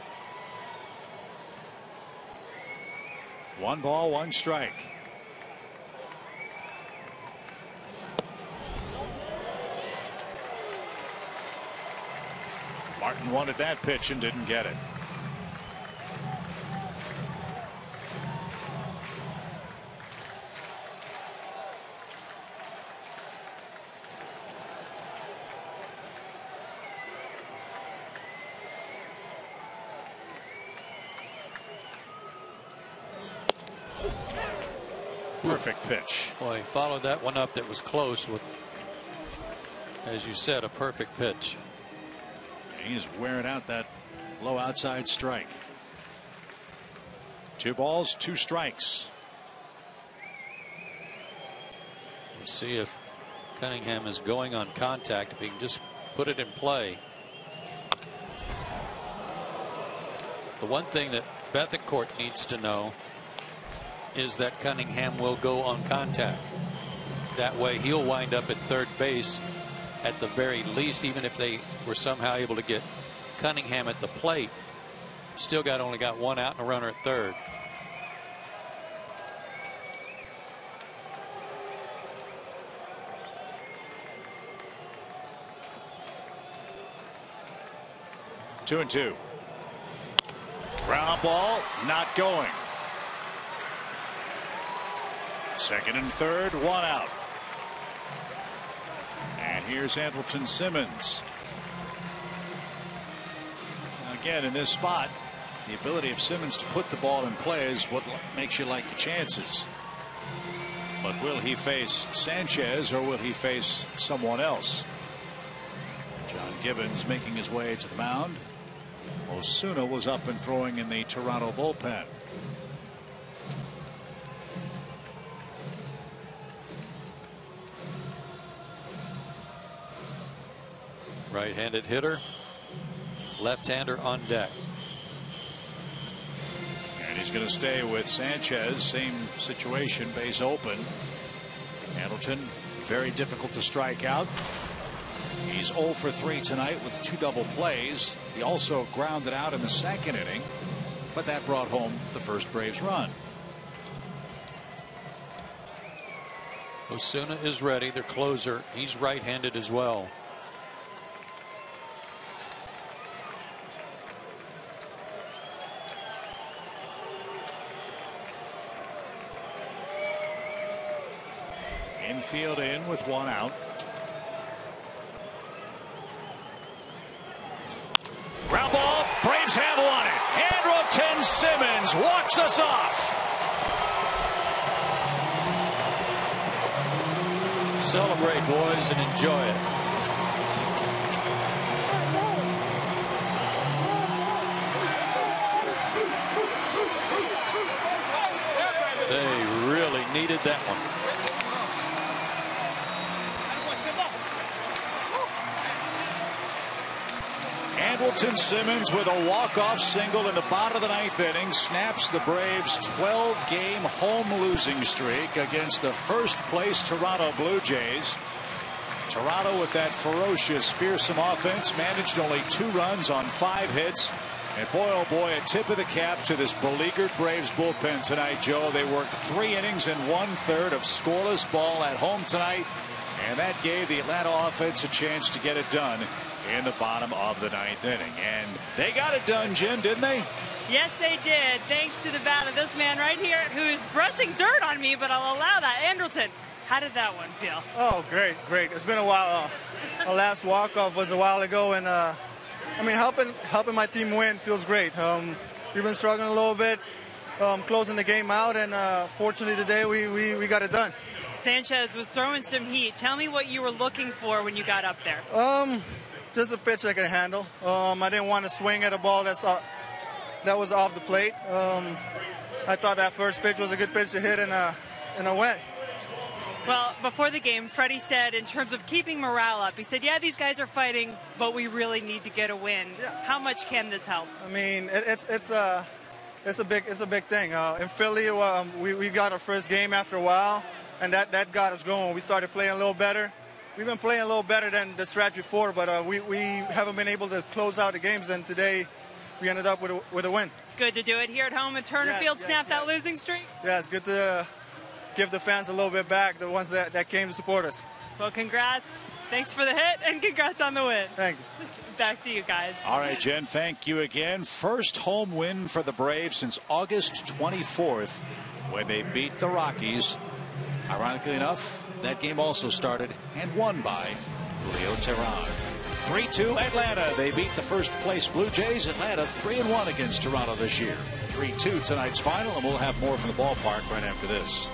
1 ball, 1 strike. Martin wanted that pitch and didn't get it. Perfect pitch. Boy, he followed that one up that was close with, as you said, a perfect pitch. He's wearing out that low outside strike. 2 balls, 2 strikes. We'll see if Cunningham is going on contact, if he can just put it in play. The one thing that Bethencourt needs to know is that Cunningham will go on contact. That way he'll wind up at third base at the very least, even if they were somehow able to get Cunningham at the plate. Still only got 1 out and a runner at third. Two and 2. Ground ball, not going. Second and third, 1 out. And here's Andrelton Simmons. Again, in this spot, the ability of Simmons to put the ball in play is what makes you like the chances. But will he face Sanchez or will he face someone else? John Gibbons making his way to the mound. Osuna was up and throwing in the Toronto bullpen. Right-handed hitter, left-hander on deck. And he's going to stay with Sanchez. Same situation, base open. Hamilton, very difficult to strike out. He's 0 for 3 tonight with 2 double plays. He also grounded out in the second inning, but that brought home the first Braves run. Osuna is ready, their closer. He's right-handed as well. Infield in with 1 out. Ground ball, Braves have won it. Andrelton Simmons walks us off. Celebrate, boys, and enjoy it. They really needed that one. Andrelton Simmons with a walk-off single in the bottom of the 9th inning snaps the Braves' 12-game home losing streak against the first-place Toronto Blue Jays. Toronto, with that ferocious, fearsome offense, managed only 2 runs on 5 hits. And boy, oh boy, a tip of the cap to this beleaguered Braves bullpen tonight, Joe. They worked 3 innings and 1/3 of scoreless ball at home tonight, and that gave the Atlanta offense a chance to get it done in the bottom of the 9th inning. And they got it done, Jim, didn't they? Yes, they did. Thanks to the bat of this man right here who is brushing dirt on me, but I'll allow that. Andrelton, how did that one feel? Oh, great. It's been a while. Our last walk-off was a while ago, and I mean, helping my team win feels great. We've been struggling a little bit, closing the game out, and fortunately today we got it done. Sanchez was throwing some heat. Tell me what you were looking for when you got up there. Just a pitch I could handle. I didn't want to swing at a ball that was off the plate. I thought that first pitch was a good pitch to hit, and I went. Well, before the game, Freddie said in terms of keeping morale up, he said, yeah, these guys are fighting, but we really need to get a win. Yeah. How much can this help? I mean, it's a big thing. In Philly, we got our first game after a while, and that got us going. We started playing a little better. We've been playing a little better than the stretch before, but we haven't been able to close out the games, and today we ended up with a win. Good to do it here at home at Turner Field, snap that losing streak? Yeah, it's good to give the fans a little bit back, the ones that came to support us. Well, congrats. Thanks for the hit, and congrats on the win. Thank you. Back to you guys. All right, Jen, thank you again. First home win for the Braves since August 24th when they beat the Rockies. Ironically enough, that game also started and won by Leo Tehran. 3-2 Atlanta. They beat the first place Blue Jays. Atlanta 3-1 against Toronto this year. 3-2 tonight's final, and we'll have more from the ballpark right after this.